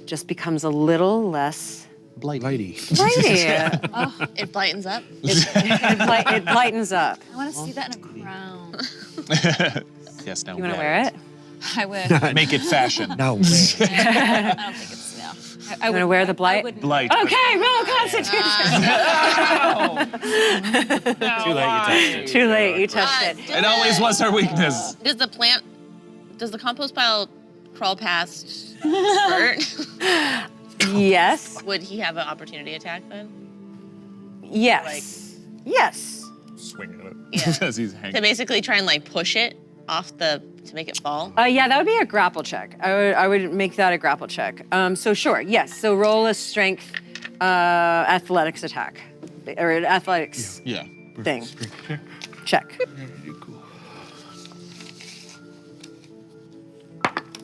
just becomes a little less Blighty. Oh, it blightens up. It blightens up. I want to see that in a crown. Yes, now You want to wear it? I wish. Make it fashion. No. I don't think it's, no. I want to wear the blight? Blight. Okay, roll Constitution. Too late, you touched it. Too late, you touched it. It always was her weakness. Does the compost pile crawl past Bert? Yes. Would he have an opportunity attack then? Yes. Yes. Swinging it. Yeah. As he's hanging. To basically try and like push it off to make it fall? That would be a grapple check. I would make that a grapple check. So sure, yes. So roll a strength athletics attack. Or an athletics thing. Check.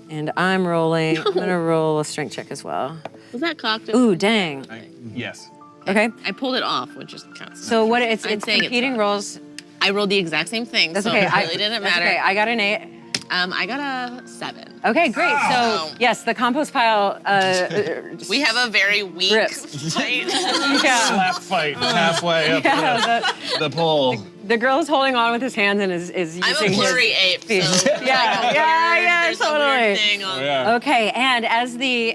And I'm gonna roll a strength check as well. Was that cocked? Ooh, dang. Yes. Okay. I pulled it off, which just counts. So what it's I'm saying competing rolls. I rolled the exact same thing, That's so okay. it really didn't That's matter. okay. I got an 8. I got a 7. Okay, great. So yes, the compost pile. We have a very weak fight. Slap fight halfway up the pole. The girl is holding on with his hands and is using I'm a blurry ape, so there's a weird thing on Okay, and as the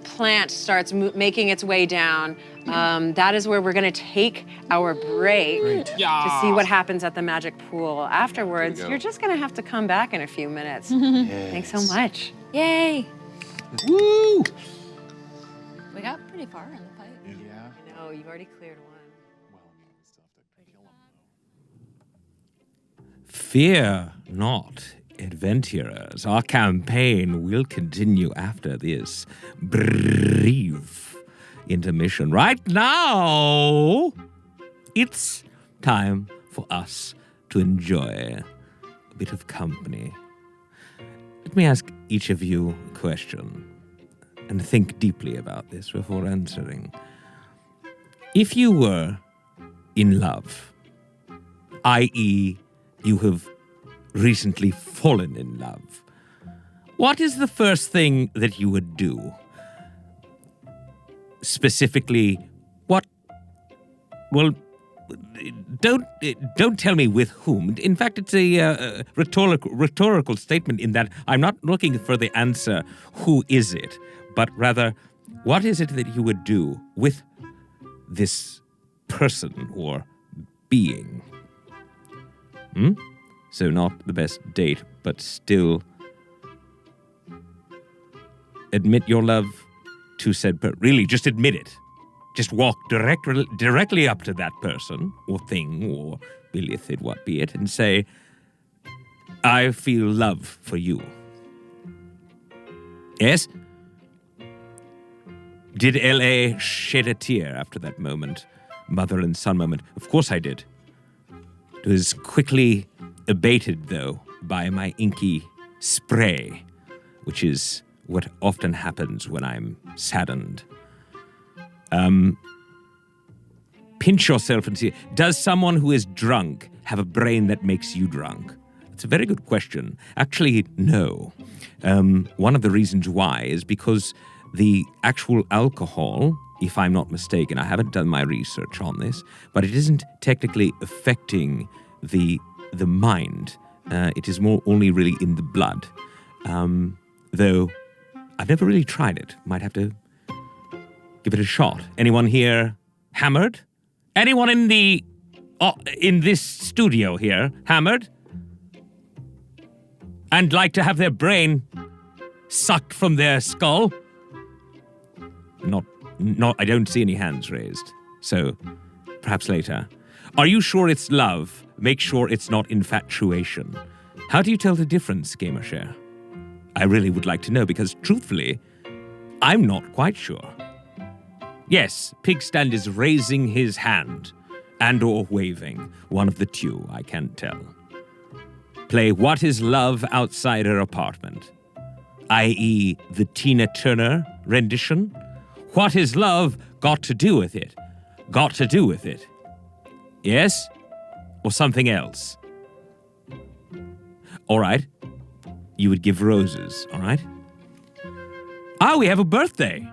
plant starts making its way down, that is where we're going to take our break to see what happens at the magic pool. Afterwards, you're just going to have to come back in a few minutes. Thanks so much. Yay. Woo! We got pretty far in the fight. Yeah. I know, you've already cleared one. Fear not, adventurers. Our campaign will continue after this brief intermission. Right now, it's time for us to enjoy a bit of company. Let me ask each of you a question and think deeply about this before answering. If you were in love, i.e., you have recently fallen in love, what is the first thing that you would do? Specifically, what? Well, don't tell me with whom. In fact, it's a rhetorical statement in that I'm not looking for the answer, who is it, but rather, what is it that you would do with this person or being? So not the best date, but still admit your love to said person. Really, just admit it. Just walk directly up to that person or thing or believe it what be it and say, I feel love for you. Yes? Did L.A. shed a tear after that moment? Mother and son moment? Of course I did. It was quickly abated, though, by my inky spray, which is what often happens when I'm saddened. Pinch yourself and see, does someone who is drunk have a brain that makes you drunk? It's a very good question. Actually, no. One of the reasons why is because the actual alcohol, if I'm not mistaken, I haven't done my research on this, but it isn't technically affecting the mind. It is more only really in the blood. Though I've never really tried it. Might have to give it a shot. Anyone here hammered? Anyone in this studio here hammered? And like to have their brain sucked from their skull? Not, I don't see any hands raised. So, perhaps later. Are you sure it's love? Make sure it's not infatuation. How do you tell the difference, Gamershare? I really would like to know because, truthfully, I'm not quite sure. Yes, Pigstand is raising his hand and or waving. One of the two, I can't tell. Play What is Love Outside Her Apartment, i.e. the Tina Turner rendition. What is love got to do with it? Got to do with it. Yes? Or something else? All right. You would give roses, all right? Ah, we have a birthday.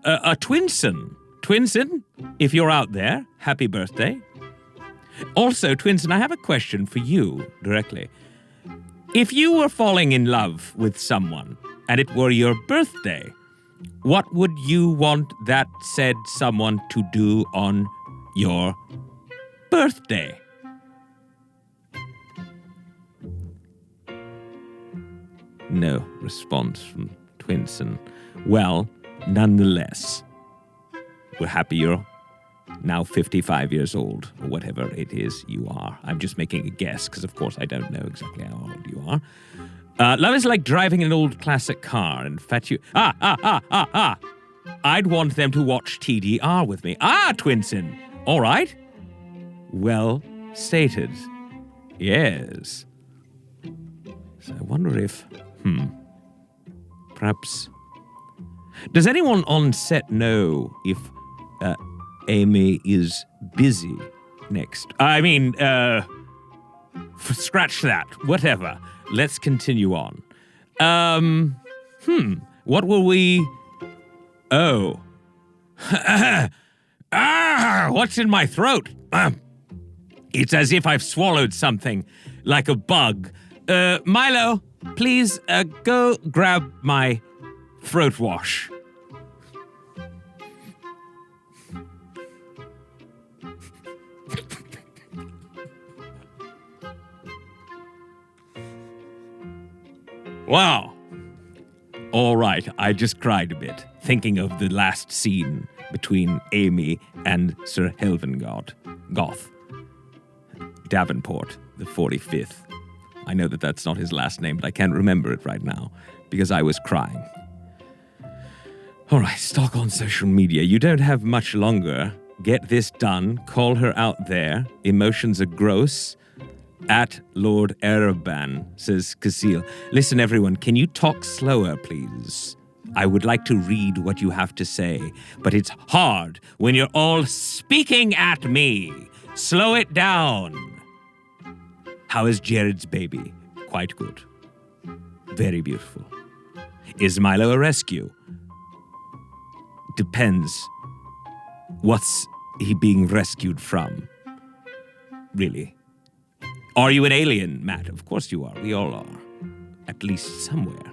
A Twinson. Twinson, if you're out there, happy birthday. Also, Twinson, I have a question for you directly. If you were falling in love with someone and it were your birthday, what would you want that said someone to do on your birthday? No response from Twinson. Well, nonetheless, we're happy you're now 55 years old, or whatever it is you are. I'm just making a guess, because of course I don't know exactly how old you are. Love is like driving an old classic car and I'd want them to watch TDR with me. Twinson. All right. Well stated. Yes. So I wonder if, perhaps... Does anyone on set know if Amy is busy next? I mean, scratch that. Whatever. Let's continue on. What will we... Oh. What's in my throat? It's as if I've swallowed something, like a bug. Milo, please go grab my throat wash. Wow. All right, I just cried a bit, thinking of the last scene between Amy and Sir Helvengard Goth. Davenport, the 45th. I know that that's not his last name, but I can't remember it right now, because I was crying. All right, stalk on social media. You don't have much longer. Get this done. Call her out there. Emotions are gross. At Lord Ereban, says Casil. Listen, everyone, can you talk slower, please? I would like to read what you have to say, but it's hard when you're all speaking at me. Slow it down. How is Jared's baby? Quite good. Very beautiful. Is Milo a rescue? Depends. What's he being rescued from? Really? Are you an alien, Matt? Of course you are. We all are. At least somewhere.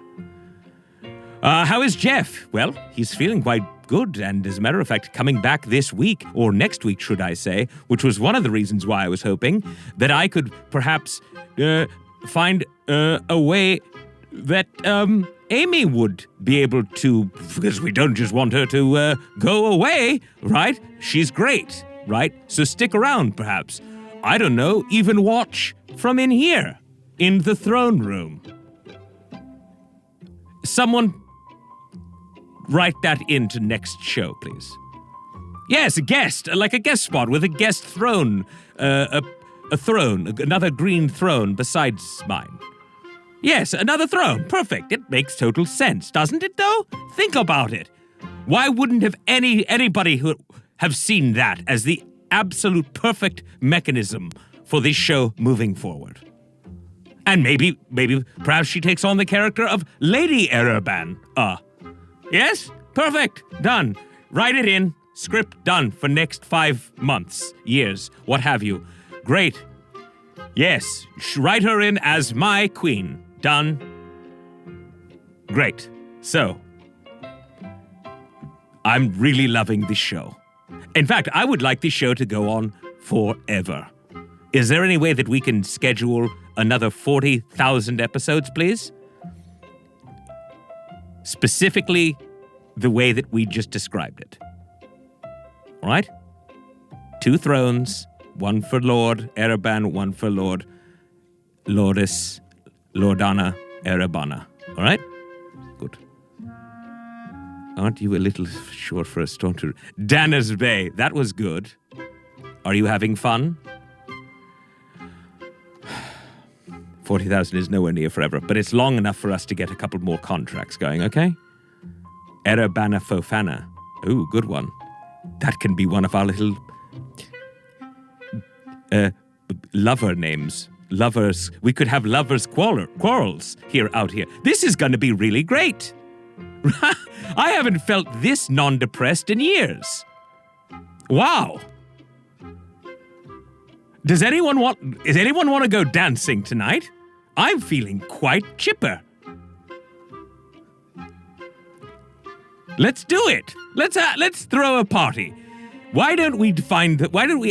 How is Jeff? Well, he's feeling quite good, and as a matter of fact, coming back this week, or next week, should I say, which was one of the reasons why I was hoping that I could perhaps find a way that Amy would be able to, because we don't just want her to go away, right? She's great, right? So stick around, perhaps. I don't know, even watch from in here, in the throne room. Someone write that into next show, please. Yes, a guest, like a guest spot with a guest throne, a a throne, another green throne besides mine. Yes, another throne. Perfect. It makes total sense, doesn't it, though? Think about it. Why wouldn't have anybody who have seen that as the absolute perfect mechanism for this show moving forward? And maybe, perhaps she takes on the character of Lady Ereban. Yes? Perfect. Done. Write it in. Script done for next 5 months, years, what have you. Great. Yes, write her in as my queen. Done. Great. So, I'm really loving this show. In fact, I would like this show to go on forever. Is there any way that we can schedule another 40,000 episodes, please? Specifically, the way that we just described it. All right? 2 thrones, one for Lord Ereban, one for Lordana Erebana. All right? Good. Aren't you a little short for a stormtrooper? Danner's Bay, that was good. Are you having fun? 40,000 is nowhere near forever, but it's long enough for us to get a couple more contracts going, okay? Erebana Fofana. Ooh, good one. That can be one of our little lover names. Lovers. We could have lovers' quarrels out here. This is going to be really great. I haven't felt this non-depressed in years. Wow. Does anyone want to go dancing tonight? I'm feeling quite chipper. Let's do it. Let's throw a party. Why don't we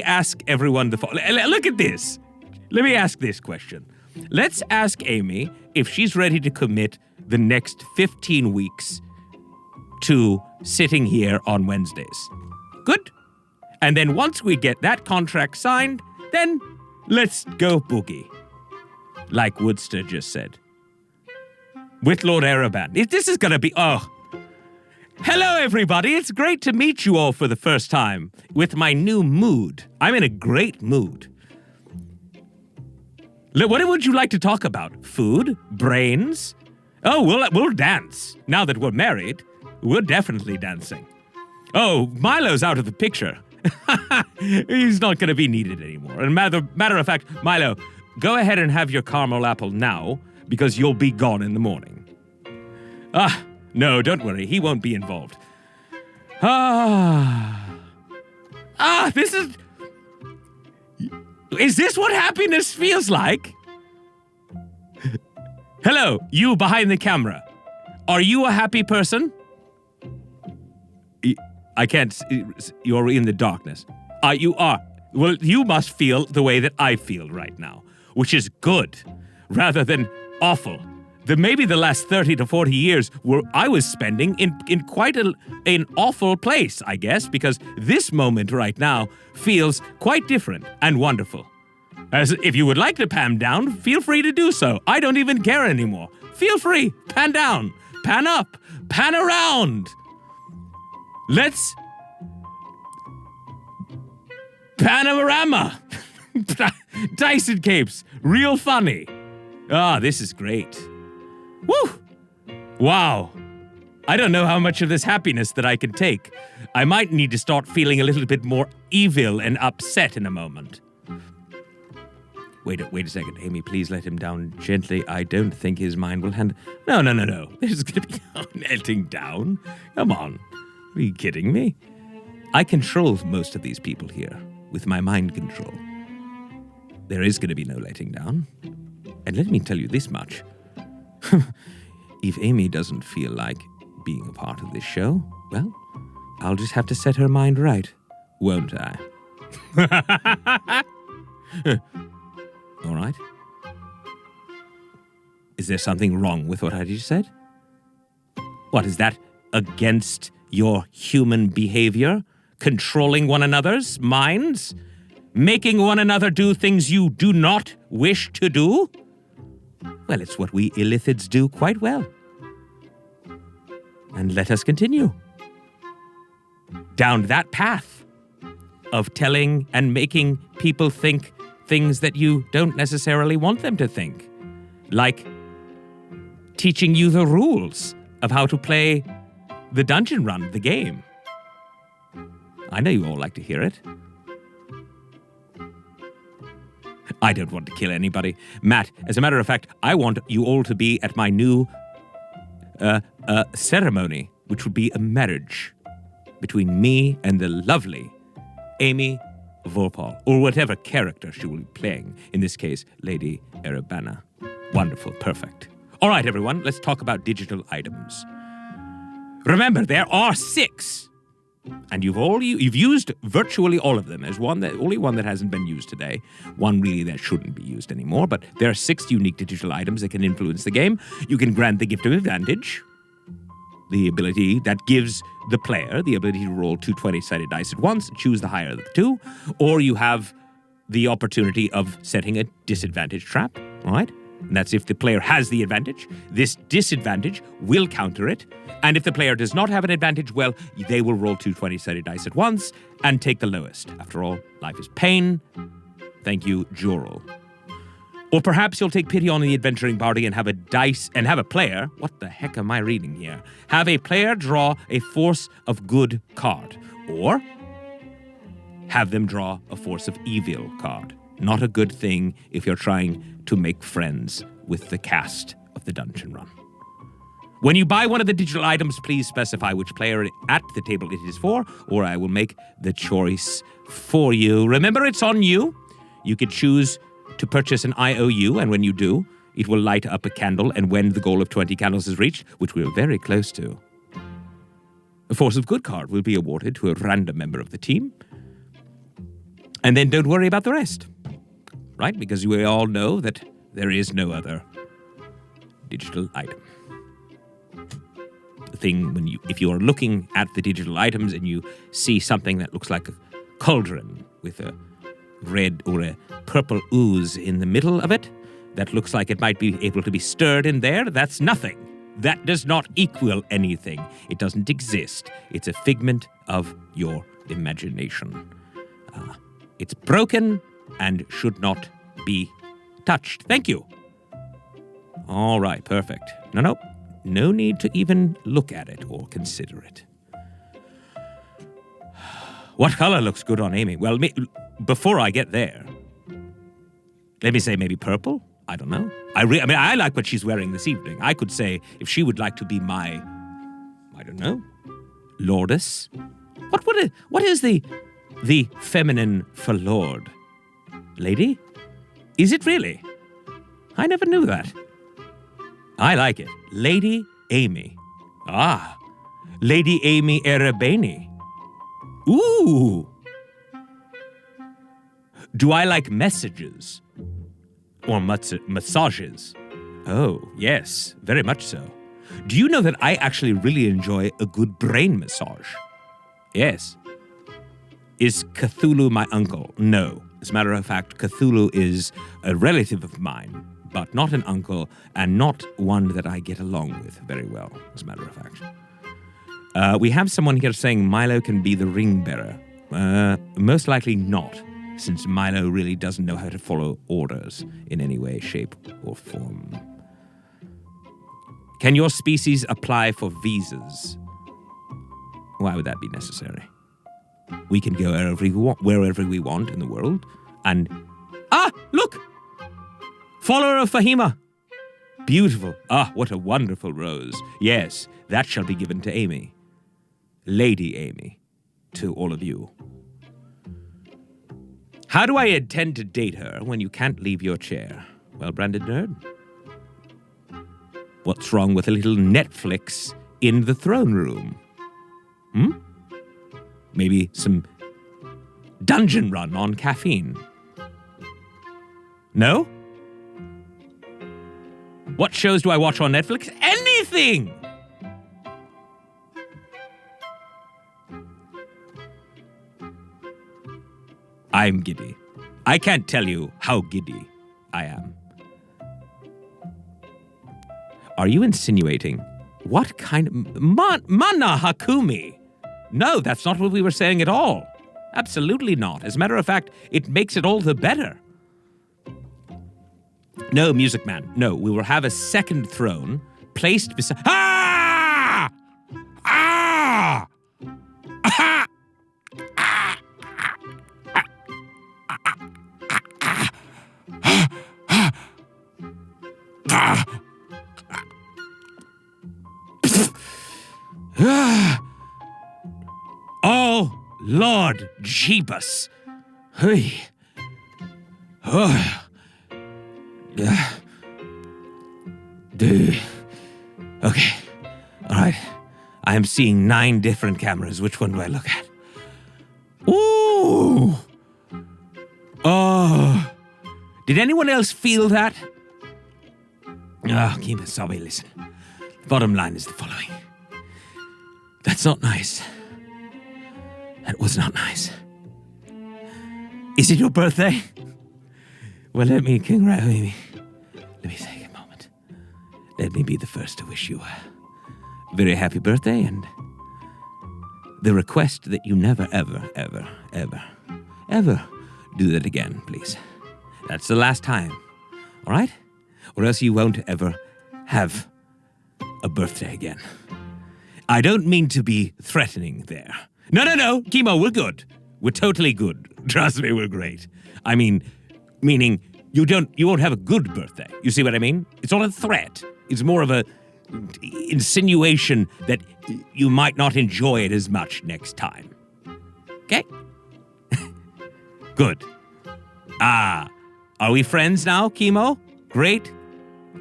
ask everyone look at this. Let me ask this question. Let's ask Amy if she's ready to commit the next 15 weeks to sitting here on Wednesdays. Good? And then once we get that contract signed, then let's go boogie. Like Woodster just said. With Lord Ereban. This is gonna be, Hello, everybody. It's great to meet you all for the first time with my new mood. I'm in a great mood. What would you like to talk about? Food? Brains? Oh, we'll dance. Now that we're married, we're definitely dancing. Oh, Milo's out of the picture. He's not going to be needed anymore. And matter of fact, Milo, go ahead and have your caramel apple now because you'll be gone in the morning. No, don't worry. He won't be involved. This is... Is this what happiness feels like? Hello, you behind the camera. Are you a happy person? I can't... You're in the darkness. You are. Well, you must feel the way that I feel right now, which is good, rather than awful. Maybe the last 30 to 40 years I was spending in quite an awful place, I guess, because this moment right now feels quite different and wonderful. As if you would like to pan down, feel free to do so. I don't even care anymore. Feel free. Pan down. Pan up. Pan around. Let's... Panorama. Dyson capes. Real funny. This is great. Woo! Wow. I don't know how much of this happiness that I can take. I might need to start feeling a little bit more evil and upset in a moment. Wait a second. Amy, please let him down gently. I don't think his mind will handle... No. There's going to be no letting down. Come on. Are you kidding me? I control most of these people here with my mind control. There is going to be no letting down. And let me tell you this much. If Amy doesn't feel like being a part of this show, well, I'll just have to set her mind right, won't I? All right. Is there something wrong with what I just said? What, is that against your human behavior? Controlling one another's minds? Making one another do things you do not wish to do? Well, it's what we illithids do quite well. And let us continue down that path of telling and making people think things that you don't necessarily want them to think, like teaching you the rules of how to play the dungeon run, the game. I know you all like to hear it. I don't want to kill anybody. Matt, as a matter of fact, I want you all to be at my new ceremony, which would be a marriage between me and the lovely Amy Vorpal, or whatever character she will be playing, in this case, Lady Arabana. Wonderful, perfect. All right, everyone, let's talk about digital items. Remember, there are 6. And you've used virtually all of them. There's only one that hasn't been used today. One really that shouldn't be used anymore. But there are 6 unique digital items that can influence the game. You can grant the gift of advantage, the ability that gives the player the ability to roll 2 20-sided dice at once, choose the higher of the 2, or you have the opportunity of setting a disadvantage trap. All right, and that's if the player has the advantage. This disadvantage will counter it. And if the player does not have an advantage, well, they will roll 2 20-sided dice at once and take the lowest. After all, life is pain. Thank you, Jorel. Or perhaps you'll take pity on the adventuring party and have a player. What the heck am I reading here? Have a player draw a force of good card. Or have them draw a force of evil card. Not a good thing if you're trying to make friends with the cast of the dungeon run. When you buy one of the digital items, please specify which player at the table it is for, or I will make the choice for you. Remember, it's on you. You could choose to purchase an IOU, and when you do, it will light up a candle, and when the goal of 20 candles is reached, which we're very close to, a Force of Good card will be awarded to a random member of the team. And then don't worry about the rest, right? Because we all know that there is no other digital item. The thing if you are looking at the digital items and you see something that looks like a cauldron with a red or a purple ooze in the middle of it, that looks like it might be able to be stirred in there, that's nothing. That does not equal anything. It doesn't exist. It's a figment of your imagination. It's broken and should not be touched. Thank you. All right, perfect. No need to even look at it or consider it. What color looks good on Amy? Well, before I get there, let me say maybe purple? I don't know. I like what she's wearing this evening. I could say if she would like to be my, I don't know, lordess. What is the feminine for lord? Lady? Is it really? I never knew that. I like it. Lady Amy. Ah, Lady Amy Arabani. Ooh. Do I like messages? Or massages? Oh, yes, very much so. Do you know that I actually really enjoy a good brain massage? Yes. Is Cthulhu my uncle? No. As a matter of fact, Cthulhu is a relative of mine, but not an uncle, and not one that I get along with very well, as a matter of fact. We have someone here saying Milo can be the ring bearer. Most likely not, since Milo really doesn't know how to follow orders in any way, shape, or form. Can your species apply for visas? Why would that be necessary? We can go wherever we want in the world, and... Ah, look! Follower of Fahima. Beautiful. Ah, what a wonderful rose. Yes, that shall be given to Amy. Lady Amy. To all of you. How do I intend to date her when you can't leave your chair? Well-branded nerd? What's wrong with a little Netflix in the throne room? Maybe some dungeon run on caffeine? No? What shows do I watch on Netflix? Anything! I'm giddy. I can't tell you how giddy I am. Are you insinuating what kind of... Mana Hakumi! No, that's not what we were saying at all. Absolutely not. As a matter of fact, it makes it all the better. No, Music Man. No, we will have a second throne placed beside. Ah! Ah! Ah! Oh, Lord Jeebus. Hey. Oh. Okay. All right. I am seeing 9 different cameras. Which one do I look at? Ooh. Oh. Did anyone else feel that? Kima, sorry, listen. The bottom line is the following. That's not nice. That was not nice. Is it your birthday? Well, let me congratulate me. Let me take a moment. Let me be the first to wish you a very happy birthday and the request that you never, ever, ever, ever, ever do that again, please. That's the last time, all right? Or else you won't ever have a birthday again. I don't mean to be threatening there. No, Kimo, we're good. We're totally good. Trust me, we're great. I mean, meaning you won't have a good birthday. You see what I mean? It's not a threat. It's more of a insinuation that you might not enjoy it as much next time. Okay? Good. Are we friends now, Kimo? Great.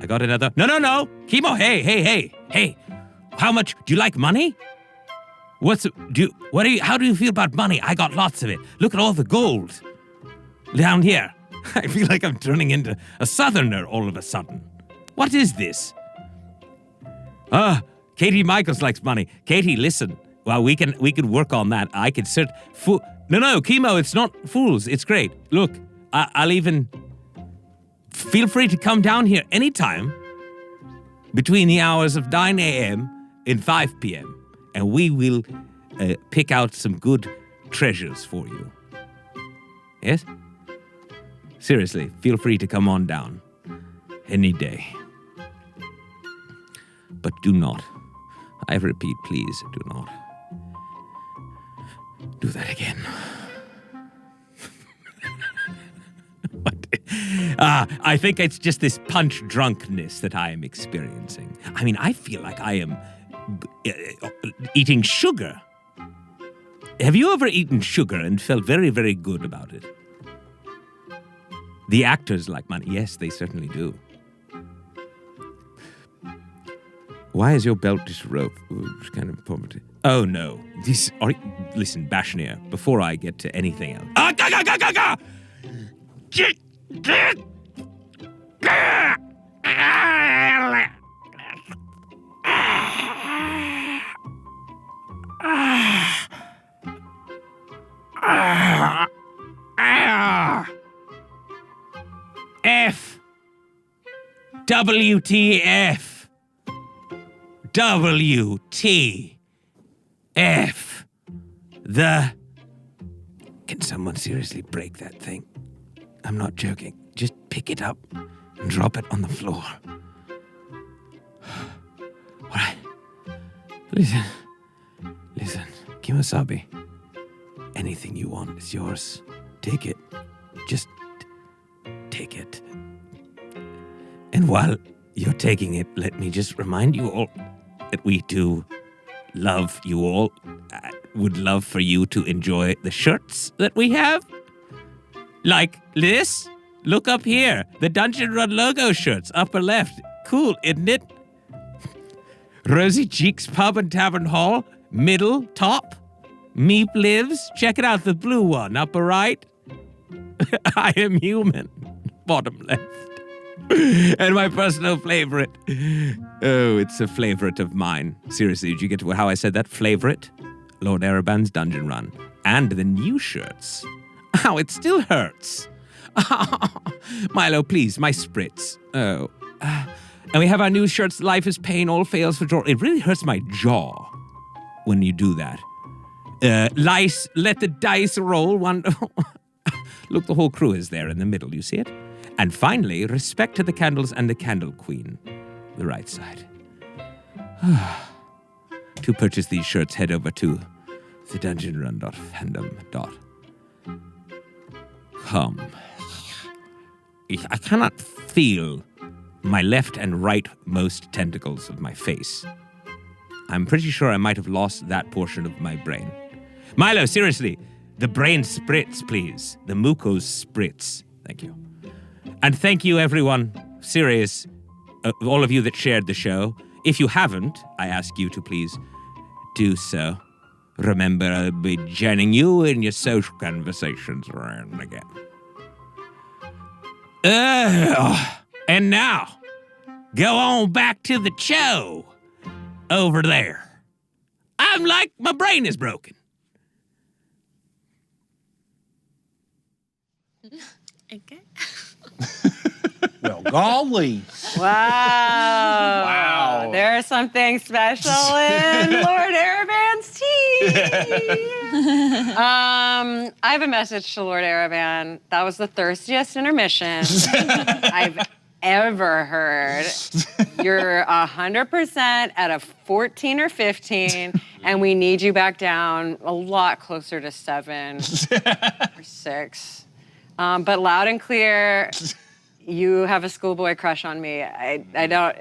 I got another. No. Kimo, hey. How much? Do you like money? How do you feel about money? I got lots of it. Look at all the gold down here. I feel like I'm turning into a southerner all of a sudden. What is this? Katie Michaels likes money. Katie, listen. Well, we could work on that. I could No, Kimo, it's not fools. It's great. Look, I'll even feel free to come down here anytime between the hours of 9 a.m. and 5 p.m. and we will pick out some good treasures for you. Yes? Seriously, feel free to come on down any day. But do not, I repeat, please do not do that again. I think it's just this punch drunkenness that I am experiencing. I mean, I feel like I am eating sugar. Have you ever eaten sugar and felt very, very good about it? The actors like money. Yes, they certainly do. Why is your belt just rope? It's kind of important. Oh, no. Listen, Bashnir, before I get to anything else. F. WTF. WTF. Can someone seriously break that thing? I'm not joking. Just pick it up and drop it on the floor. All right. Listen, Kimasabi. Anything you want is yours. Take it. Just take it. And while you're taking it, let me just remind you all that we do love you all. I would love for you to enjoy the shirts that we have. Like this. Look up here. The Dungeon Run logo shirts, upper left. Cool, isn't it? Rosy Cheeks Pub and Tavern Hall, middle, top. Meep Lives. Check it out, the blue one, upper right. I am human, bottom left. And my personal favorite. Oh, it's a favorite of mine. Seriously, did you get to how I said that? Favorite? Lord Ereban's Dungeon Run. And the new shirts. Ow, it still hurts. Milo, please, my spritz. Oh. And we have our new shirts, Life is Pain, All Fails for Joy. It really hurts my jaw when you do that. Let the dice roll. Look, the whole crew is there in the middle. You see it? And finally, respect to the candles and the candle queen, the right side. To purchase these shirts, head over to thedungeonrun.fandom.com. I cannot feel my left and rightmost tentacles of my face. I'm pretty sure I might have lost that portion of my brain. Milo, seriously, the brain spritz, please. The mucos spritz. Thank you. And thank you, everyone. Serious, all of you that shared the show. If you haven't, I ask you to please do so. Remember, I'll be joining you in your social conversations around again. And now, go on back to the show over there. I'm like my brain is broken. Okay. Well, golly. Wow. There's something special in Lord Aravan's tea. I have a message to Lord Aravan. That was the thirstiest intermission I've ever heard. You're 100% at a 14 or 15, and we need you back down a lot closer to 7 or 6. But loud and clear, you have a schoolboy crush on me. I don't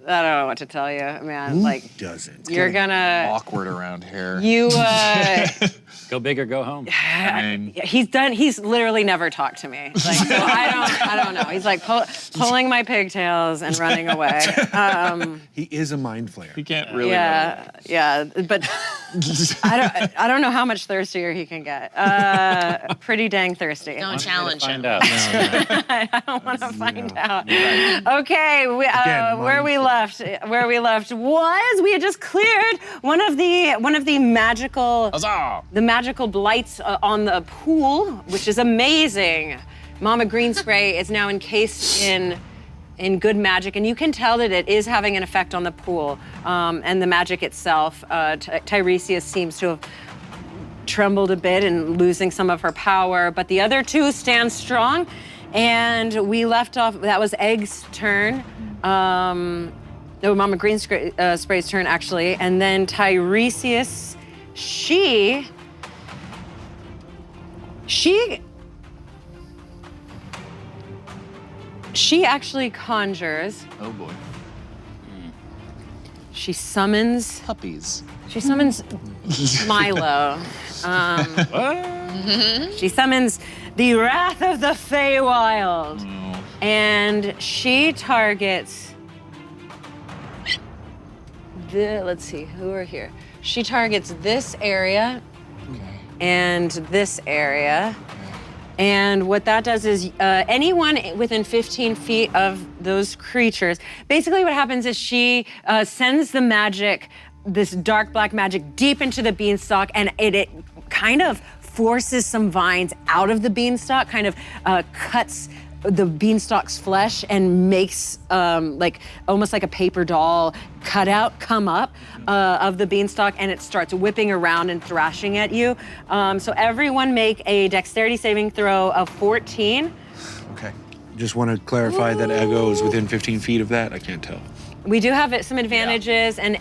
know what to tell you, man. Who like, doesn't? You're gonna Awkward around here. You Go big or go home. He's literally never talked to me. Like, so I don't know. He's like pulling my pigtails and running away. He is a mind flayer. He can't really. Yeah. But I don't know how much thirstier he can get. Pretty dang thirsty. Don't challenge him. I don't want to find out. Okay, where we left was we had just cleared one of the magical blights on the pool, which is amazing. Mama Green Spray is now encased in good magic, and you can tell that it is having an effect on the pool and the magic itself. Tyresius seems to have trembled a bit and losing some of her power, but the other two stand strong. And we left off, that was Egg's turn. No, Mama Green Spray's turn, actually. And then Tyresius, she actually conjures. Oh boy. She summons puppies. She summons Milo. She summons the wrath of the Feywild. And she targets let's see, who are here? She targets this area and this area. And what that does is anyone within 15 feet of those creatures, basically what happens is she sends the magic, this dark black magic, deep into the beanstalk, and it kind of forces some vines out of the beanstalk, kind of cuts the beanstalk's flesh and makes like almost like a paper doll cutout come up of the beanstalk, and it starts whipping around and thrashing at you. So everyone make a dexterity saving throw of 14. Okay. Just want to clarify that Ego is within 15 feet of that. I can't tell. We do have some advantages, and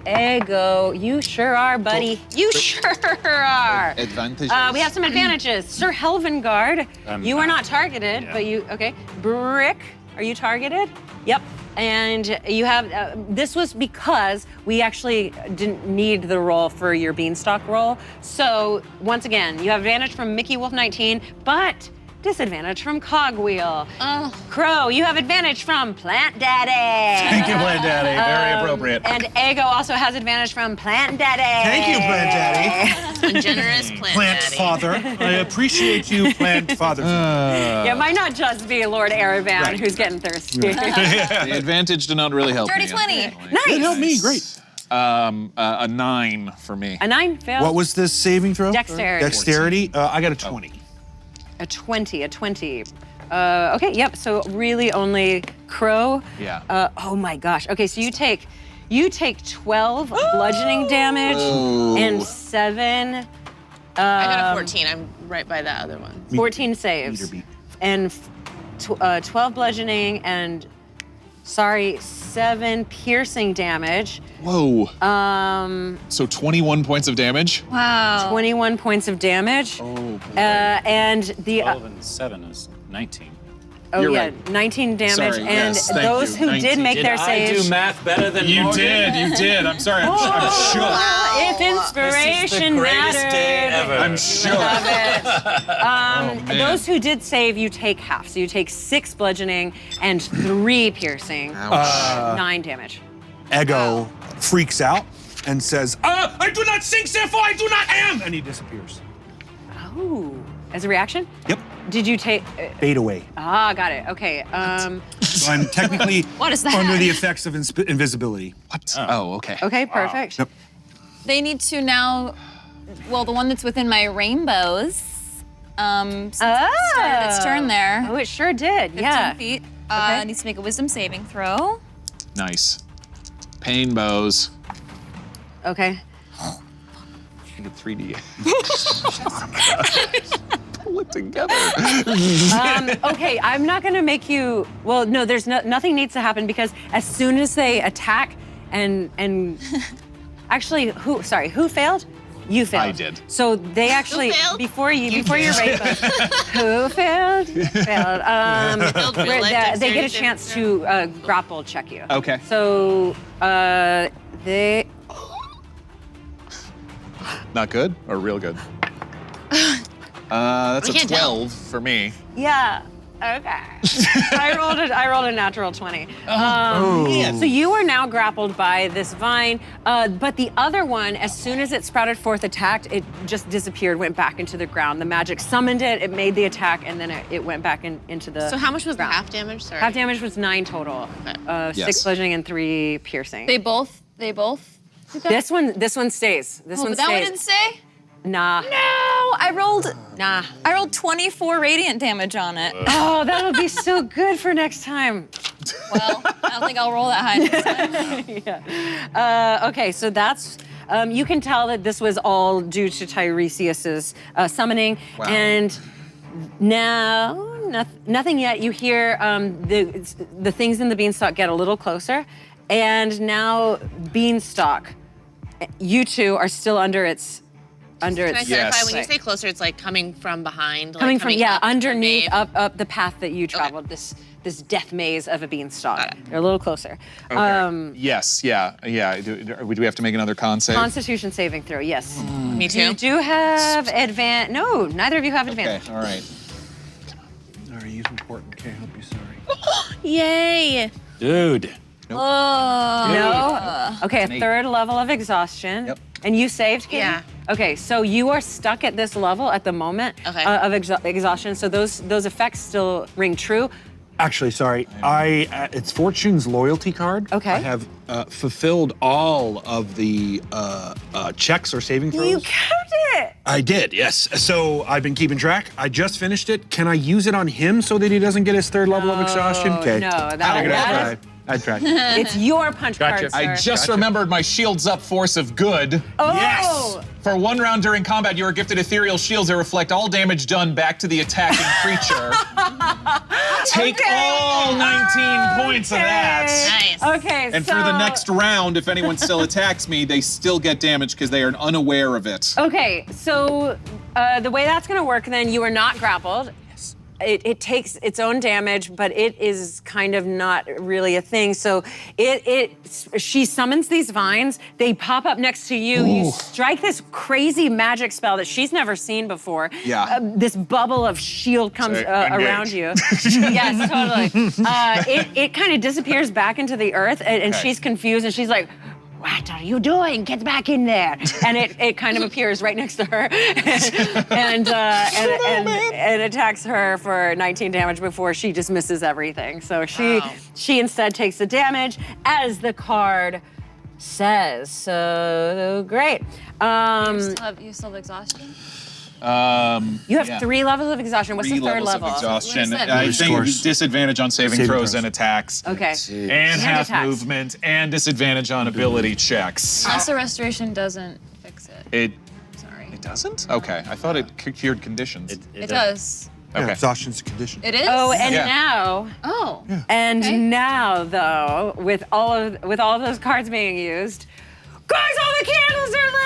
Ego, you sure are, buddy. You sure are. Advantages? We have some advantages. Sir Helvengard, you are not targeted, but you, okay. Brick, are you targeted? Yep. And you have, this was because we actually didn't need the roll for your beanstalk roll. So once again, you have advantage from Mickey Wolf 19, but disadvantage from Cogwheel. Crow, you have advantage from Plant Daddy. Thank you, Plant Daddy. Very appropriate. And Ego also has advantage from Plant Daddy. Thank you, Plant Daddy. A generous Plant Daddy. Father. I appreciate you, Plant Father. Yeah, it might not just be Lord Aravan who's getting thirsty. The advantage did not really help Dirty me. 20. Nice. It helped me, great. A 9 for me. A 9 fails. What was the saving throw? Dexterity. Dexterity? I got a 20. A 20. Okay, yep, so really only Crow. Yeah. Oh my gosh. Okay, so you take 12 bludgeoning damage and 7. I got a 14. I'm right by that other one. 14 saves. And 12 bludgeoning and, 7 piercing damage. Whoa. So 21 points of damage? Wow. 21 points of damage. Oh, boy. And the 12 and 7 is 19. oh You're yeah, right. 19 damage. Sorry, and yes, thank those you, who did 19. make their saves. math better than You did. I'm sorry. I'm shook. If inspiration mattered. I'm shook. Love it. man. Those who did save, you take half. So you take 6 bludgeoning and 3 piercing. 9 damage. Ego freaks out and says, I do not sink, therefore I do not am! And he disappears. Oh, as a reaction? Yep. Did you take? Fade away. Got it. Okay. So I'm technically What is that? under the effects of invisibility. What? Oh, okay. Okay. Perfect. Yep. They need to now. Well, the one that's within my rainbows. Since it started its turn there. Oh, it sure did. 15 Yeah. feet. Okay. Needs to make a wisdom saving throw. Nice. Pain bows. Okay. I get 3D. Pull it together. Okay. I'm not gonna make you. Well, no. There's nothing needs to happen because as soon as they attack and actually, who failed? You failed. I did. So they actually failed? before your rainbow. Who failed? Failed. Failed real life They get a dexterity chance saving to grapple check you. Okay. So they. Not good or real good? That's We a can't tell. 12 for me. Yeah. Okay. I rolled a natural 20. Man. So you are now grappled by this vine, but the other one, as soon as it sprouted forth, attacked, it just disappeared, went back into the ground. The magic summoned it, it made the attack, and then it went back into the So how much was the ground. half damage? Sorry. Half damage was 9 total. 6 Yes. bludgeoning and 3 piercing. They both. Did that? This one stays. This Oh, one but that one stays. didn't say. Nah. No, I rolled Nah. 24 radiant damage on it. Oh, that'll be so good for next time. Well, I don't think I'll roll that high next time. Okay, so that's, you can tell that this was all due to Tiresius's summoning. Wow. And now, nothing yet. You hear the things in the beanstalk get a little closer. And now beanstalk, you two are still under its Can I clarify? Yes. When you say closer, it's like coming from behind. coming like from up underneath from up the path that you traveled. This death maze of a beanstalk. Got it. They're a little closer. Yes, yeah. Do we have to make another con save? Constitution saving throw. Yes. Me too. You do have advantage. No, neither of you have Okay, advantage. all right. Sorry, he's important. Can't help you, sorry. Yay! Dude. No. Okay, a an 8. third level of exhaustion. Yep. And you saved, Katie? Yeah. Okay, so you are stuck at this level at the moment Okay. of exhaustion. So those effects still ring true. Actually, sorry. It's Fortune's loyalty card. Okay. I have fulfilled all of the checks or saving throws. You kept it. I did, yes. So I've been keeping track. I just finished it. Can I use it on him so that he doesn't get his third level of exhaustion? Okay. no, that- I figured that I'd try. It's your punch Gotcha. card, sir. I just remembered my shields up force of good. Oh! Yes! For 1 round during combat, you are gifted ethereal shields that reflect all damage done back to the attacking creature. Take all 19 points of that. Nice. Okay, And so... for the next round, if anyone still attacks me, they still get damage because they are unaware of it. Okay, so the way that's gonna work then, you are not grappled. Yes. It takes its own damage, but it is kind of not really a thing. So she summons these vines, they pop up next to you, you strike this crazy magic spell that she's never seen before. Yeah. This bubble of shield comes Say, engage. around you. Yes, totally. It kind of disappears back into the earth and Okay. she's confused and she's like, what are you doing? Get back in there. And it kind of appears right next to her and attacks her for 19 damage before she dismisses everything. So she instead takes the damage as the card says. So great. You still have exhaustion? You have 3 levels of exhaustion. What's the 3 third levels level? of exhaustion. What is that? I Boost think scores. disadvantage on saving Saving throws throws. and attacks. Okay. And half attacks. movement and disadvantage on ability checks. Lesser restoration doesn't fix it. It Sorry. doesn't? Okay, I thought it cured conditions. It does. Okay. Yeah, exhaustion's a condition. It is? Oh, and Yeah. now, Oh. and now though, with all of those cards being used, guys, all the candles are lit!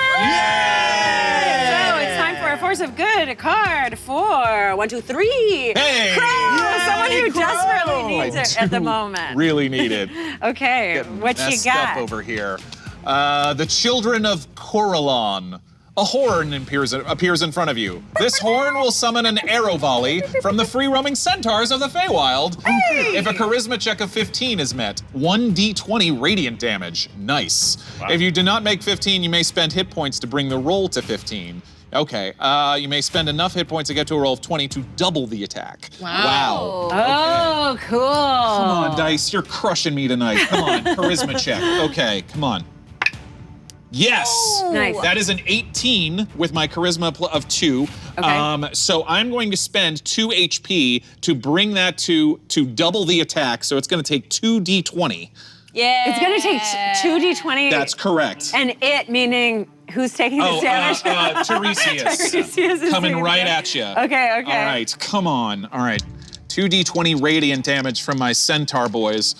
So it's time for a force of good, a card for 1, 2, 3. Hey! Crow! Someone who Crow! desperately needs I it at the do moment. Really needed. Okay, what you Messed got? up over here. The children of Coralon. A horn appears in front of you. This horn will summon an arrow volley from the free-roaming centaurs of the Feywild. Hey! If a charisma check of 15 is met, 1d20 radiant damage. Nice. Wow. If you do not make 15, you may spend hit points to bring the roll to 15. Okay, you may spend enough hit points to get to a roll of 20 to double the attack. Wow. Oh, cool. Come on, Dice, you're crushing me tonight. Come on, charisma check. Okay, come on. Yes! Nice. That is an 18 with my charisma of 2. Okay. So I'm going to spend 2 HP to bring that to double the attack, so it's gonna take 2d20. Yeah. It's gonna take 2d20. That's correct. And it meaning who's taking this damage? Tiresius. Tiresius is Coming taking right the- at you. Okay, okay. All right, come on. All right. 2d20 radiant damage from my centaur boys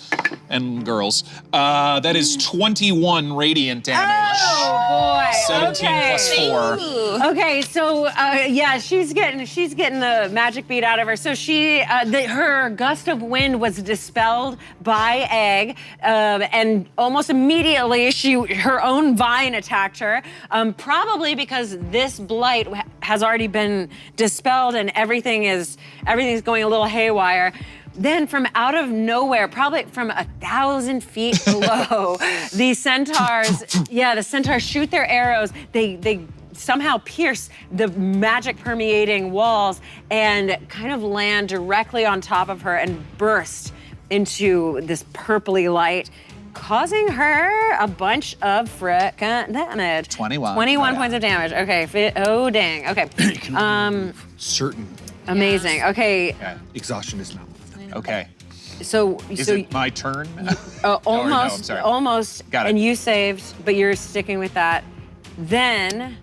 and girls. That is 21 radiant damage. Oh boy. 17 okay. plus 4. Okay, so yeah, she's getting the magic beat out of her. So her gust of wind was dispelled by Egg, and almost immediately her own vine attacked her. Probably because this blight has already been dispelled and everything's going a little haywire. Then from out of nowhere, probably from 1,000 feet below, the centaurs shoot their arrows. They somehow pierce the magic permeating walls and kind of land directly on top of her and burst into this purpley light, causing her a bunch of frickin' damage. 21. 21 points of damage. Okay. Oh dang. Okay. Certain Amazing. Okay. exhaustion is not one of them. Okay. So Is it my turn? almost, I'm sorry. almost. Got it. And you saved, but you're sticking with that. Then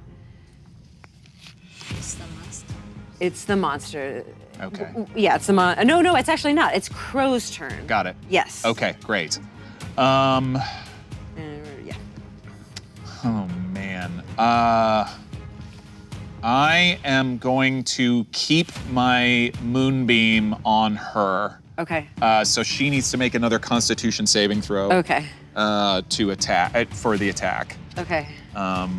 it's the monster. Okay. Yeah, it's the monster. No, it's actually not. It's Crow's turn. Got it. Yes. Okay, great. Yeah. Oh man. I am going to keep my moonbeam on her. Okay. So she needs to make another Constitution saving throw. Okay. To attack for the attack. Okay. Of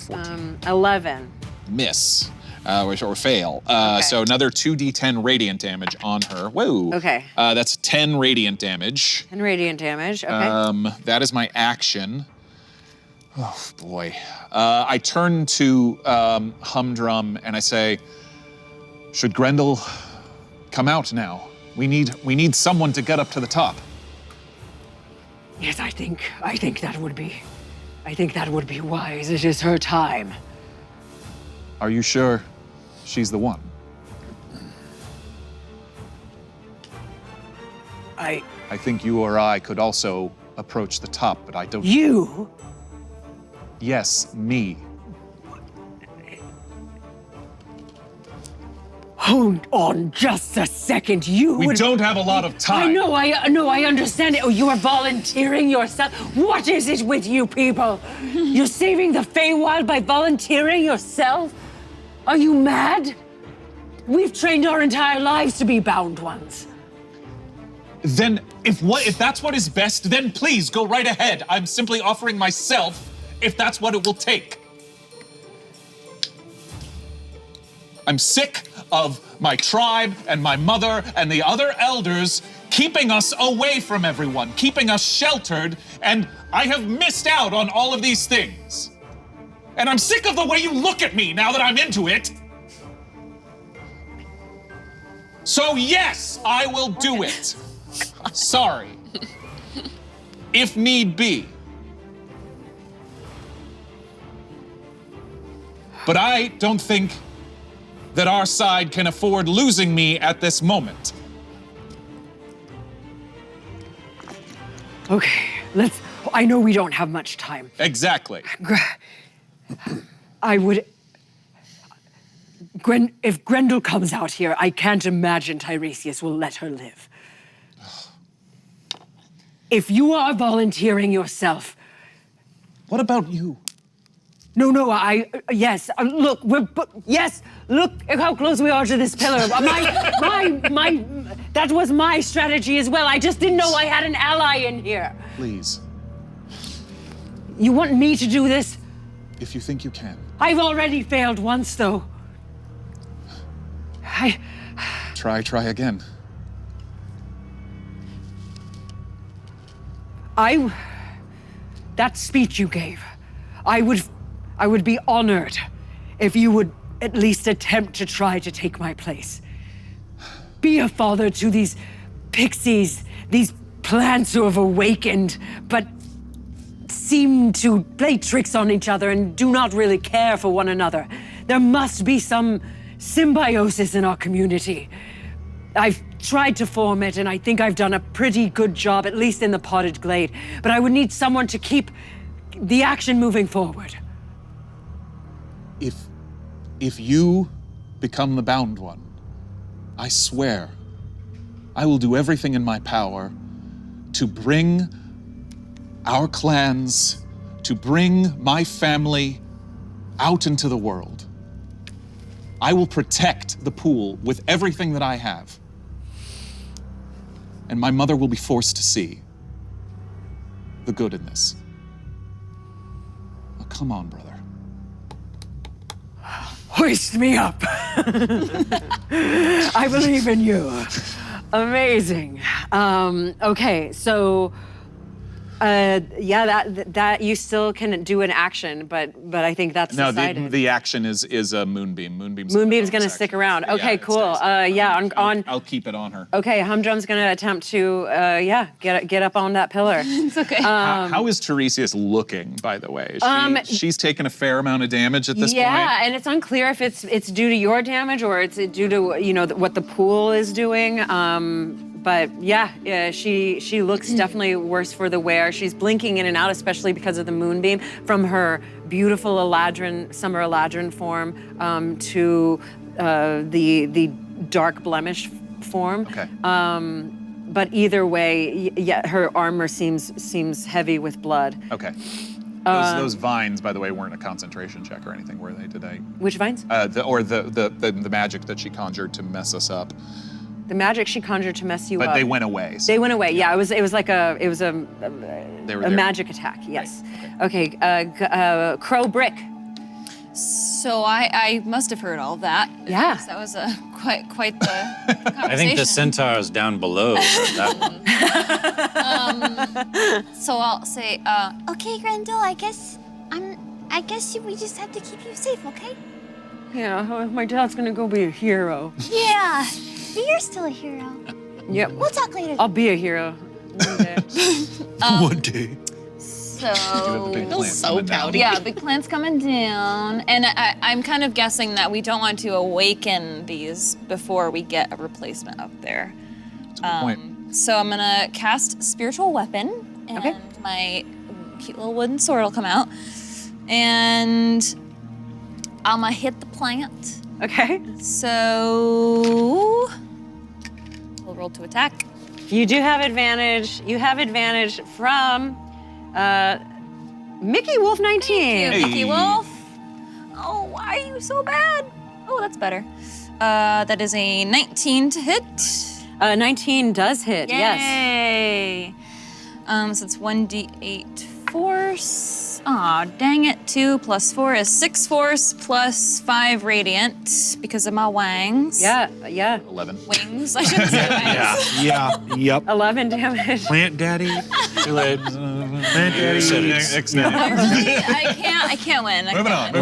14. 11. Miss. Or fail. Okay. So another 2d10 radiant damage on her. Whoa. Okay. That's 10 radiant damage. 10 radiant damage. Okay. That is my action. Oh boy. I turn to Humdrum and I say, should Grendel come out now? We need someone to get up to the top. Yes, I think that would be wise. It is her time. Are you sure she's the one? I think you or I could also approach the top, but I don't. You? Yes, me. Hold on just a second. We don't have a lot of time. I know, I understand it. Oh, you are volunteering yourself. What is it with you people? You're saving the Feywild by volunteering yourself? Are you mad? We've trained our entire lives to be bound ones. Then, if that's what is best, then please go right ahead. I'm simply offering myself, if that's what it will take. I'm sick of my tribe and my mother and the other elders keeping us away from everyone, keeping us sheltered, and I have missed out on all of these things. And I'm sick of the way you look at me now that I'm into it. So yes, I will do it. Sorry. If need be. But I don't think that our side can afford losing me at this moment. Okay, I know we don't have much time. Exactly. if Grendel comes out here, I can't imagine Tyresius will let her live. If you are volunteering yourself. What about you? No, yes, look, yes, look at how close we are to this pillar. That was my strategy as well. I just didn't know I had an ally in here. Please, You want me to do this? if you think you can. I've already failed once, though. Try again. That speech you gave, I would be honored if you would at least attempt to try to take my place. Be a father to these pixies, these plants who have awakened, but seem to play tricks on each other and do not really care for one another. There must be some symbiosis in our community. I've tried to form it, and I think I've done a pretty good job, at least in the potted glade. But I would need someone to keep the action moving forward. If you become the bound one, I swear I will do everything in my power to bring our clans, to bring my family out into the world. I will protect the pool with everything that I have. And my mother will be forced to see the good in this. Now, come on, brother. Hoist me up. I believe in you. Amazing. Okay, so that you still can do an action, but I think that's decided. The action is a moonbeam. Moonbeam's gonna stick around. Okay, cool. I'll keep it on her. Okay, Humdrum's gonna attempt to get up on that pillar. It's okay. How is Tyresius looking, by the way? She's taken a fair amount of damage at this point. Yeah, and it's unclear if it's due to your damage or it's due to what the pool is doing. But she looks definitely worse for the wear. She's blinking in and out, especially because of the moonbeam, from her beautiful summer Eladrin form to the dark blemish form. Okay. But either way, her armor seems heavy with blood. Okay. Those vines, by the way, weren't a concentration check or anything, were they? Did I? Which vines? The magic that she conjured to mess us up. The magic she conjured to mess you up. But they went away. So. They went away. Yeah, it was a magic attack. Yes. Right. Okay. Crow Brick. So I must have heard all of that. Yeah. Because that was quite the conversation. I think the centaurs down below heard that one. So I'll say, Okay, Grendel, I guess we just have to keep you safe, okay? Yeah, my dad's gonna go be a hero. Yeah, you're still a hero. Yep. We'll talk later. I'll be a hero one day. One day. So pouty. Yeah, big plant's coming down. And I'm kind of guessing that we don't want to awaken these before we get a replacement up there. That's a good point. So I'm gonna cast Spiritual Weapon, and my cute little wooden sword will come out. And I'm gonna hit the plant. Okay. So we'll roll to attack. You do have advantage. You have advantage from Mickey Wolf 19. Thank you, Mickey Wolf. Oh, why are you so bad? Oh, that's better. That is a 19 to hit. 19 does hit, yes. Yay! So it's 1d8 force. Aw, dang it. 2 plus 4 is 6 force plus 5 radiant because of my wangs. Yeah. 11. Wings, I shouldn't say wangs. Yep. 11 damage. Plant Daddy. Too late. Plant Daddy. I can't win. Moving on. We're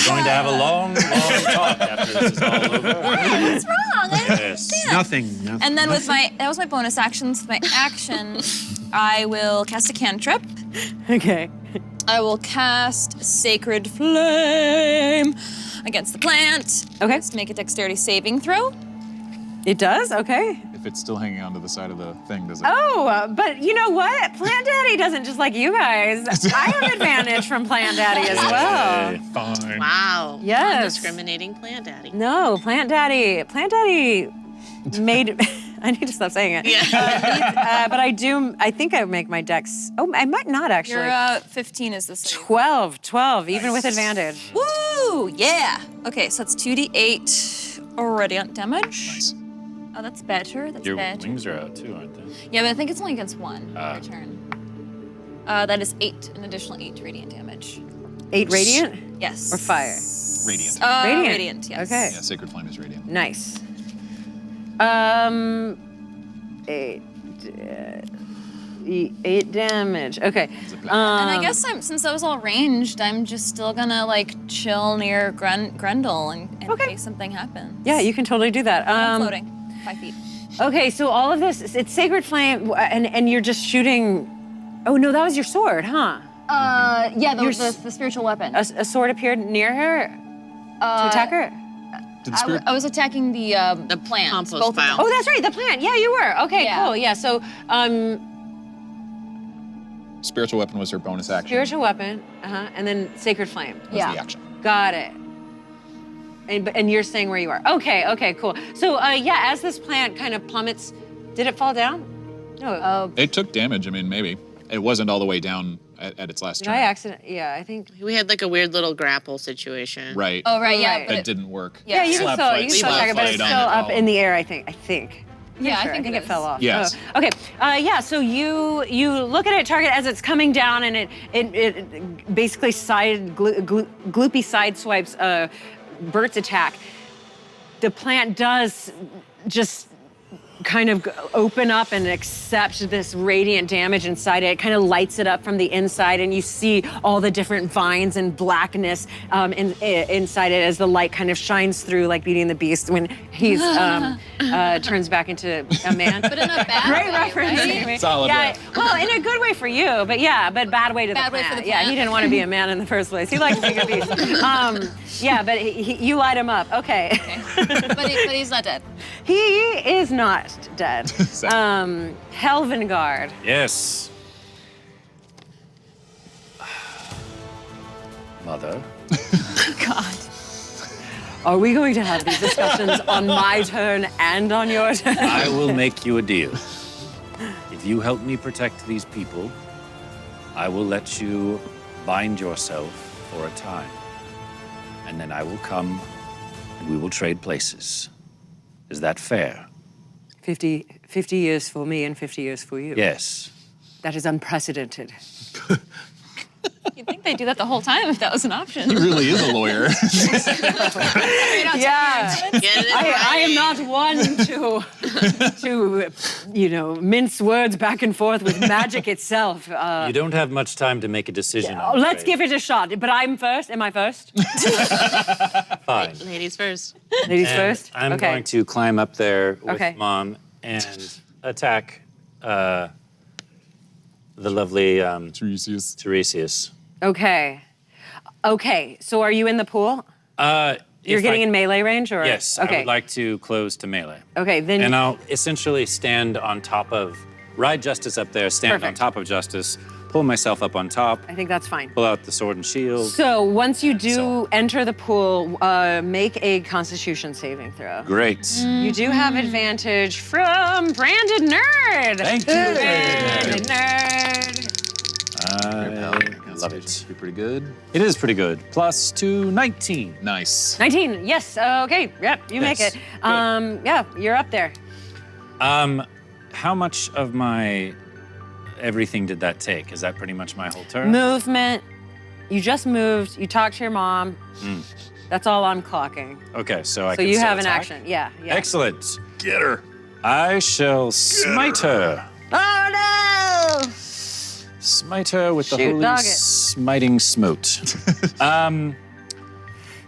going to have a long talk after this is all over. What's wrong? I don't Yes. understand. Nothing. And then that was my bonus action. With my action, I will cast a cantrip. Okay. I will cast Sacred Flame against the plant. Okay. Let's make a dexterity saving throw. It does? Okay. If if it's still hanging onto the side of the thing, does it? Oh, but you know what? Plant Daddy doesn't just like you guys. I have advantage from Plant Daddy as well. Fine. Wow. Yes. Non-discriminating Plant Daddy. No, Plant Daddy made. I need to stop saying it. Yeah. But I think I make my dex. Oh, I might not actually. Your 15 is the same. 12, even with advantage. Woo! Yeah. Okay, so that's 2d8 radiant damage. Nice. Oh, that's better. That's Your better. wings are out too, aren't they? Yeah, but I think it's only against one per turn. That is 8, an additional 8 radiant damage. 8 radiant Yes. or fire? Radiant. Radiant, yes. Okay. Yeah, Sacred Flame is radiant. Nice. 8 damage. Okay. And I guess since that was all ranged, I'm just still gonna like chill near Grendel in case something happens. Yeah, you can totally do that. I'm floating 5 feet. Okay, so all of this, it's Sacred Flame, and you're just shooting. Oh no, that was your sword, huh? Yeah, the spiritual weapon. A sword appeared near her to attack her. Did the spirit... I was attacking the plant. compost both of them. pile. Oh, that's right, the plant. Yeah, you were. Okay, Yeah. cool. Yeah, so Spiritual weapon was her bonus action. spiritual weapon, and then Sacred Flame. was the action. Got it. And you're staying where you are. Okay, cool. So yeah, as this plant kind of plummets, did it fall down? No. It took damage. I mean, maybe. It wasn't all the way down at its last Did turn. I accident? Yeah, I think. We had like a weird little grapple situation. Right. Oh, right, yeah. Right. But It didn't work. Yeah, you can Slap still fight, you can still slap attack it, but it's fight still on it up all. in the air. I think. Yeah, I Sure, think it fell off. Yes. Oh, okay. Yeah. So you look at it, target as it's coming down, and it basically gloopy side swipes Bert's attack. The plant does just kind of open up and accept this radiant damage inside it. It kind of lights it up from the inside, and you see all the different vines and blackness inside it as the light kind of shines through, like Beauty and the Beast when he's turns back into a man. But in a bad Great way, reference. right? Amy. Solid Yeah, rep. well, in a good way for you, but bad way to Bad the way plant. for the Yeah, plant. he didn't want to be a man in the first place. He liked being a beast. Yeah, but you light him up. Okay. but he's not dead. He is not dead. Helvengard. Yes. Mother. God. Are we going to have these discussions on my turn and on your turn? I will make you a deal. If you help me protect these people, I will let you bind yourself for a time. And then I will come and we will trade places. Is that fair? 50 years for me and 50 years for you. Yes. That is unprecedented. You'd think they'd do that the whole time if that was an option. He really is a lawyer. Yeah. Get it in I am writing. not one to mince words back and forth with magic itself. You don't have much time to make a decision. I'm Let's afraid. give it a shot. But I'm first. Am I first? Fine. Ladies first. Ladies And first. I'm okay. going to climb up there with Okay. Mom and attack the lovely Tyresius. Okay. So are you in the pool? You're getting in melee range, or Yes, Okay. I would like to close to melee. Okay, then. And I'll essentially stand on top of, ride Justice up there, stand on Perfect. top of Justice, pull myself up on top, I think that's fine. pull out the sword and shield. So once you do enter the pool, make a Constitution saving throw. Great. You do have advantage from Branded Nerd. Thank you. Branded Nerd. I love it. Be pretty good. It is pretty good. Plus 2, 19. Nice. 19. Yes. Okay. Yep. You make Yes. it. Yeah. You're up there. How much of my everything did that take? Is that pretty much my whole turn? Movement. You just moved. You talked to your mom. That's all I'm clocking. Okay, so I So can you still have an attack? action. Yeah. Excellent. Get her. I shall smite her. Oh no! Smite her with the Shoot, holy dog it. smiting smote.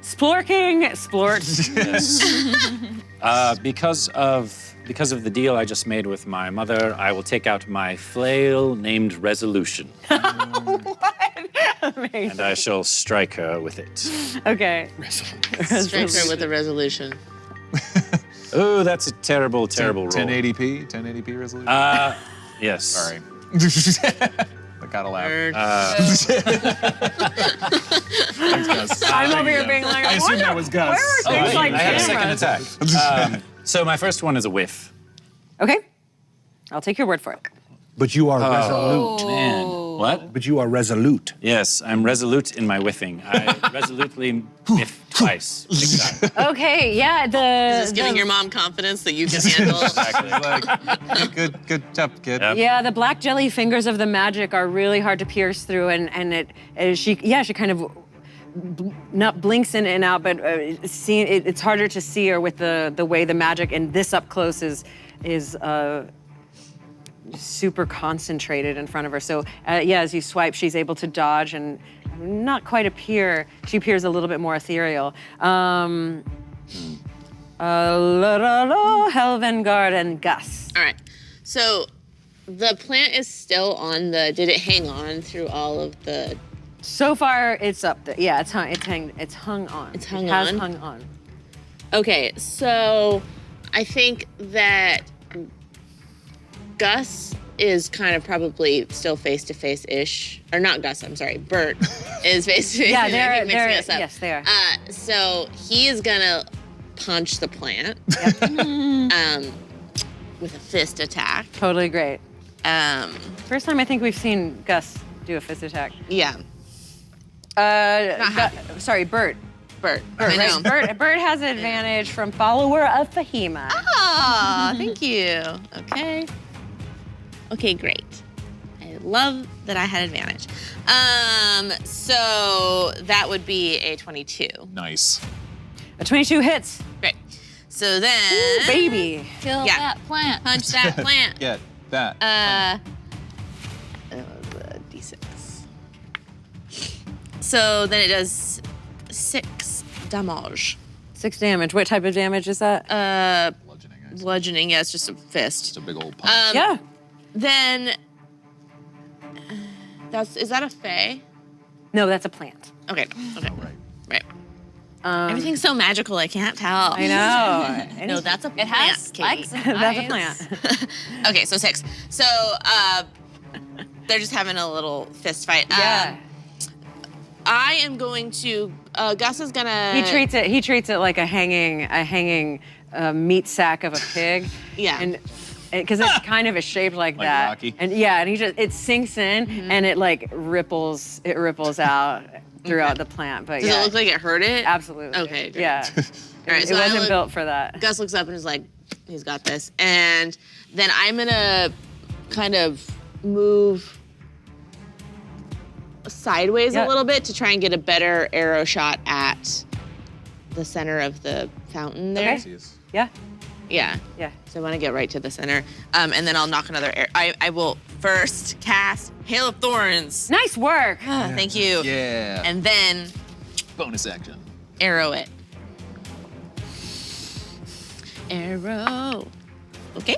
Splorking. Splort. Yes. Because of the deal I just made with my mother, I will take out my flail named Resolution. Amazing. And I shall strike her with it. Okay. Strike her with a resolution. Oh, that's a terrible, terrible roll. 1080p? 1080p resolution? Yes. Sorry. I gotta laugh. Thanks, Gus. I'm over here being like, I assume that was Gus. Where are things like I have a second cameras? attack. So my first one is a whiff. Okay, I'll take your word for it. But you are resolute. Man. What? But you are resolute. Yes, I'm resolute in my whiffing. I resolutely whiff twice. Big time. Okay, yeah, Is this giving your mom confidence that you can handle? Exactly. Good job, kid. Yep. Yeah, the black jelly fingers of the magic are really hard to pierce through, and she kind of not blinks in and out, but it's harder to see her with the way the magic, and this up close is super concentrated in front of her. So as you swipe, she's able to dodge and not quite appear. She appears a little bit more ethereal. Helvengard and Gus. All right. So the plant is still on the. Did it hang on through all of the? So far, it's up there. Yeah, it's hung on. It's hung It has hung on. Okay, so I think that Gus is kind of probably still face-to-face-ish. Or not Gus, I'm sorry. Bert is face-to-face. Yeah, I keep mixing us up. yes, they are. So he is gonna punch the plant with a fist attack. Totally great. First time I think we've seen Gus do a fist attack. Yeah. Sorry, Bert. Bert. Bert, I know. Bert has advantage from follower of Fahima. Ah, thank you. Okay. Okay, great. I love that I had advantage. So that would be a 22. Nice. A 22 hits. Great. So then, Ooh, baby. Kill that plant. punch that plant. Get that. That was a D6. So then it does 6 damage. 6 damage. What type of damage is that? Bludgeoning. Bludgeoning. Yeah, it's just a fist. Just a big old punch. Yeah. Then is that a fey? No, that's a plant. Okay. Okay. Right. Right. Everything's so magical. I can't tell. I know. No, that's a plant. It has Katie. legs and That's a eyes. plant. Okay, so 6. So they're just having a little fist fight. Yeah. I am going to. Gus is gonna. He treats it like a hanging meat sack of a pig. Yeah. And because it's kind of shaped like that. Rocky. And it sinks in and it like ripples out throughout the plant. But Does yeah. it look like it hurt it? Absolutely. Okay, great. Yeah. All right, It so wasn't built for that. Gus looks up and is like, he's got this. And then I'm gonna kind of move sideways Yeah. a little bit to try and get a better arrow shot at the center of the fountain there. Okay. Yeah. Yeah. Yeah. So I want to get right to the center. And then I'll knock another arrow. I will first cast Hail of Thorns. Nice work. Thank you. Yeah. And then Bonus action. arrow it. Arrow. Okay.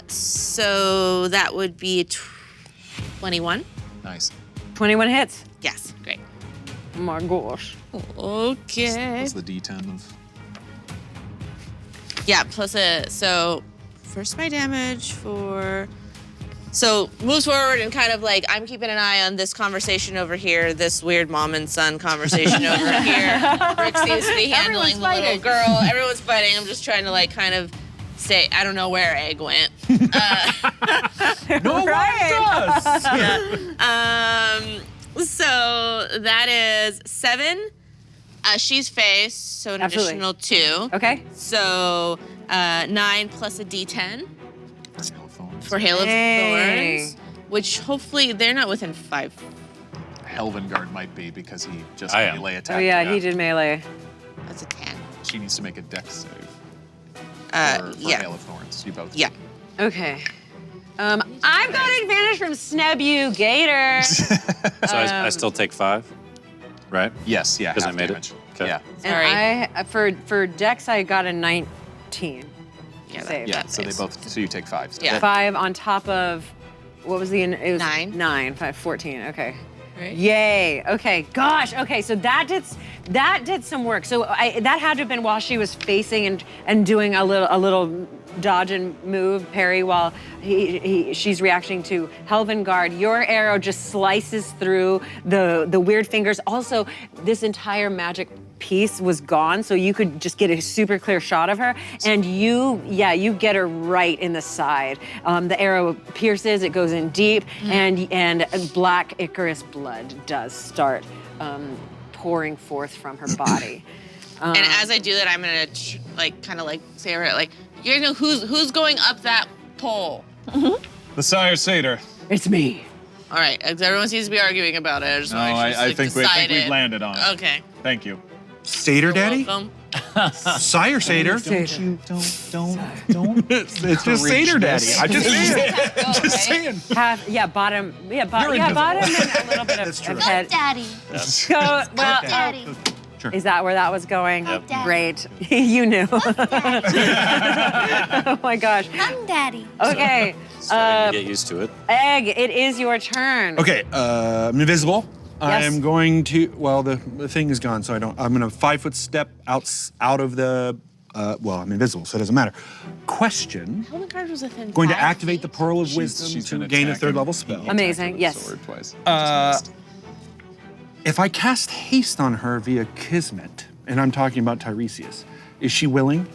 So that would be 21. Nice. 21 hits. Yes, great. Oh my gosh. Okay. What's the D10 of? Yeah, plus so first my damage for, so moves forward and kind of like, I'm keeping an eye on this conversation over here, this weird mom and son conversation over here. Rick seems to be handling the little girl. Everyone's fighting. I'm just trying to like kind of say, I don't know where Egg went. No one does. So that is 7. She's faced, so an Absolutely. additional 2. Okay. So 9 plus a D10 for Hail of Dang. Thorns, which hopefully they're not within 5. Helvengard might be because he just I am. melee attacked. Oh yeah, her. he did melee. That's a 10. She needs to make a dex save. For Yeah. Hail of Thorns. You both. Yeah. Okay. I've got advantage from Snebu Gator. So I still take 5, right? Yes. Yeah. Because I half made damage. it. Okay. Yeah. Sorry. And I for Dex I got a 19. Yeah, Save. Yeah. that So they saves. both. So you take 5. So Yeah. 5 on top of what was it was 9. 9, 5, 14. Okay. right? Yay. Okay. Gosh. Okay. So that did some work. So that had to have been while she was facing and doing a little dodge and move parry while she's reacting to Helven Guard. Your arrow just slices through the weird fingers. Also, this entire magic piece was gone, so you could just get a super clear shot of her, and you get her right in the side. The arrow pierces, it goes in deep, and black Icarus blood does start pouring forth from her body. And as I do that, I'm gonna kind of say her you guys know who's going up that pole? The Sire Satyr. It's me. All right, 'cause everyone seems to be arguing about it. I just want to I think we've landed on it. Okay. Thank you. Satyr Daddy? Welcome. Sire Satyr? Don't. It's just Satyr Daddy. I'm just saying. Bottom and a little bit of head. Daddy. So, well, Daddy. is that where that was going? Yep. Daddy. Great. You knew. Oh my gosh. I'm Daddy. Okay. Starting to get used to it. Egg, it is your turn. Okay, I'm invisible. Yes. I'm going to, the thing is gone, so I'm gonna 5-foot step out of the, I'm invisible, so it doesn't matter. Question, Helven Guard was within going to 5 activate the feet. Pearl of Wisdom to gain a 3rd level spell. Amazing, yes. Sword twice. If I cast haste on her via Kismet, and I'm talking about Tyresius, is she willing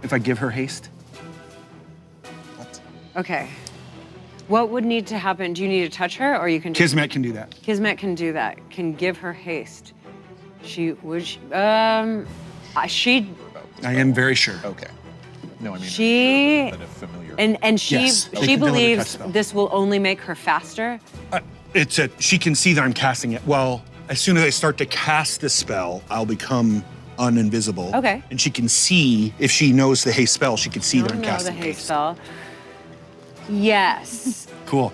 if I give her haste? Okay. What would need to happen? Do you need to touch her, or you can? Kismet can do that. Kismet can do that. Can give her haste. She. I am very sure. Okay. No, I mean she. that a familiar. And she Yes, they she can deliver believes touch spell. this will only make her faster. She can see that I'm casting it. Well, as soon as I start to cast the spell, I'll become uninvisible. Okay. And she can see, if she knows the haste spell, she can see that I'm the casting haste spell. Yes. Cool.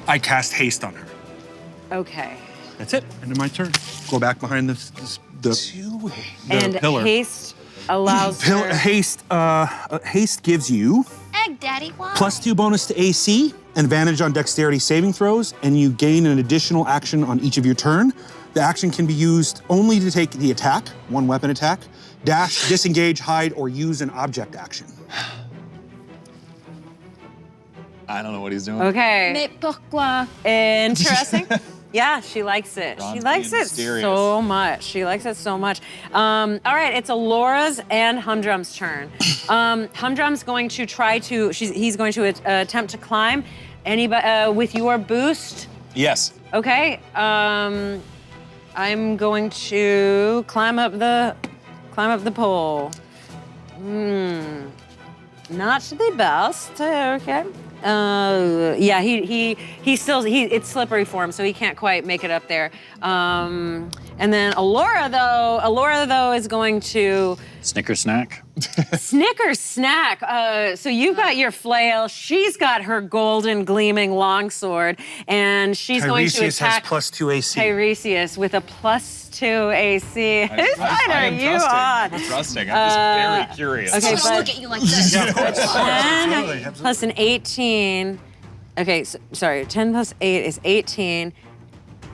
I cast haste on her. Okay. That's it. End of my turn. Go back behind the And pillar. haste allows her. Haste gives you Egg Daddy. Why? +2 bonus to AC, advantage on dexterity saving throws, and you gain an additional action on each of your turn. The action can be used only to take the attack, 1 weapon attack, dash, disengage, hide, or use an object action. I don't know what he's doing. Okay. Mais pourquoi? Interesting. Yeah, she likes it. Ron's She likes being it mysterious. so much. She likes it so much. All right, it's Alora's and Humdrum's turn. Humdrum's going to try to. He's going to attempt to climb. Anybody with your boost? Yes. Okay. I'm going to climb up the pole. Not the best. Okay. Yeah, it's slippery for him, so he can't quite make it up there. And then Alora though is going to Snicker snack. Snicker snack. So you've got your flail. She's got her golden gleaming longsword, and she's going to Tiresias attack has +2 AC. Tiresias with a +2 AC. Whose side are you on? I'm trusting. I'm just very curious. Okay, Just but look at you like this. 10 plus an 18. Okay, sorry. 10 plus 8 is 18.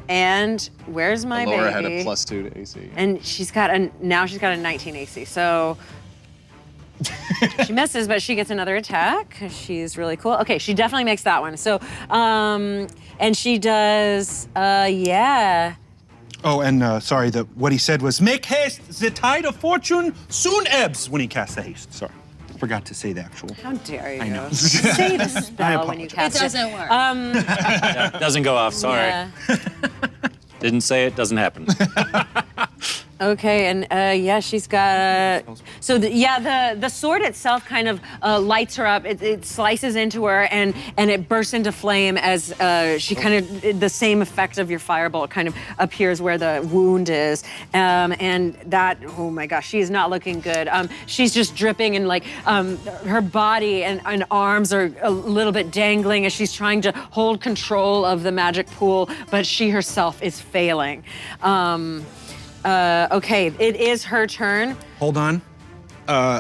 And where's my Laura baby? had a +2 to AC. And she's got a 19 AC. So she misses, but she gets another attack. She's really cool. Okay, she definitely makes that one. So, and she does, yeah. Oh, and sorry, what he said was, make haste, the tide of fortune soon ebbs, when he cast the haste. Sorry, forgot to say the actual. How dare you? I know. Say the spell when you cast It doesn't work. Yeah, doesn't go off, sorry. Yeah. Didn't say it, doesn't happen. Okay, and yeah, she's got. The sword itself kind of lights her up. It slices into her, and it bursts into flame as she kind of the same effect of your firebolt kind of appears where the wound is, and that. Oh my gosh, she is not looking good. She's just dripping, and like her body and arms are a little bit dangling as she's trying to hold control of the magic pool, but she herself is failing. Okay, it is her turn. Hold on.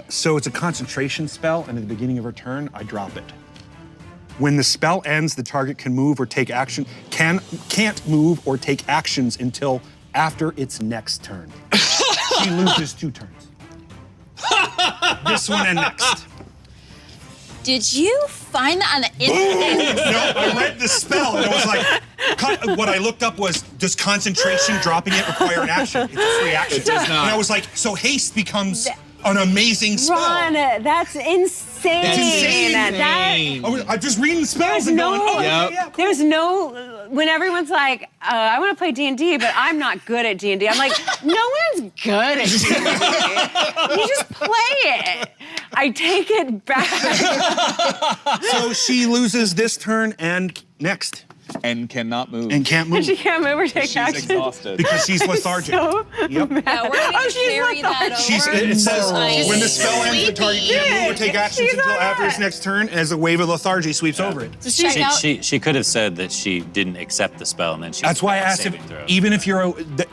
So it's a concentration spell, and at the beginning of her turn, I drop it. When the spell ends, the target can move or take action, can't move or take actions until after its next turn. She loses 2 turns. This one and next. Did you find that on the internet? No, I read the spell and it was like, what I looked up was, does concentration dropping it require an action? It's a free action. It does not. And I was like, so haste becomes an amazing spell. Ron, that's insane. That's That- I'm just reading the spells and going, oh, Yep. yeah. There's no, when everyone's like, I want to play D&D, but I'm not good at D&D. I'm like, no one's good at D&D. You just play it. I take it back. So she loses this turn and next. And cannot move. And can't move. She can't move or take She's action. exhausted. Because she's lethargic. So Yep. Yeah, we're gonna Oh, she's carry that over. She's, it says, Nice. when the spell ends, the target can't move or take actions She's until on after that. its next turn as a wave of lethargy sweeps over it. Just check out. She could have said that she didn't accept the spell and then she. That's why I asked if, even if you're,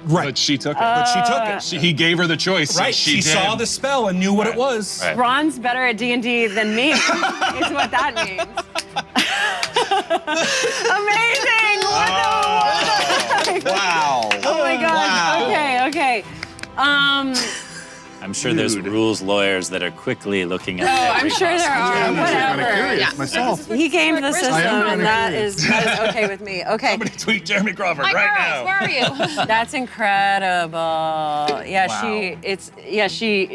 right. But she took it. But she took it. He gave her the choice. Right, So she did. saw the spell and knew what it was. Right. Ron's better at D&D than me, is what that means. Amazing! What the? Wow. Oh my gosh. Wow. Okay. I'm sure there's rules lawyers that are quickly looking at. Oh, I'm sure there are. I'm kind of Whatever. curious myself. He gamed the system, I am and kinda that curious. is okay with me. Okay. Tweet Jeremy Crawford Hi, right girls, now. where are you? That's incredible. Yeah, she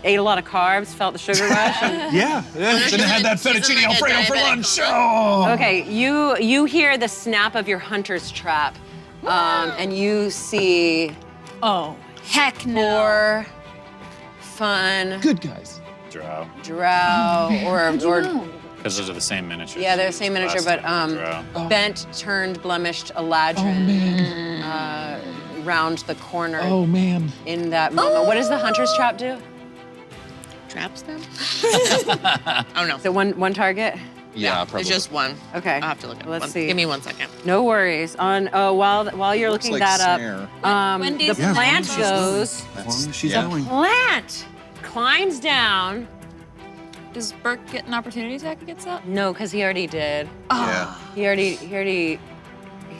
ate a lot of carbs, felt the sugar rush. And, Yeah. Shouldn't have had that fettuccine like a Alfredo for diabetic lunch. coma. Oh. okay, you hear the snap of your hunter's trap, and you see Oh, heck no. 4 fun Good guys. Drow. drow or Because those are the same miniatures. yeah, they're the same miniature, but Drow. bent, turned, blemished Eladrin round the corner Oh man. in that moment. What does the hunter's trap do? Traps them? Oh no. Is it one target? Yeah, probably. It's just one. Okay. I'll have to look at Let's one. see. Give me 1 second. No worries. On while you're Looks looking like that snare. up, the Wendy's plant Yeah. goes. As long as she's Yeah. willing. Plant climbs down. Does Burke get an opportunity attack against that? No, because he already did. Yeah. He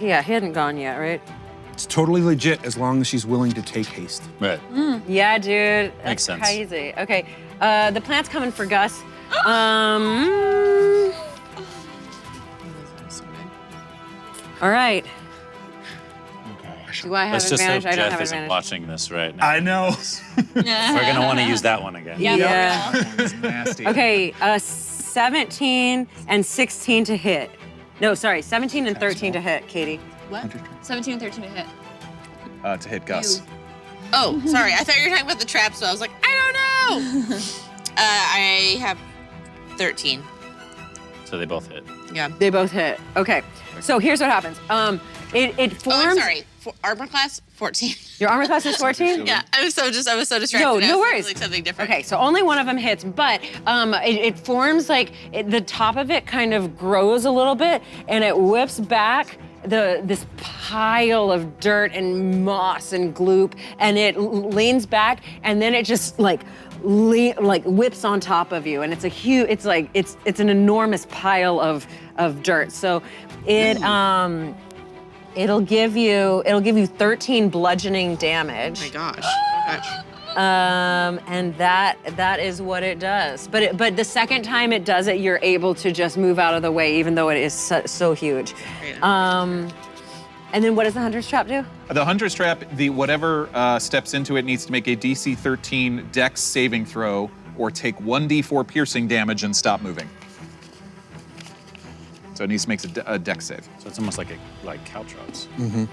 hadn't gone yet, right? It's totally legit as long as she's willing to take haste. Right. Yeah, dude. That's Makes sense. crazy. Okay, the plant's coming for Gus. All right. Do I have Let's just hope advantage? I don't Jeff have isn't advantage. watching this right now. I know. We're gonna want to use that one again. Yeah. It's nasty. Okay, 17 and 16 to hit. No, sorry, 17 and 13 to hit, Katie. What? 17 and 13 to hit. To hit Gus. Oh, sorry. I thought you were talking about the trap, so I was like, I don't know. I have 13. So they both hit. Yeah. They both hit. Okay, so here's what happens. It forms. Oh, I'm sorry. Armor class 14. Your armor class is 14? Yeah, I was so distracted. No, I no was worries. Like something different. Okay, so only one of them hits, but it forms like the top of it kind of grows a little bit, and it whips back this pile of dirt and moss and gloop, and it leans back, and then it just like whips on top of you, and it's a huge. It's like it's an enormous pile of dirt. So it it'll give you 13 bludgeoning damage. Oh my gosh. And that is what it does. But the second time it does it, you're able to just move out of the way, even though it is so huge. And then what does the hunter's trap do? The Hunter's Trap, whatever steps into it needs to make a DC 13 Dex saving throw or take 1d4 piercing damage and stop moving. So it needs to make a Dex save. So it's almost like caltrops.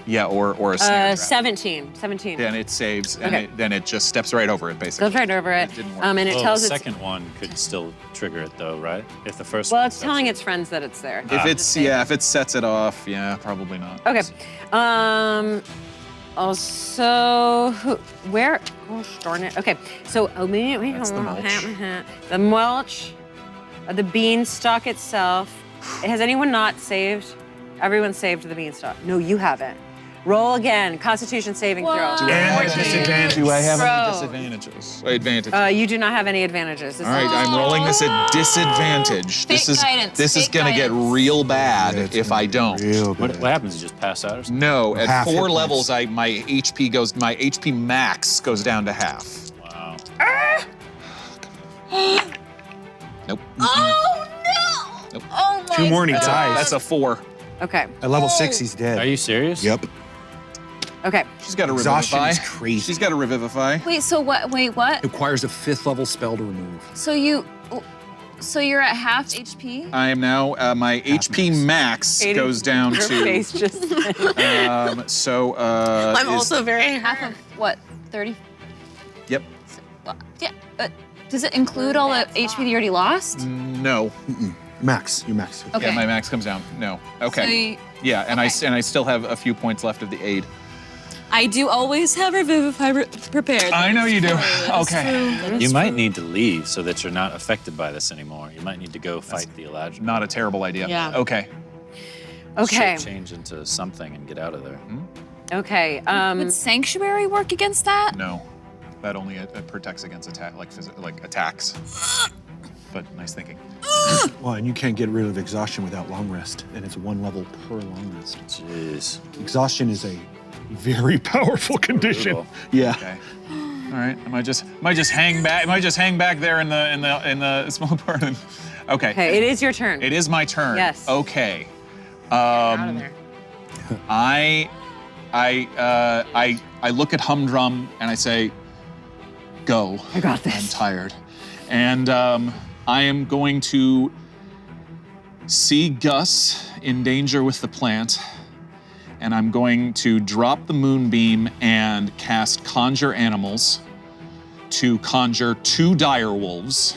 Yeah, or a snare trap. 17. Then it saves, and Okay. then it just steps right over it, basically. Goes right over it. didn't work. And it Well, tells the its. second one could still trigger it though, right? If the first Well, one it's telling its friends that it's there. If if it sets it off, yeah, probably not. Okay. Also, where? Gosh darn it. Okay. So That's the mulch. The mulch, the beanstalk itself. Has anyone not saved? Everyone saved the beanstalk. No, you haven't. Roll again. Constitution saving throw. And disadvantage. Do I have any Bro. disadvantages? Advantage. You do not have any advantages. This All right, I'm rolling this at disadvantage. Fake guidance, This is fake gonna get guidance. real bad if I don't. Real What bad. happens? You just pass out or something? No, at Half hit 4 points. levels, my HP max goes down to half. Wow. Nope. Oh no! Nope. Oh my 2 more and he God. dies. That's a 4. Okay. At level 6, he's dead. Are you serious? Yep. Okay. She's got a Exhaustion revivify. is crazy. She's got a revivify. Wait, so what? Wait, what? Requires a 5th level spell to remove. So you're at half HP? I am now, my HP max Katie, goes down your to. face just. I'm is- also very Half of what? 30? Yep. Well, yeah. Does it include all the HP that you already lost? No. Max. You're max. Okay. Yeah, my max comes down. No. Okay. So you- Yeah, and I still have a few points left of the aid. I do always have Revivify prepared. I know you do. That is Okay. true. That is You might true. need to leave so that you're not affected by this anymore. You might need to go fight the Eladrin. Not a terrible idea. Yeah. Okay. Okay. Change into something and get out of there. Okay. Would Sanctuary work against that? No, that only protects against attack, like attacks. But nice thinking. Well, and you can't get rid of exhaustion without long rest, and it's 1 level per long rest. Jeez. Exhaustion is a very powerful condition. Brutal. Yeah. Okay. All right. I might just hang back. I might just hang back there in the small part. Okay. Okay. It is your turn. It is my turn. Yes. Okay. out of there. I look at Humdrum and I say, "Go." I got this. I'm tired, and I am going to see Gus in danger with the plant, and I'm going to drop the moonbeam and cast Conjure Animals to conjure 2 dire wolves.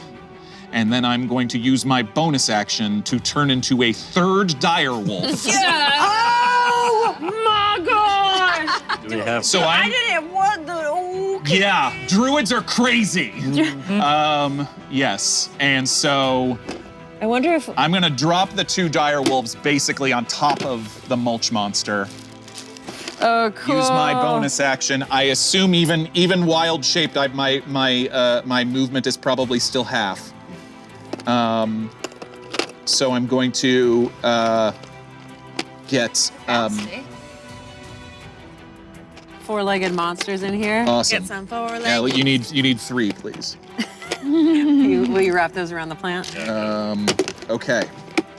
And then I'm going to use my bonus action to turn into a 3rd dire wolf. Oh my gosh! Do we have? So I'm, didn't want the. Okay. yeah, druids are crazy. Yes, and so I wonder if. I'm gonna drop the 2 dire wolves basically on top of the mulch monster. Oh, cool. Use my bonus action. I assume even wild shaped, my movement is probably still half. So I'm going to get 4-legged monsters in here. awesome. Get some forward Yeah, leg. you need 3, please. Will you wrap those around the plant? Okay,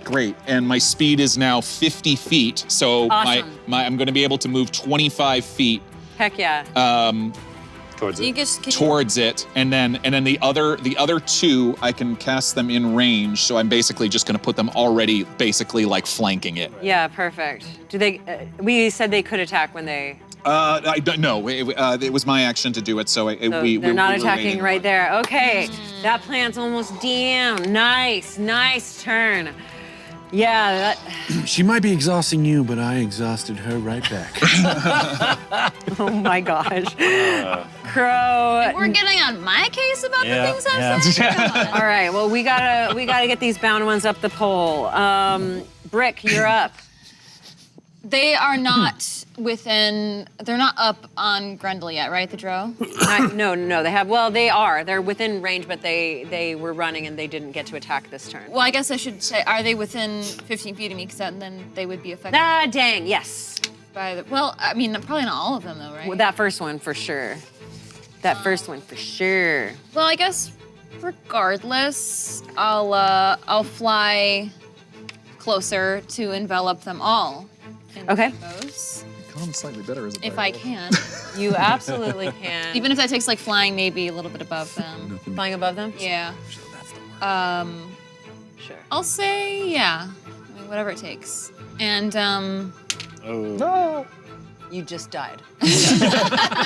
great. And my speed is now 50 feet, so Awesome. I'm going to be able to move 25 feet Heck yeah. towards You it? just towards it, and then the other 2 I can cast them in range. So I'm basically just going to put them already basically like flanking it. Yeah, perfect. Do they? We said they could attack when they. I don't know. It was my action to do it, so So we they're not we were attacking waiting. right there. Okay, that plant's almost down. Nice turn. Yeah, that. She might be exhausting you, but I exhausted her right back. Oh my gosh. Crow. We're getting on my case about Yeah, the things I'm saying? Come on. All right. Well, we gotta get these bound ones up the pole. Brick, you're up. They are not within, they're not up on Grendel yet, right, the Drow? No. They have. Well, they are. They're within range, but they were running and they didn't get to attack this turn. Well, I guess I should say, are they within 15 feet of me? Because then they would be affected Ah, dang. Yes. by the. Well, I mean, probably not all of them, though, right? Well, that first one for sure. Well, I guess regardless, I'll fly closer to envelop them all. in Okay. those, Become slightly better as a if I can. You absolutely can. Even if that takes like flying maybe a little bit above them. flying above them. Yeah. Sure. I'll say yeah. I mean, whatever it takes. And Oh. You just died.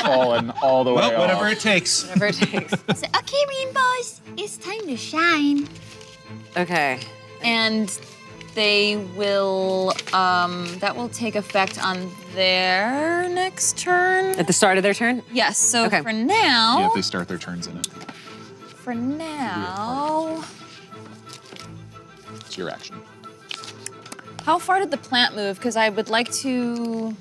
Falling all the way Well, whatever off. it takes. Whatever it takes. So, okay, rainbows, it's time to shine. Okay. and they will that will take effect on their next turn. At the start of their turn. Yes, so Okay. for now, Yeah, if they start their turns in it. for now, It's your action. how far did the plant move? Because I would like to.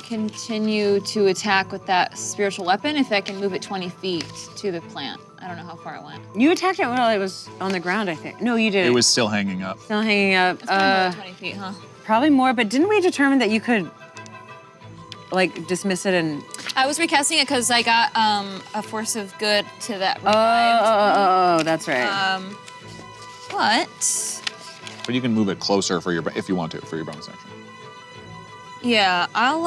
continue to attack with that spiritual weapon if I can move it 20 feet to the plant. I don't know how far it went. You attacked it while it was on the ground, I think. No, you didn't. It was still hanging up. Still hanging up. It's probably more than 20 feet, huh? Probably more, but didn't we determine that you could, like, dismiss it and... I was recasting it because I got a force of good to that. Oh, that's right. But you can move it closer for your, if you want to, for your bonus action. yeah, I'll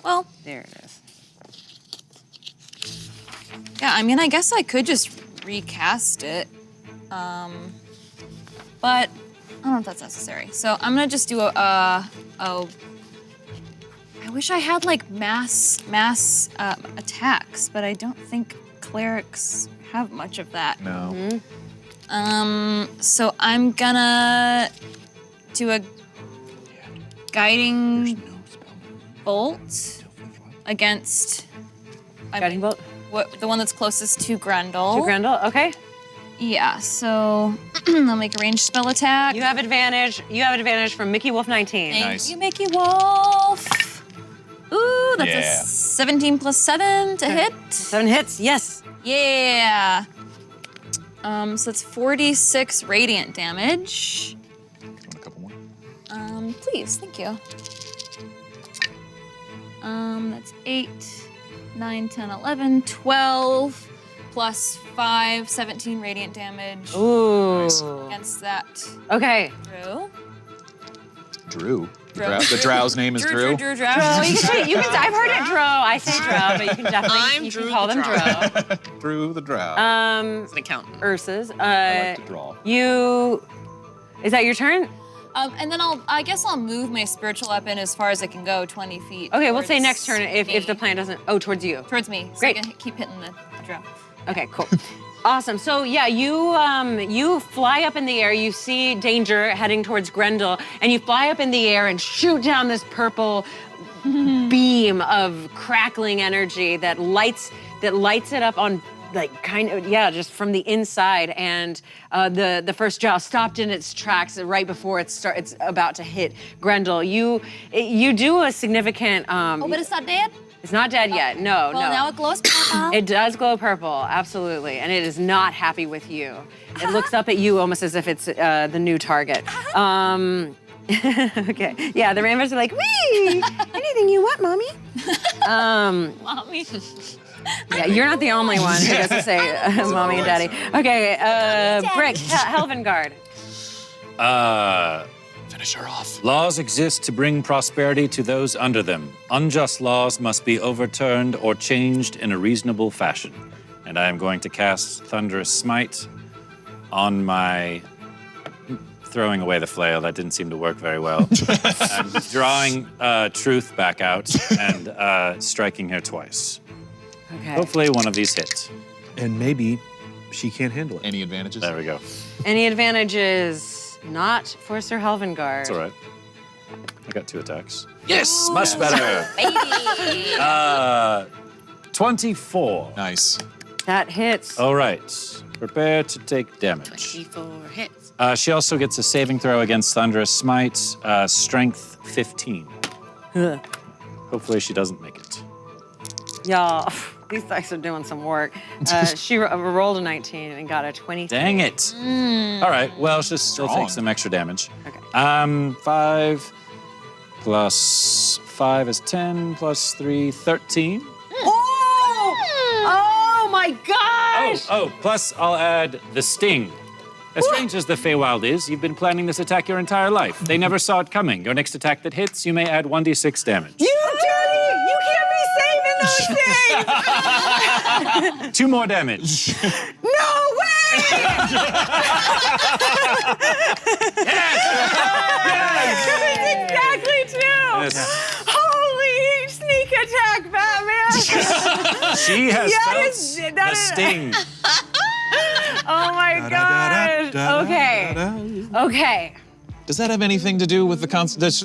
well, there it is. Yeah, I mean, I guess I could just recast it, but I don't know if that's necessary. So I'm gonna just do a I wish I had like mass attacks, but I don't think clerics have much of that. No. So I'm gonna do a guiding bolt against Guiding bolt? the one that's closest to Grendel. To Grendel, okay. Yeah, so I'll make a ranged spell attack. You have advantage. You have advantage from Mickey Wolf 19. Thank you, Mickey Wolf. Ooh, that's Yeah. a 17 plus 7 to hit. 7 hits, yes. Yeah. So that's 46 radiant damage. Want a couple more? Please, thank you. That's 8, 9, 10, 11, 12, plus 5, 17 radiant damage. Ooh. Against that. Okay. Drew. Drew. The drow's name is Drew. Drew. Dro, I've heard it Dro. I say Dro, but you can definitely you can call them Dro. Drew the drow. It's an accountant. Ursa's. I like to draw. Is that your turn? And then I guess I'll move my spiritual weapon as far as I can go, 20 feet. Okay, we'll say towards next turn if the plan doesn't. Oh, towards you. Towards me. So Great. I can keep hitting the drum. Okay, cool. Awesome. So yeah, you fly up in the air. You see danger heading towards Grendel, and you fly up in the air and shoot down this purple beam of crackling energy that lights it up on like just from the inside. And the first drow stopped in its tracks right before it's about to hit Grendel. You do a significant. Oh, but it's not dead? It's not dead yet. No, Well, no. now it glows purple. It does glow purple, absolutely, and it is not happy with you. It looks up at you almost as if it's the new target. Okay, yeah, the rainbows are like, wee! Anything you want, mommy? Mommy. Yeah, you're not the only one who gets to say mommy and daddy. Okay, Brick, Helvengard. Finish her off. Laws exist to bring prosperity to those under them. Unjust laws must be overturned or changed in a reasonable fashion. And I am going to cast Thunderous Smite on my... Throwing away the flail, that didn't seem to work very well. I'm drawing Truth back out and striking her twice. Okay. Hopefully one of these hit. And maybe she can't handle it. Any advantages? There we go. Any advantages? Not for Sir Helvengard. It's all right. I got 2 attacks. Yes, much better. Baby. 24. Nice. That hits. All right. Prepare to take damage. 24 hits. She also gets a saving throw against Thunderous Smite, strength 15. Hopefully she doesn't make it. Y'all, these dice are doing some work. She rolled a 19 and got a 23. Dang it. All right, well, she'll still take some extra damage. Okay. 5 plus 5 is 10, plus 3, 13. Oh my gosh! Plus I'll add the sting. As strange as the Feywild is, you've been planning this attack your entire life. They never saw it coming. Your next attack that hits, you may add 1d6 damage. You dirty! You can't be saving those things! 2 more damage. No way! Yes! Exactly 2! Yes. Holy sneak attack, Batman! She has That felt is- the that is- sting. Oh my gosh! Okay. Does that have anything to do with the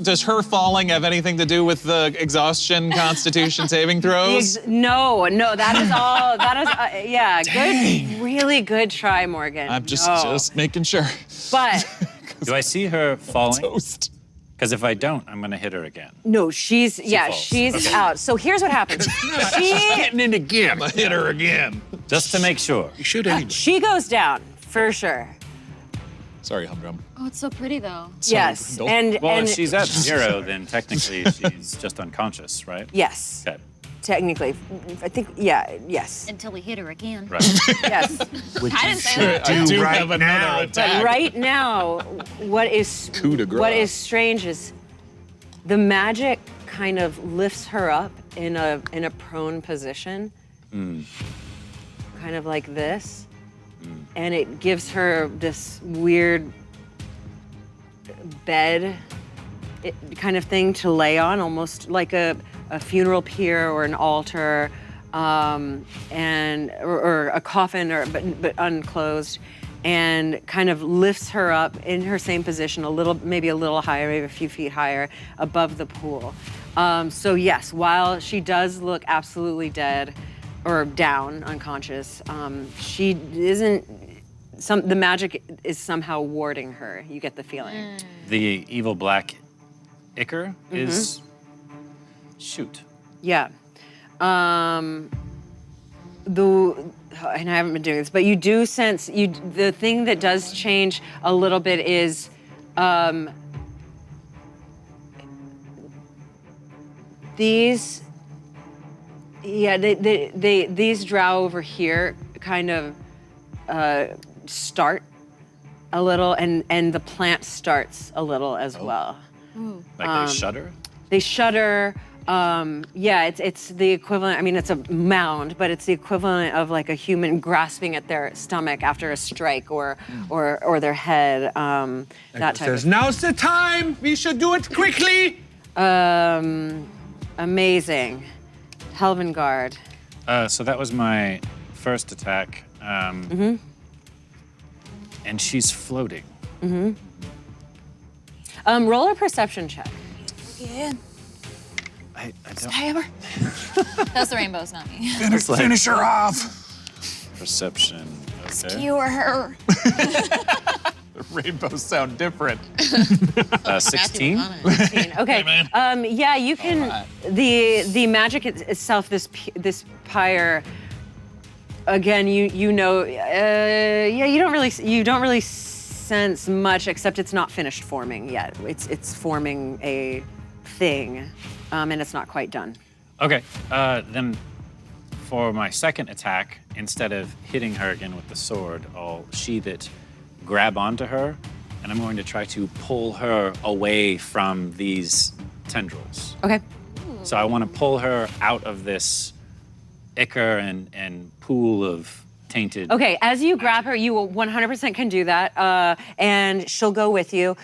does her falling have anything to do with the exhaustion constitution saving throws? No, that is all. That is, yeah, Dang. good, really good try, Morgan. I'm just making sure. But Do I see her falling? Toast. Because if I don't, I'm going to hit her again. No, she's falls. she's Okay. out. So here's what happens. Getting in again. I'm gonna hit her again. Just to make sure. You should anyway. She goes down for sure. Sorry, Humdrum. Oh, it's so pretty though. Yes, Grindel. and Well, and if she's at 0, then technically she's just unconscious, right? yes, Okay. technically, I think yes, Until we hit her again. Right. yes. I didn't say that. I do right have another now. attack. But right now, what is Coup de grace. what is strange is the magic kind of lifts her up in a prone position, kind of like this, and it gives her this weird bed kind of thing to lay on, almost like a funeral pyre or an altar, and or a coffin, but unclosed, and kind of lifts her up in her same position, maybe a little higher, maybe a few feet higher, above the pool. So yes, while she does look absolutely dead or down, unconscious, she isn't. The magic is somehow warding her. You get the feeling. The evil black ichor is shoot. Yeah. And I haven't been doing this, but you do sense the thing that does change a little bit is these these drow over here kind of start a little, and the plant starts a little as well. Like they shudder? They shudder. It's the equivalent. I mean, it's a mound, but it's the equivalent of like a human grasping at their stomach after a strike or their head. That type Says, of. now's the time. We should do it quickly. Amazing. Helvengard. So that was my first attack. And she's floating. Roll a perception check. Yeah. I don't. Hammer. That's the rainbows, not me. Finish her off. Perception. Okay. You or her. The rainbows sound different. 16. Okay. You can. The magic itself. This pyre. Again, you know. You don't really sense much, except it's not finished forming yet. It's forming a thing, and it's not quite done. Okay. Then for my second attack, instead of hitting her again with the sword, I'll sheath it, grab onto her, and I'm going to try to pull her away from these tendrils. Okay. So I want to pull her out of this ichor and pool of tainted. Okay, as you grab her, you 100% can do that, and she'll go with you.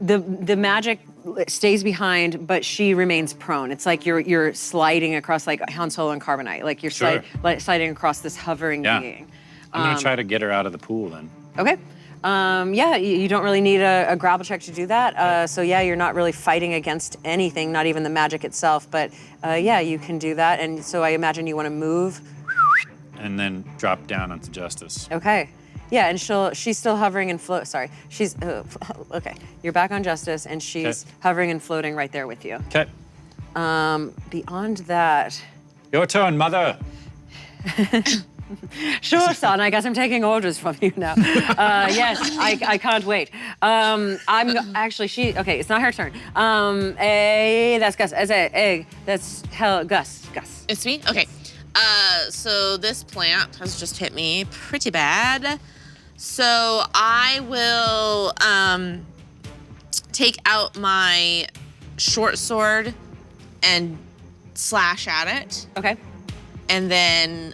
The magic stays behind, but she remains prone. It's like you're sliding across like Han Solo and Carbonite, like you're Sure. sliding across this hovering being. I'm going to try to get her out of the pool then. Okay. You don't really need a grapple check to do that. So you're not really fighting against anything, not even the magic itself. But you can do that. And so I imagine you want to move. And then drop down onto Justice. Okay. Yeah, and she's still hovering and float. Sorry, she's okay. You're back on Justice, and she's hovering and floating right there with you. Okay. Beyond that. Your turn, Mother. Sure, son. I guess I'm taking orders from you now. Yes, I can't wait. I'm actually okay. It's not her turn. That's Gus. That's Gus. It's me? Okay. So this plant has just hit me pretty bad. So I will take out my short sword and slash at it. Okay. And then,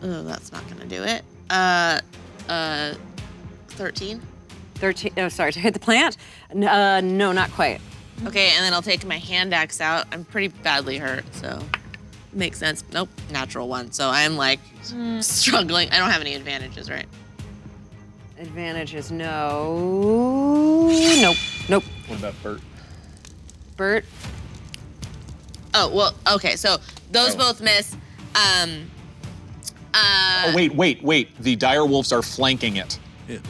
that's not gonna do it. 13. 13. Oh, sorry. To hit the plant? No, not quite. Okay, and then I'll take my hand axe out. I'm pretty badly hurt, so makes sense. Nope, natural one. So I'm like struggling. I don't have any advantages, right? Advantages, no. Nope. What about Bert? Bert? Oh, well, okay, so those both miss. Oh, wait. The dire wolves are flanking it.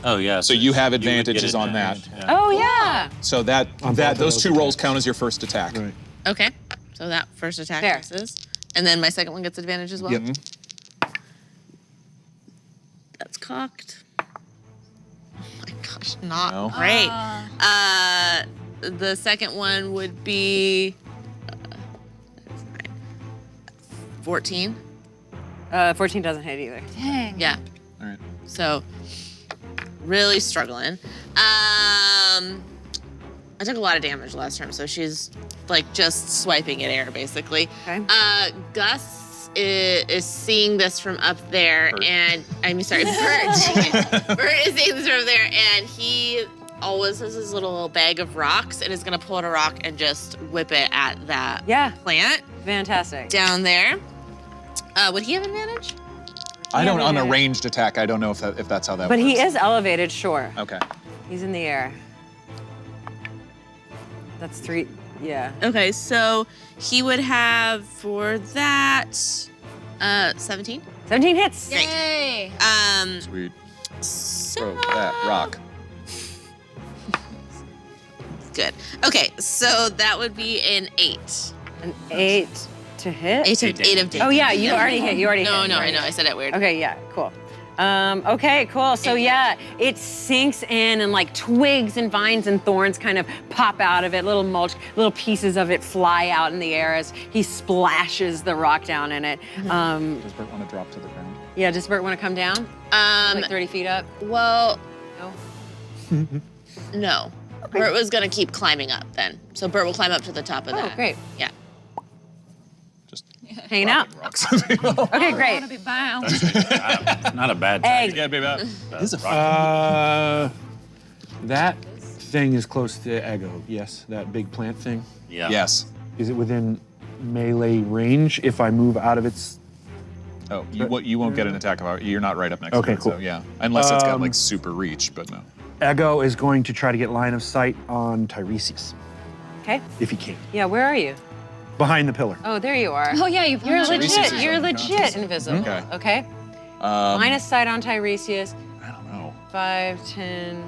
Oh, yeah. So you have would get advantages on that. advantage, Oh, yeah. So that both of those those 2 rolls attacks. count as your first attack. Right. Okay. So that first attack Fair. misses. And then my second one gets advantage as well? Yep. That's cocked. Oh my gosh, not No. great. The second one would be 14. 14 doesn't hit either. Dang. Yeah. All right. So really struggling. I took a lot of damage last turn, so she's like just swiping at air basically. Okay. Gus is seeing this from up there, and sorry, Bert. Bert is seeing this from up there, and he always has his little bag of rocks and is gonna pull out a rock and just whip it at that plant Fantastic. down there. Would he have advantage? I don't on a advantage. ranged attack. I don't know if that's how that But works. he is elevated, sure. Okay. He's in the air. That's 3, yeah. Okay, so he would have for that 17. 17 hits. Yay. Sweet. So Throw that rock. good. Okay, so that would be an 8. An 8 to hit? 8 of damage. Oh, yeah, you already hit. You already hit. No, You I already know. I hit. said it weird. Okay, yeah, cool. Okay, cool. So yeah, it sinks in and like twigs and vines and thorns kind of pop out of it. Little mulch, little pieces of it fly out in the air as he splashes the rock down in it. Does Bert want to drop to the ground? Yeah, does Bert want to come down? Like 30 feet up? Well, No? no. Bert was gonna keep climbing up then. So Bert will climb up to the top of that. Oh, great. Yeah. Just Hanging out. rocks. Okay, I great. want to be bound. Not a bad Egg. time. That thing is close to Ego. Yes, that big plant thing. Yeah. Yes. Is it within melee range if I move out of its? Oh, you won't get an attack of you're not right up next Okay, to it. cool. So yeah, unless it's got like super reach, but no. Ego is going to try to get line of sight on Tiresias, Okay. if he can. Yeah, where are you? Behind the pillar. Oh, there you are. Oh, yeah, you've You're Tiresias legit. is You're unconscious. legit invisible. Okay. Okay. Line of sight on Tiresias. I don't know. 5, 10.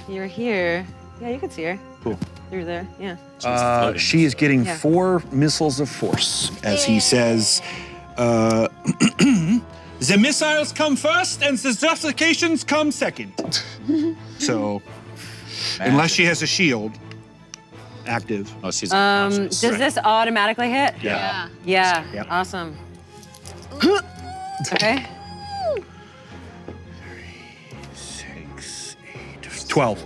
You're here. Yeah, you can see her. Cool. You're there. Yeah. floating. She is getting Yeah. 4 missiles of force, as he says. The missiles come first and the justifications come second. So, unless she has a shield active. Oh, she's Does this automatically hit? Yeah. Yeah. Yeah. Awesome. Okay. 6, 8, 12.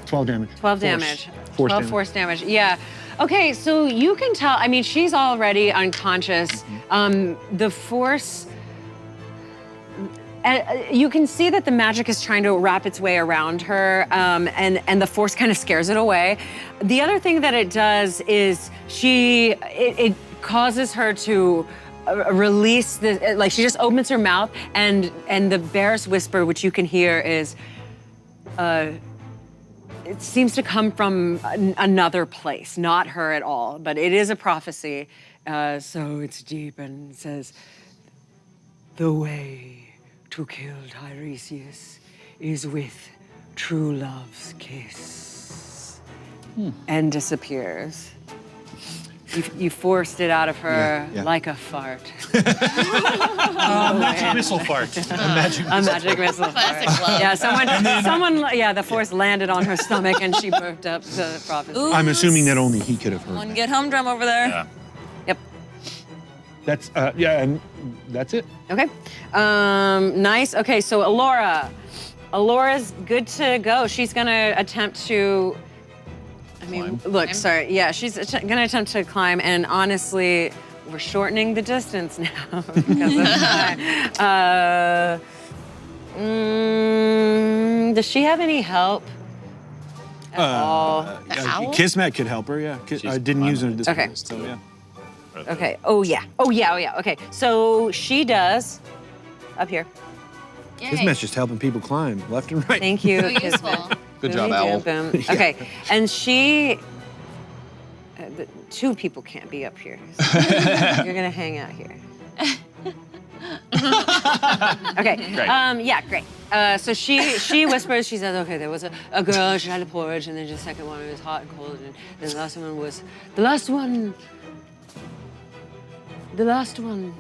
12 damage. 12 damage. Force 12 damage. force damage. Yeah. Okay, so you can tell, I mean, she's already unconscious. The force, you can see that the magic is trying to wrap its way around her, and the force kind of scares it away. The other thing that it does is it causes her to release the, like she just opens her mouth, and the barest whisper, which you can hear, is, it seems to come from another place, not her at all, but it is a prophecy. So it's deep and it says, "The way to kill Tyresius is with true love's kiss," and disappears. You forced it out of her Yeah. like a fart. Magic missile fart. A magic missile fart. Classic love. Yeah, someone, the force landed on her stomach and she burped up the prophecy. Ooh, I'm assuming that only he could have heard. One that. good humdrum over there. Yeah. Yep. That's yeah, and that's it. Okay. Nice. Okay, so Alora's good to go. She's gonna attempt to. Look, sorry. Yeah, she's gonna attempt to climb, and honestly, we're shortening the distance now because of that. Does she have any help at all? Kismet could help her. Yeah, I didn't use her. This Okay. So yeah. Okay. Oh yeah. Okay. So she does. Up here. Kismet's just helping people climb left and right. Thank you. So useful. Kismet. Good job, Boom, Owl. boom. Okay, and she, the 2 people can't be up here. So you're gonna hang out here. Okay. Great. Yeah, great. So she whispers. She says, "Okay, there was a girl. She had a porridge, and then the second one was hot and cold, and then the last one was the last one. The last one.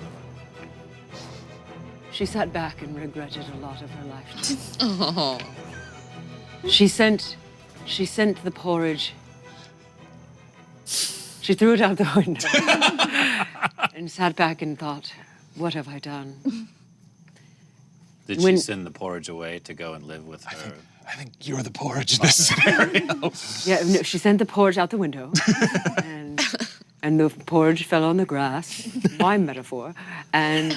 She sat back and regretted a lot of her lifetime. Oh. She sent the porridge. She threw it out the window and sat back and thought, what have I done? Did she send the porridge away to go and live with her? I think you're the porridge in this scenario. Yeah, no, she sent the porridge out the window, and the porridge fell on the grass. My metaphor, and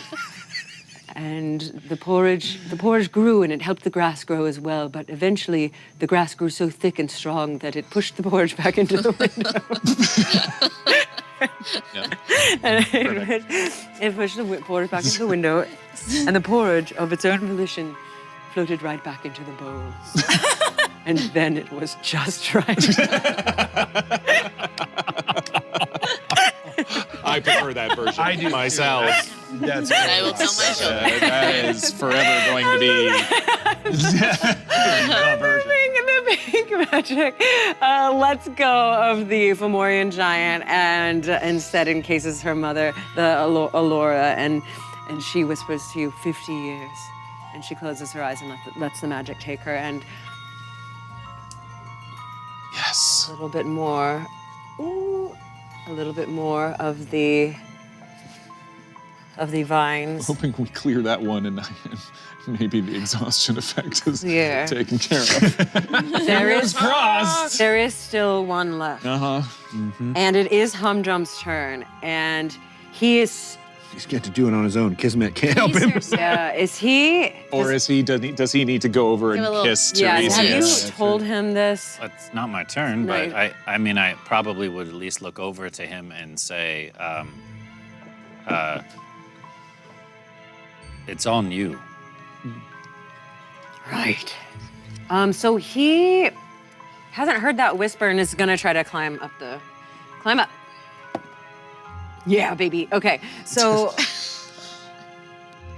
the porridge grew, and it helped the grass grow as well. But eventually, the grass grew so thick and strong that it pushed the porridge back into the window. And it pushed the porridge back into the window, and the porridge, of its own volition, floated right back into the bowl. And then it was just right. I prefer that version. I do myself. That's I will tell my children. That is forever going to be the version. The pink magic. Let's go of the Fomorian giant and instead encases her mother, the Allura, and she whispers to you, 50 years. And she closes her eyes and lets the magic take her. And Yes. a little bit more. Ooh, a little bit more of the vines. Hoping we clear that one and maybe the exhaustion effect is Yeah. taken care of. There is still one left. Uh-huh. And it is Humdrum's turn. And he is. He's got to do it on his own. Kismet can't help him. Is he? Or does he need to go over and Give a little- kiss Yeah, Tyresius? have you told him this? It's not my turn, but Right. I mean, I probably would at least look over to him and say, it's on you. Right. So he hasn't heard that whisper and is gonna try to climb up. Yeah, baby. Okay, so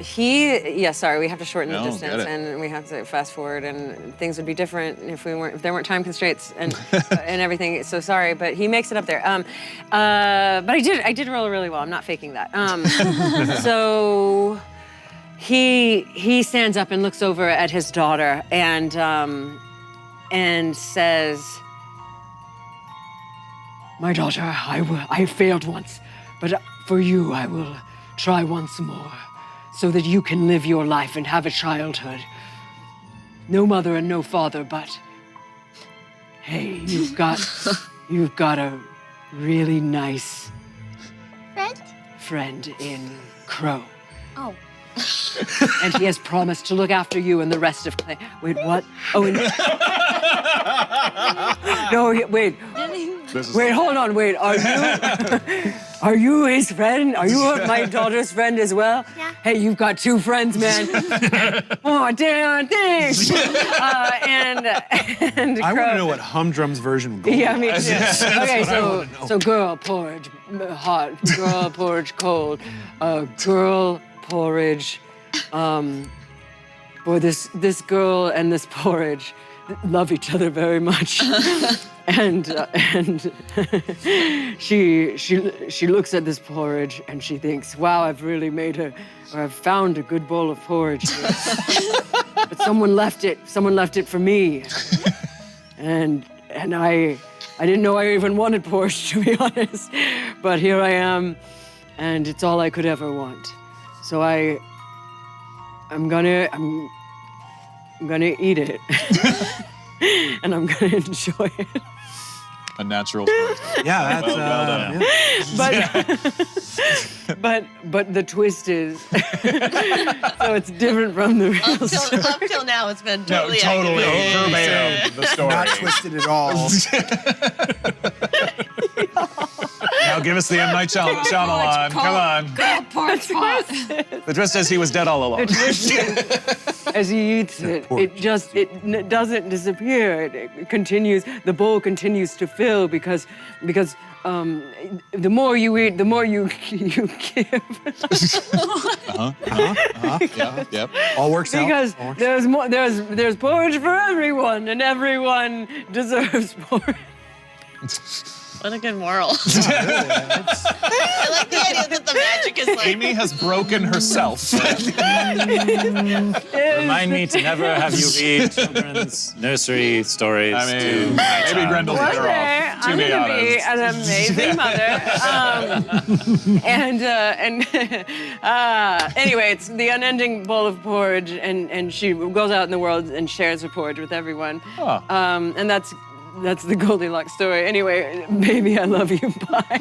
sorry, we have to shorten the No, distance get it. and we have to fast forward, and things would be different if there weren't time constraints and and everything. So sorry, but he makes it up there. But I did roll really well. I'm not faking that. So he stands up and looks over at his daughter and says, "My daughter, I failed once, but for you I will try once more, so that you can live your life and have a childhood. No mother and no father, but hey, you've got a really nice friend in Crow. Oh. And he has promised to look after you and the rest of Clay. Wait, what? Oh, and no, wait. Wait, hold on, wait. Are you his friend? Are you my daughter's friend as well? Yeah. Hey, you've got two friends, man. Oh, damn, thanks. And I want to know what Humdrum's version would go. yeah, me too. That's Okay, what I wanna know. so girl porridge hot, girl porridge cold, girl porridge. Boy, this girl and this porridge love each other very much, and she looks at this porridge and she thinks, wow, I've really made her, or I've found a good bowl of porridge here. But someone left it for me, and I didn't know I even wanted porridge, to be honest, but here I am, and it's all I could ever want. So I'm gonna eat it, and I'm gonna enjoy it. A natural storyteller. Yeah, that's well done. But the twist is, so it's different from the real story. Up till now, it's been totally Totally accurate. verbatim the story. not twisted at all. Now give us the M. Night Shyamalan. Come on. Girl porridge hot. The twist is he was dead all along. as he eats it, it doesn't disappear. It continues. The bowl continues to fill because the more you eat, the more you give. Yep. All works out. Because there's more. There's porridge for everyone, and everyone deserves porridge. What a good moral. I like the idea that the magic is like. Amy has broken herself. Remind me to never have you read children's nursery stories I mean, to my maybe child. Grendel's better Okay, off. I'm gonna be an amazing mother. Anyway, it's the unending bowl of porridge, and she goes out in the world and shares her porridge with everyone. Oh. And that's the Goldilocks story. Anyway, baby, I love you. Bye.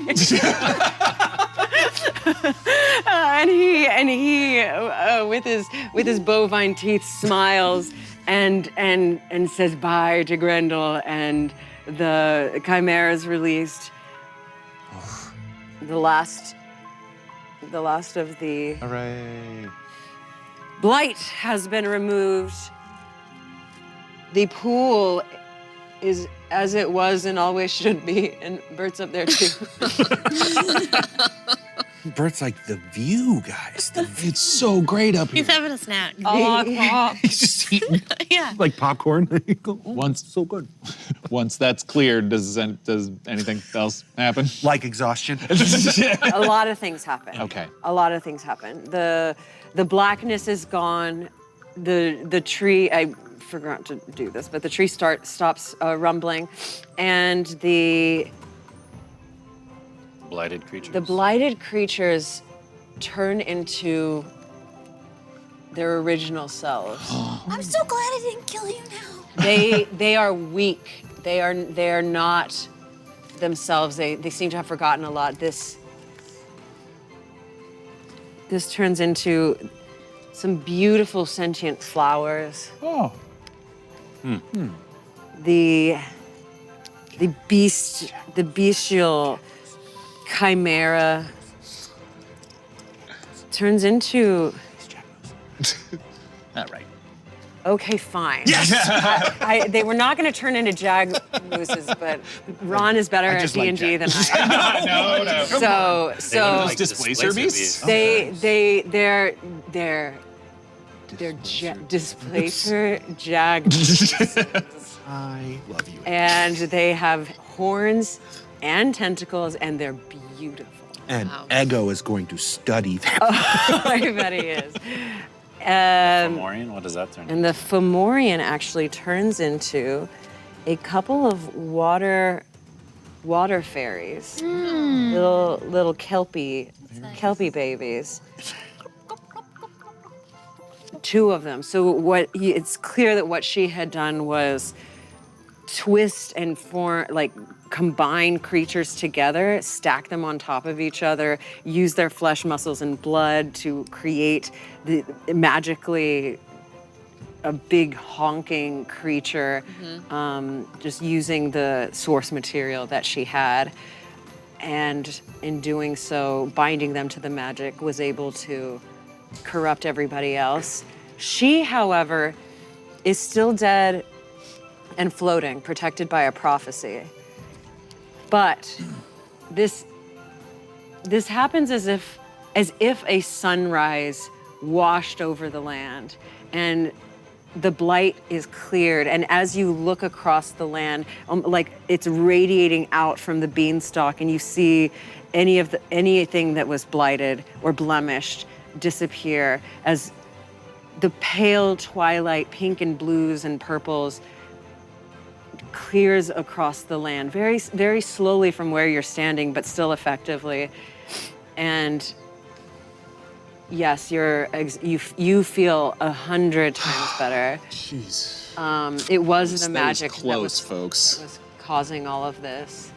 And he with his bovine teeth smiles and says bye to Grendel, and the chimera is released. The last of the Hooray. blight has been removed. The pool is as it was and always should be, and Bert's up there too. Bert's like, the view, guys. It's so great up here. He's having a snack. He's just eating Yeah. like popcorn. Once so good. Once that's cleared, does anything else happen? Like exhaustion. A lot of things happen. Okay. A lot of things happen. The blackness is gone. The tree, I forgot to do this, but the tree stops rumbling, and the Blighted creatures. blighted creatures turn into their original selves. I'm so glad I didn't kill you now. They are weak. They are not themselves. They seem to have forgotten a lot. This turns into some beautiful sentient flowers. Oh. The bestial chimera turns into. Not right. Okay, fine. Yes. They were not going to turn into jag mooses, but Ron is better at D&D than I am. No. So Those displacer beasts? they're displacer jag mooses. I love you. And they have horns and tentacles, and they're beautiful. And Ego is going to study that. I bet he is. Fomorian? What does that turn into? And the Fomorian actually turns into a couple of water fairies, little kelpie babies. Two of them. So it's clear that what she had done was twist and form, like combine creatures together, stack them on top of each other, use their flesh, muscles, and blood to create magically a big honking creature, just using the source material that she had. And in doing so, binding them to the magic, was able to corrupt everybody else. She, however, is still dead and floating, protected by a prophecy. But this happens as if a sunrise washed over the land, and the blight is cleared. And as you look across the land, like it's radiating out from the beanstalk, and you see anything that was blighted or blemished disappear as the pale twilight, pink and blues and purples, clears across the land, very, very slowly from where you're standing, but still effectively. And yes, you feel 100 times better. Jeez. It was the That was magic close, that folks. was causing all of this.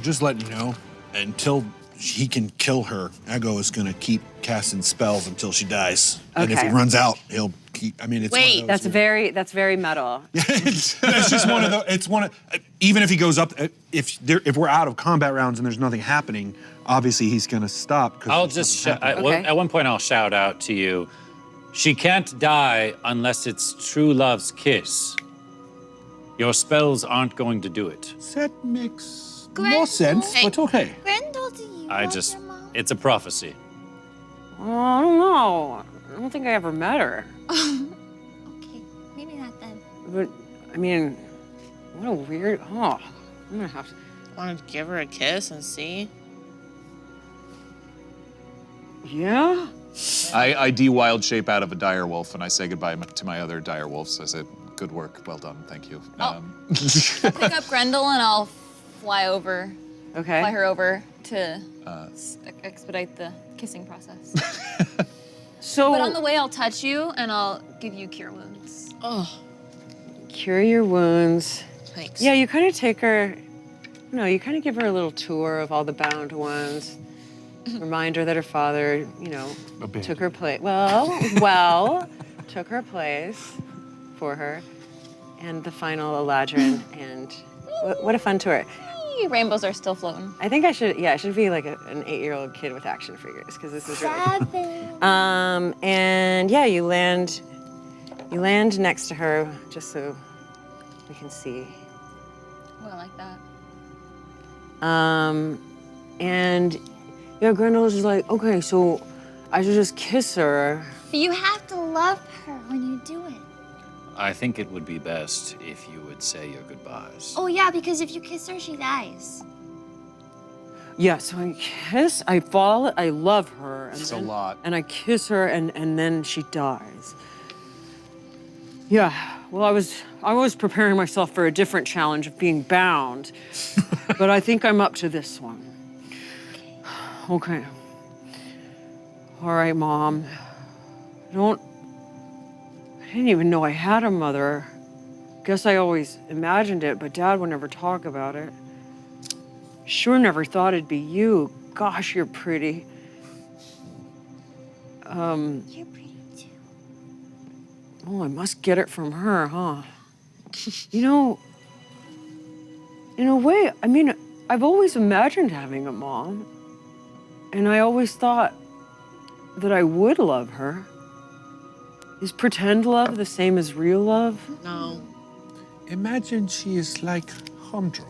Just letting you know, until he can kill her, Ego is going to keep casting spells until she dies. And if he Okay. runs out, he'll keep. I mean, it's one of those That's very metal. It's just one of the. It's one of. Even if he goes up, if we're out of combat rounds and there's nothing happening, obviously he's going to stop. I'll just Okay. at one point I'll shout out to you, She can't die unless it's true love's kiss. Your spells aren't going to do it. That makes no sense, but okay. Grendel, do you I love just, your mom? it's a prophecy. Oh, I don't know. I don't think I ever met her. Okay, maybe not then. But, I mean, what a weird, I'm gonna have to. Want to give her a kiss and see? Yeah? I de-wild shape out of a dire wolf and I say goodbye to my other dire wolves. I said, good work, well done, thank you. I'll pick up Grendel and I'll fly over. Okay. Fly her over to expedite the kissing process. So. But on the way, I'll touch you and I'll give you cure wounds. Oh, Cure your wounds. thanks. Yeah, you kind of take her, you kind of give her a little tour of all the bound ones. Remind her that her father, took her place. Well, took her place for her. And the final Eladrin, and what a fun tour. Rainbows are still floating. I think I should be like an 8-year-old kid with action figures, because this is really fun. 7. And yeah, you land next to her, just so we can see. Oh, I like that. And yeah, Grendel's just like, okay, so I should just kiss her. But you have to love her when you do it. I think it would be best if you would say your goodbyes. Oh yeah, because if you kiss her, she dies. Yeah, so I kiss, I love her. And It's a lot. And I kiss her, and then she dies. Yeah, well, I was preparing myself for a different challenge of being bound, but I think I'm up to this one. Okay. All right, Mom. I didn't even know I had a mother. Guess I always imagined it, but Dad would never talk about it. Sure never thought it'd be you. Gosh, you're pretty. You're pretty too. Oh, I must get it from her, huh? In a way, I mean, I've always imagined having a mom. And I always thought that I would love her. Is pretend love the same as real love? No. Imagine she is like Humdrum.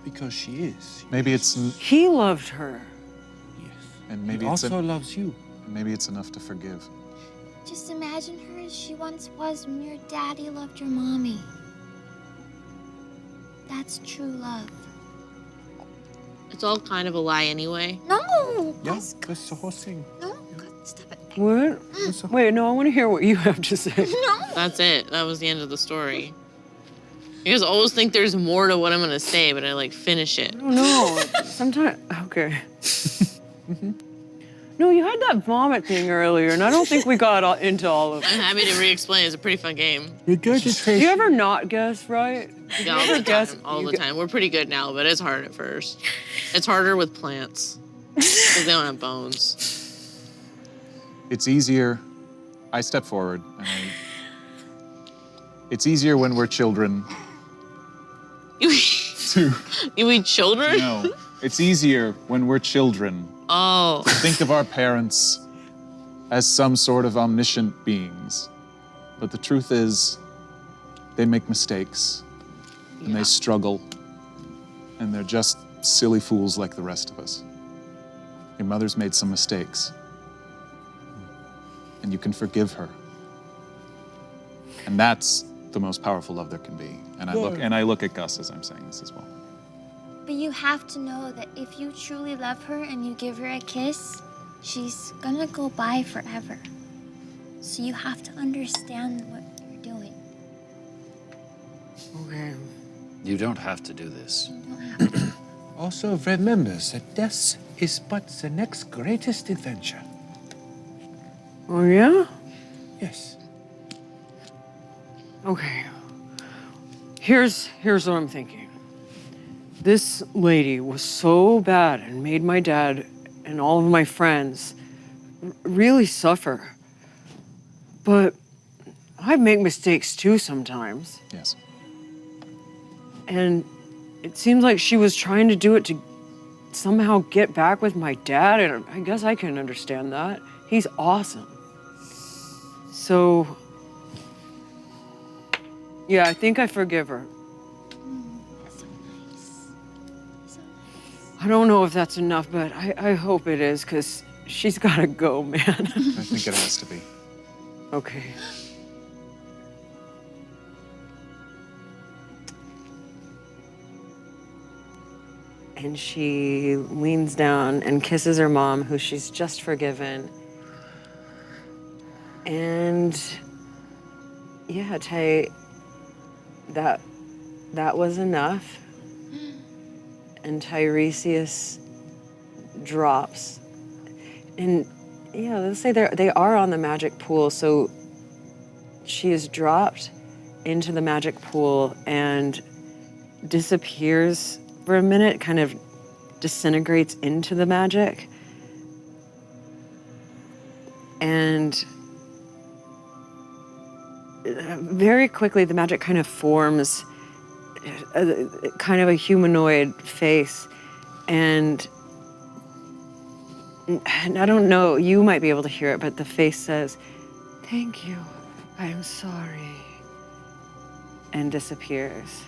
Because she is. Maybe it's, He loved her. Yes. and maybe He it's, also loves you. maybe it's enough to forgive. Just imagine her as she once was when your daddy loved your mommy. That's true love. It's all kind of a lie anyway. No! Yeah, Gus, that's the whole thing. no, Gus, stop it. What? Wait, no, I want to hear what you have to say. No! That's it. That was the end of the story. You guys always think there's more to what I'm gonna say, but I finish it. I don't know. Sometimes, okay. No, you had that vomit thing earlier, and I don't think we got into all of it. I'm happy to re-explain. It's a pretty fun game. Regurgitation. Do you ever not guess right? Yeah, all the guess- time. All you the gu- time. We're pretty good now, but it's hard at first. It's harder with plants because they don't have bones. It's easier, I step forward, and it's easier when we're children You to, mean children? no, it's easier when we're children Oh. to think of our parents as some sort of omniscient beings. But the truth is, they make mistakes, and they struggle, and they're just silly fools like the rest of us. Your mother's made some mistakes, and you can forgive her. And that's the most powerful love there can be. And I look at Gus as I'm saying this as well. But you have to know that if you truly love her and you give her a kiss, she's gonna go by forever. So you have to understand what you're doing. Okay. You don't have to do this. You don't have to. Also remember that death is but the next greatest adventure. Oh, yeah? Yes. Okay. Here's what I'm thinking. This lady was so bad and made my dad and all of my friends really suffer. But I make mistakes too sometimes. Yes. And it seems like she was trying to do it to somehow get back with my dad, and I guess I can understand that. He's awesome. So, yeah, I think I forgive her. That's so nice. So nice. I don't know if that's enough, but I hope it is, because she's gotta go, man. I think it has to be. Okay. And she leans down and kisses her mom, who she's just forgiven. And yeah, that was enough. And Tyresius drops. And yeah, let's say they are on the magic pool, so she is dropped into the magic pool and disappears for a minute, kind of disintegrates into the magic. And very quickly, the magic kind of forms kind of a humanoid face. And I don't know, you might be able to hear it, but the face says, "Thank you, I am sorry," and disappears.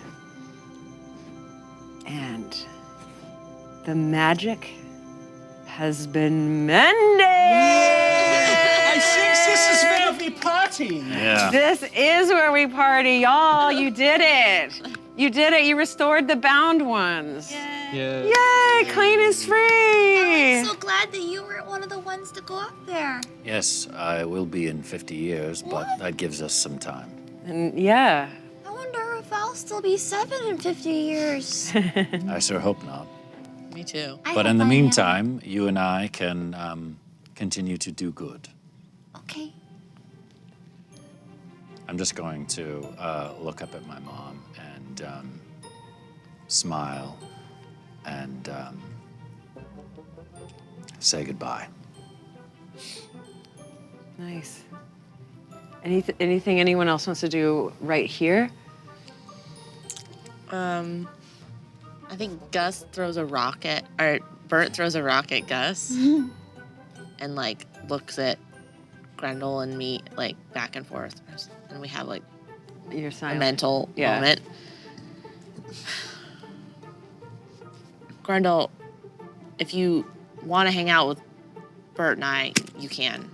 And the magic has been mended. I think this is where we party. Yeah. This is where we party, y'all. You did it. You did it. You restored the bound ones. Yeah. Yay, clean is free. I'm so glad that you were one of the ones to go up there. Yes, I will be in 50 years, but that gives us some time. And yeah. I wonder if I'll still be 7 in 50 years. I sure hope not. Me too. But in the meantime, you and I can continue to do good. Okay. I'm just going to look up at my mom and smile and say goodbye. Nice. Anything anyone else wants to do right here? I think Gus throws a rock at, or Bert throws a rock at Gus, and like looks at Grendel and me like back and forth, and we have like Your a mental moment. Grendel, if you want to hang out with Bert and I, you can.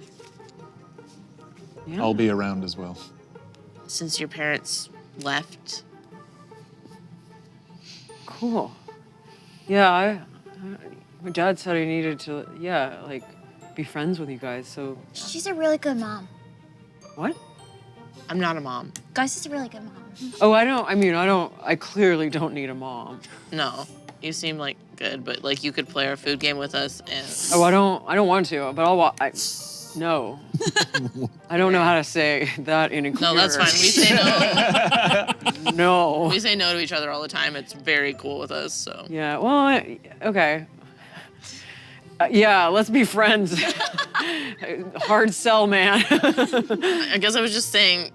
I'll be around as well. Since your parents left. Cool. Yeah, my dad said I needed to, like, be friends with you guys, so. She's a really good mom. What? I'm not a mom. Gus is a really good mom. Oh, I clearly don't need a mom. No, you seem like good, but like you could play our food game with us and. Oh, I don't want to, but no. I don't know how to say that in a clear. No, that's fine. We say no. No. We say no to each other all the time. It's very cool with us, so. Yeah, well, okay. Yeah, let's be friends. Hard sell, man. I guess I was just saying,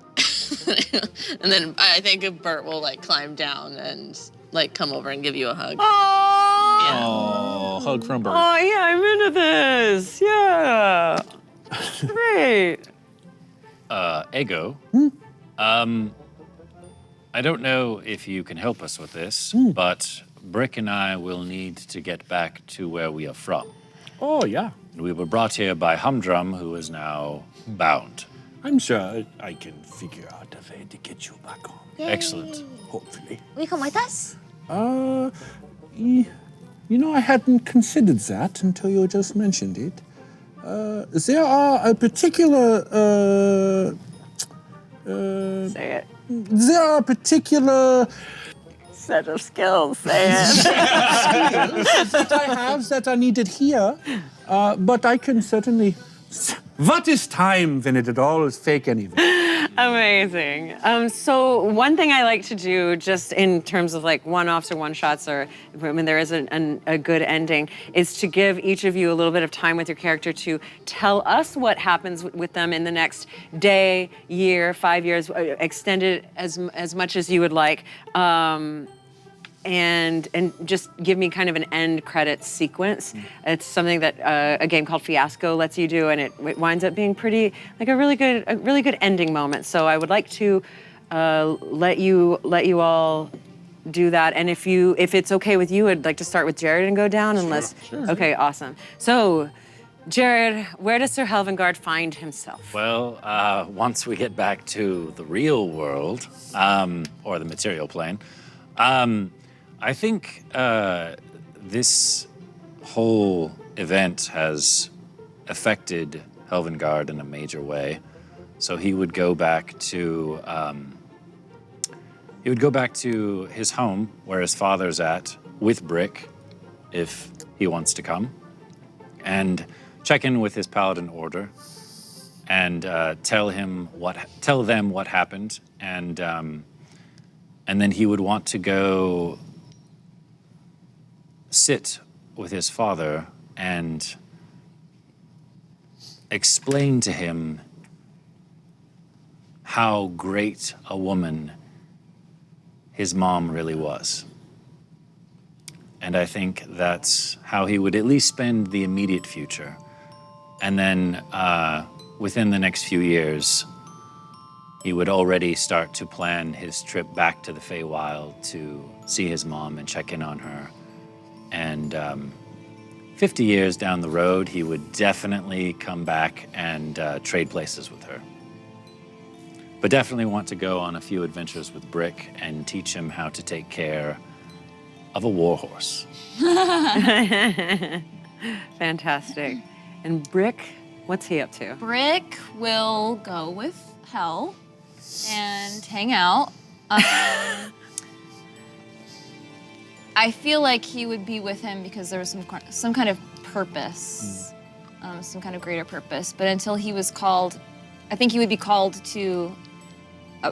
and then I think Bert will like climb down and like come over and give you a hug. Oh, yeah. Oh, hug from Bert. Oh, yeah, I'm into this. Yeah. Great. Ego. I don't know if you can help us with this, but Brick and I will need to get back to where we are from. Oh, yeah. We were brought here by Humdrum, who is now bound. I'm sure I can figure out a way to get you back home. Yay. Excellent. Hopefully. Will you come with us? You know, I hadn't considered that until you just mentioned it. There are a particular, Say it. there are a particular Set of skills, say it. skills that I have that are needed here, but I can certainly. What is time when it all is fake anyway? Amazing. So one thing I like to do, just in terms of like one-offs or one-shots, or when there is a good ending, is to give each of you a little bit of time with your character to tell us what happens with them in the next day, year, 5 years, extend it as much as you would like. and just give me kind of an end credits sequence. It's something that a game called Fiasco lets you do, and it winds up being pretty like a really good ending moment. So I would like to let you all do that, and if it's okay with you, I'd like to start with Jared and go down. Sure. Okay, awesome. So, Jared, where does Sir Helvengard find himself? Well, once we get back to the real world, or the material plane, I think this whole event has affected Helvengard in a major way. So he would go back to his home where his father's at with Brick, if he wants to come, and check in with his paladin order, and tell them what happened, and then he would want to go sit with his father and explain to him how great a woman his mom really was. And I think that's how he would at least spend the immediate future. And then within the next few years, he would already start to plan his trip back to the Feywild to see his mom and check in on her. And 50 years down the road, he would definitely come back and trade places with her. But definitely want to go on a few adventures with Brick and teach him how to take care of a warhorse. Fantastic. And Brick, what's he up to? Brick will go with Hel and hang out. I feel like he would be with him because there was some kind of purpose, some kind of greater purpose. But until he was called, I think he would be called to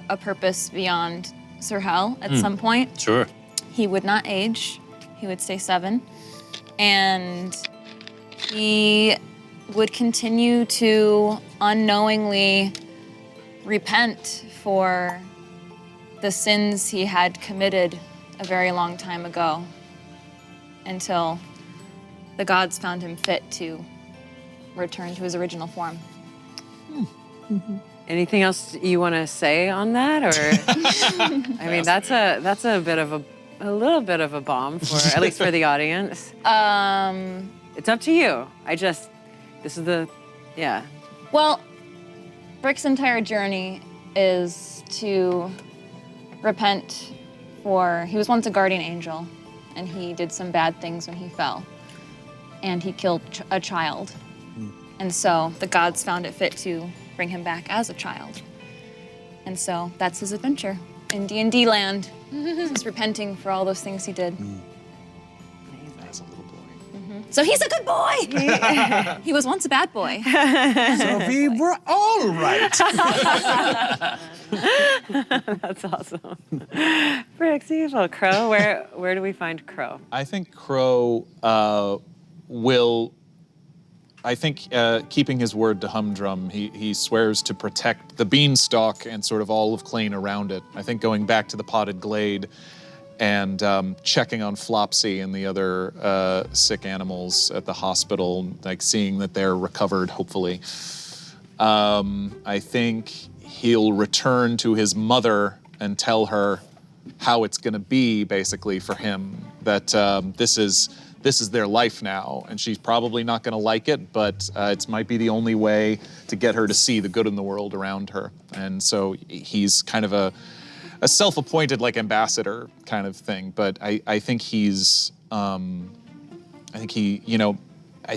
a purpose beyond Sir Hel at some point. Sure. He would not age. He would stay 7. And he would continue to unknowingly repent for the sins he had committed a very long time ago, until the gods found him fit to return to his original form. Anything else you want to say on that, or I mean, that's a bit of a little bit of a bomb for at least for the audience. It's up to you. Well, Brick's entire journey is to repent for, he was once a guardian angel, and he did some bad things when he fell, and he killed a child. And so the gods found it fit to bring him back as a child. And so that's his adventure in D&D land. He's repenting for all those things he did. As a little boy. So he's a good boy. He was once a bad boy. So we were all right. That's awesome. Brick, see, little Crow. Where do we find Crow? I think Crow will. I think keeping his word to Humdrum, he swears to protect the beanstalk and sort of all of Clane around it. I think going back to the potted glade and checking on Flopsy and the other sick animals at the hospital, like seeing that they're recovered, hopefully. I think he'll return to his mother and tell her how it's going to be, basically, for him, that this is their life now, and she's probably not going to like it, but it might be the only way to get her to see the good in the world around her. And so he's kind of a self-appointed like ambassador kind of thing. But I think he's I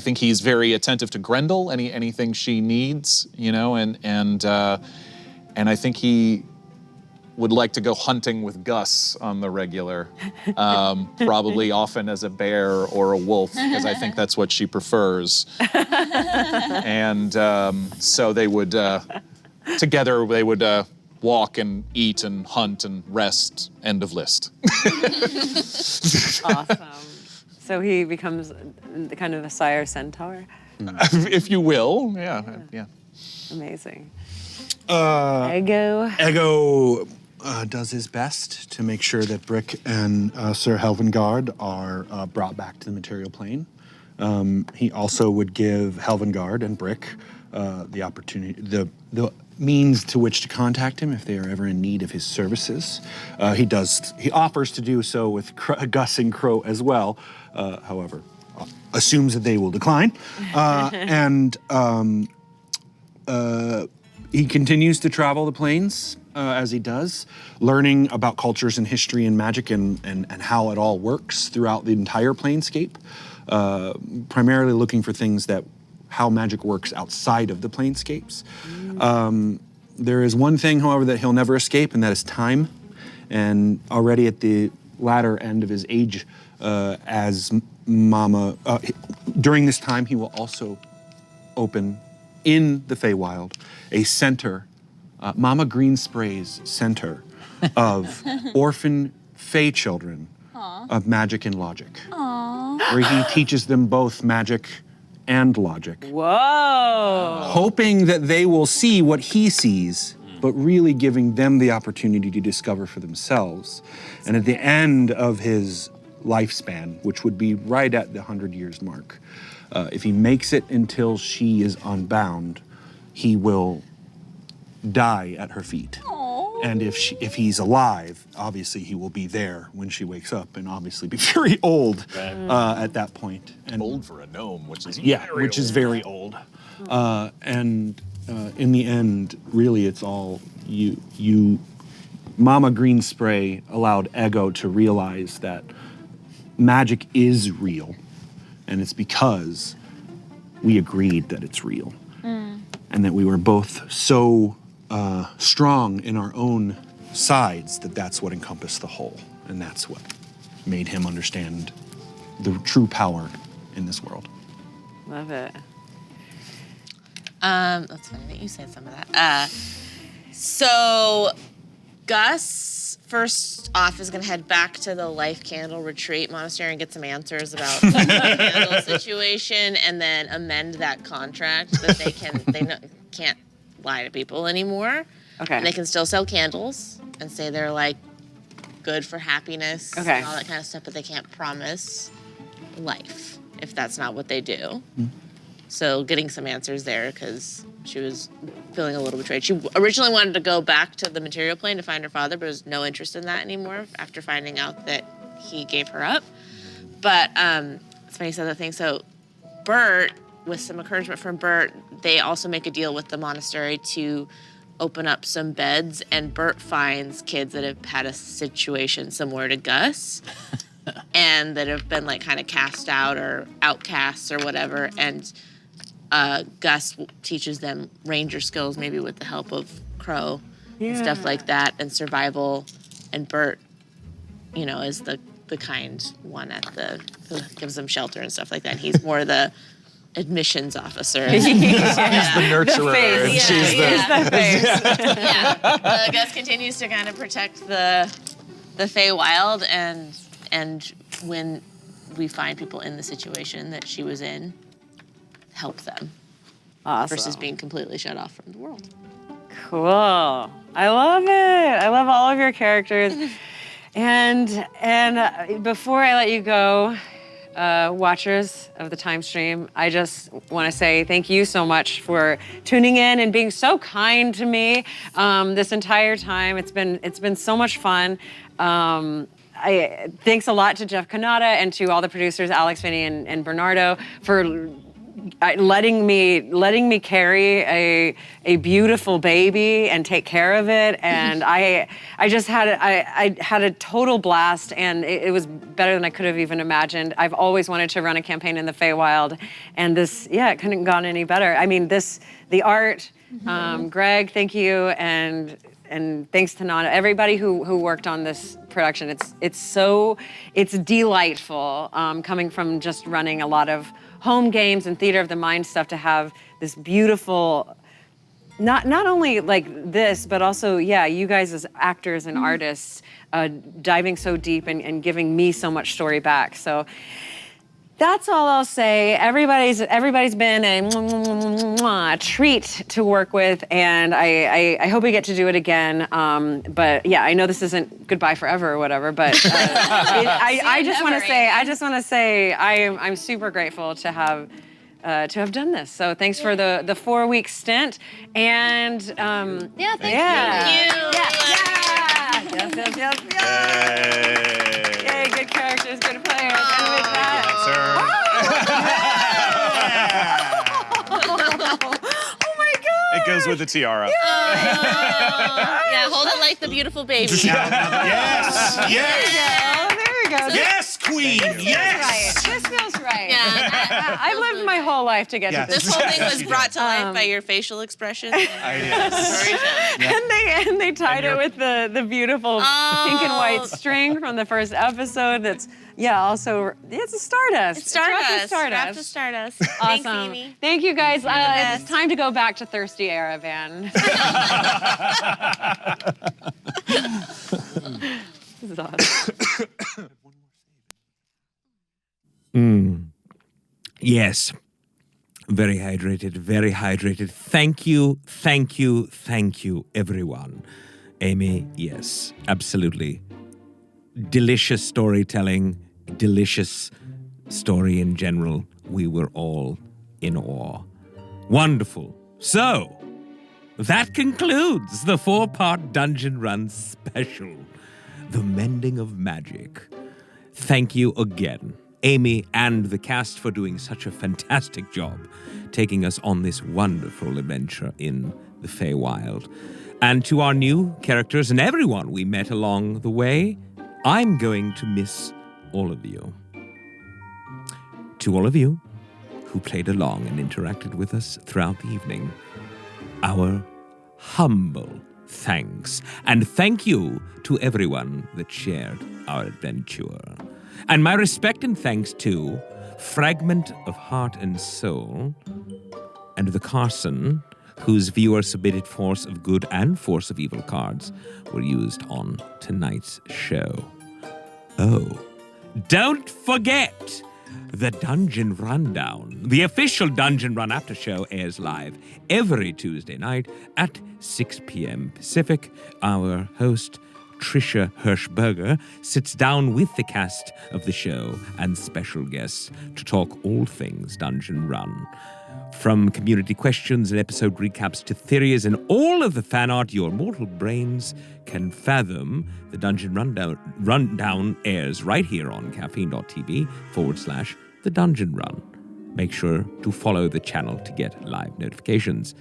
think he's very attentive to Grendel, anything she needs, and I think he would like to go hunting with Gus on the regular, probably often as a bear or a wolf, because I think that's what she prefers. And so they would, together, they would walk and eat and hunt and rest, end of list. Awesome. So he becomes kind of a sire centaur? If you will, yeah. Amazing. Ego does his best to make sure that Brick and Sir Helvengard are brought back to the material plane. He also would give Helvengard and Brick the opportunity, the means to which to contact him if they are ever in need of his services. He offers to do so with Gus and Crow as well, however, assumes that they will decline. He continues to travel the plains as he does, learning about cultures and history and magic and how it all works throughout the entire planescape, primarily looking for things how magic works outside of the planescapes. There is one thing, however, that he'll never escape, and that is time. And already at the latter end of his age as Mama, during this time, he will also open in the Feywild a center, Mama Greenspray's center of orphan Fey children of magic and logic, where he teaches them both magic and logic. Whoa! Hoping that they will see what he sees, but really giving them the opportunity to discover for themselves. And at the end of his lifespan, which would be right at the 100 years mark, if he makes it until she is unbound, he will die at her feet. And if he's alive, obviously he will be there when she wakes up, and obviously be very old at that point. And old for a gnome, which is is very old. In the end, really, it's all you. Mama Greenspray allowed Ego to realize that magic is real, and it's because we agreed that it's real, and that we were both so strong in our own sides that that's what encompassed the whole, and that's what made him understand the true power in this world. Love it. That's funny that you said some of that. So Gus, first off, is going to head back to the Life Candle Retreat Monastery and get some answers about the candle situation, and then amend that contract that they can't lie to people anymore. Okay. And they can still sell candles and say they're like good for happiness and all that kind of stuff, but they can't promise life if that's not what they do. So getting some answers there, because she was feeling a little betrayed. She originally wanted to go back to the material plane to find her father, but has no interest in that anymore after finding out that he gave her up. But it's funny you said that thing. So Bert, with some encouragement from Bert, they also make a deal with the monastery to open up some beds, and Bert finds kids that have had a situation similar to Gus and that have been like kind of cast out or outcasts or whatever, and Gus teaches them ranger skills, maybe with the help of Crow and stuff like that, and survival, and Bert, is the kind one who gives them shelter and stuff like that. He's more the admissions officer. He's the nurturer, and she's the face. Gus continues to kind of protect the Feywild, and when we find people in the situation that she was in, help them. Awesome. Versus being completely shut off from the world. Cool. I love it. I love all of your characters. And before I let you go, watchers of the time stream, I just want to say thank you so much for tuning in and being so kind to me this entire time. It's been so much fun. Thanks a lot to Jeff Kanata and to all the producers, Alex, Vinny, and Bernardo, for letting me carry a beautiful baby and take care of it. And I had a total blast, and it was better than I could have even imagined. I've always wanted to run a campaign in the Feywild, and this, it couldn't have gone any better. I mean, the art, Greg, thank you, and thanks to Nana, everybody who worked on this production. It's delightful coming from just running a lot of home games and theater of the mind stuff to have this beautiful, not only like this, but also, you guys as actors and artists diving so deep and giving me so much story back. So That's all I'll say. Everybody's been a treat to work with, and I hope we get to do it again. But yeah, I know this isn't goodbye forever or whatever. But I just want to say I'm super grateful to have done this. So thanks for the 4-week stint, and Thank you. Yes. Yay, good characters, good players. And with that, oh my God! It goes with the tiara. Yeah, hold it like the beautiful baby. Yes. There you go. Yes, Queen. Yes. This feels right. Yeah. I've lived my whole life to get to this. This whole thing was brought to life by your facial expressions. And they tied it with the beautiful pink and white string from the first episode. That's also it's a Stardust. It's Stardust. Wrapped to Stardust. Awesome. Thanks, Amy. Thank you guys. It's time to go back to Thirsty Era, Van. This is awesome. Yes. Very hydrated. Thank you, everyone. Amy, yes, absolutely. Delicious storytelling, delicious story in general. We were all in awe. Wonderful. So, that concludes the 4-part Dungeon Run special, The Mending of Magic. Thank you again, Amy and the cast, for doing such a fantastic job taking us on this wonderful adventure in the Feywild. And to our new characters and everyone we met along the way, I'm going to miss all of you. To all of you who played along and interacted with us throughout the evening, our humble thanks. And thank you to everyone that shared our adventure. And my respect and thanks to Fragment of Heart and Soul and the Carson, whose viewer-submitted Force of Good and Force of Evil cards were used on tonight's show. Oh, don't forget the Dungeon Rundown. The official Dungeon Run After Show airs live every Tuesday night at 6 p.m. Pacific. Our host, Trisha Hirschberger, sits down with the cast of the show and special guests to talk all things Dungeon Run. From community questions and episode recaps to theories and all of the fan art your mortal brains can fathom, the Dungeon Rundown airs right here on caffeine.tv/The Dungeon Run. Make sure to follow the channel to get live notifications.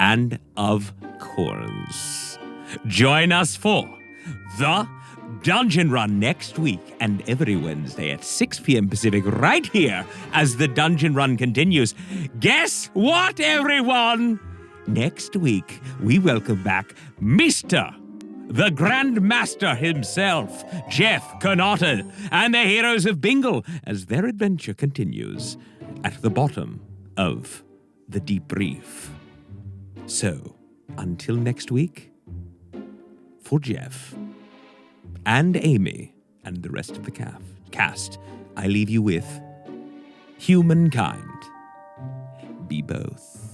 And of course, join us for the Dungeon Run next week and every Wednesday at 6 p.m. Pacific right here as the Dungeon Run continues. Guess what, everyone? Next week, we welcome back Mr. the Grand Master himself, Jeff Connaughton, and the heroes of Bingle as their adventure continues at the bottom of the Deep Reef. So, until next week, for Jeff and Amy and the rest of the cast, I leave you with humankind. Be both.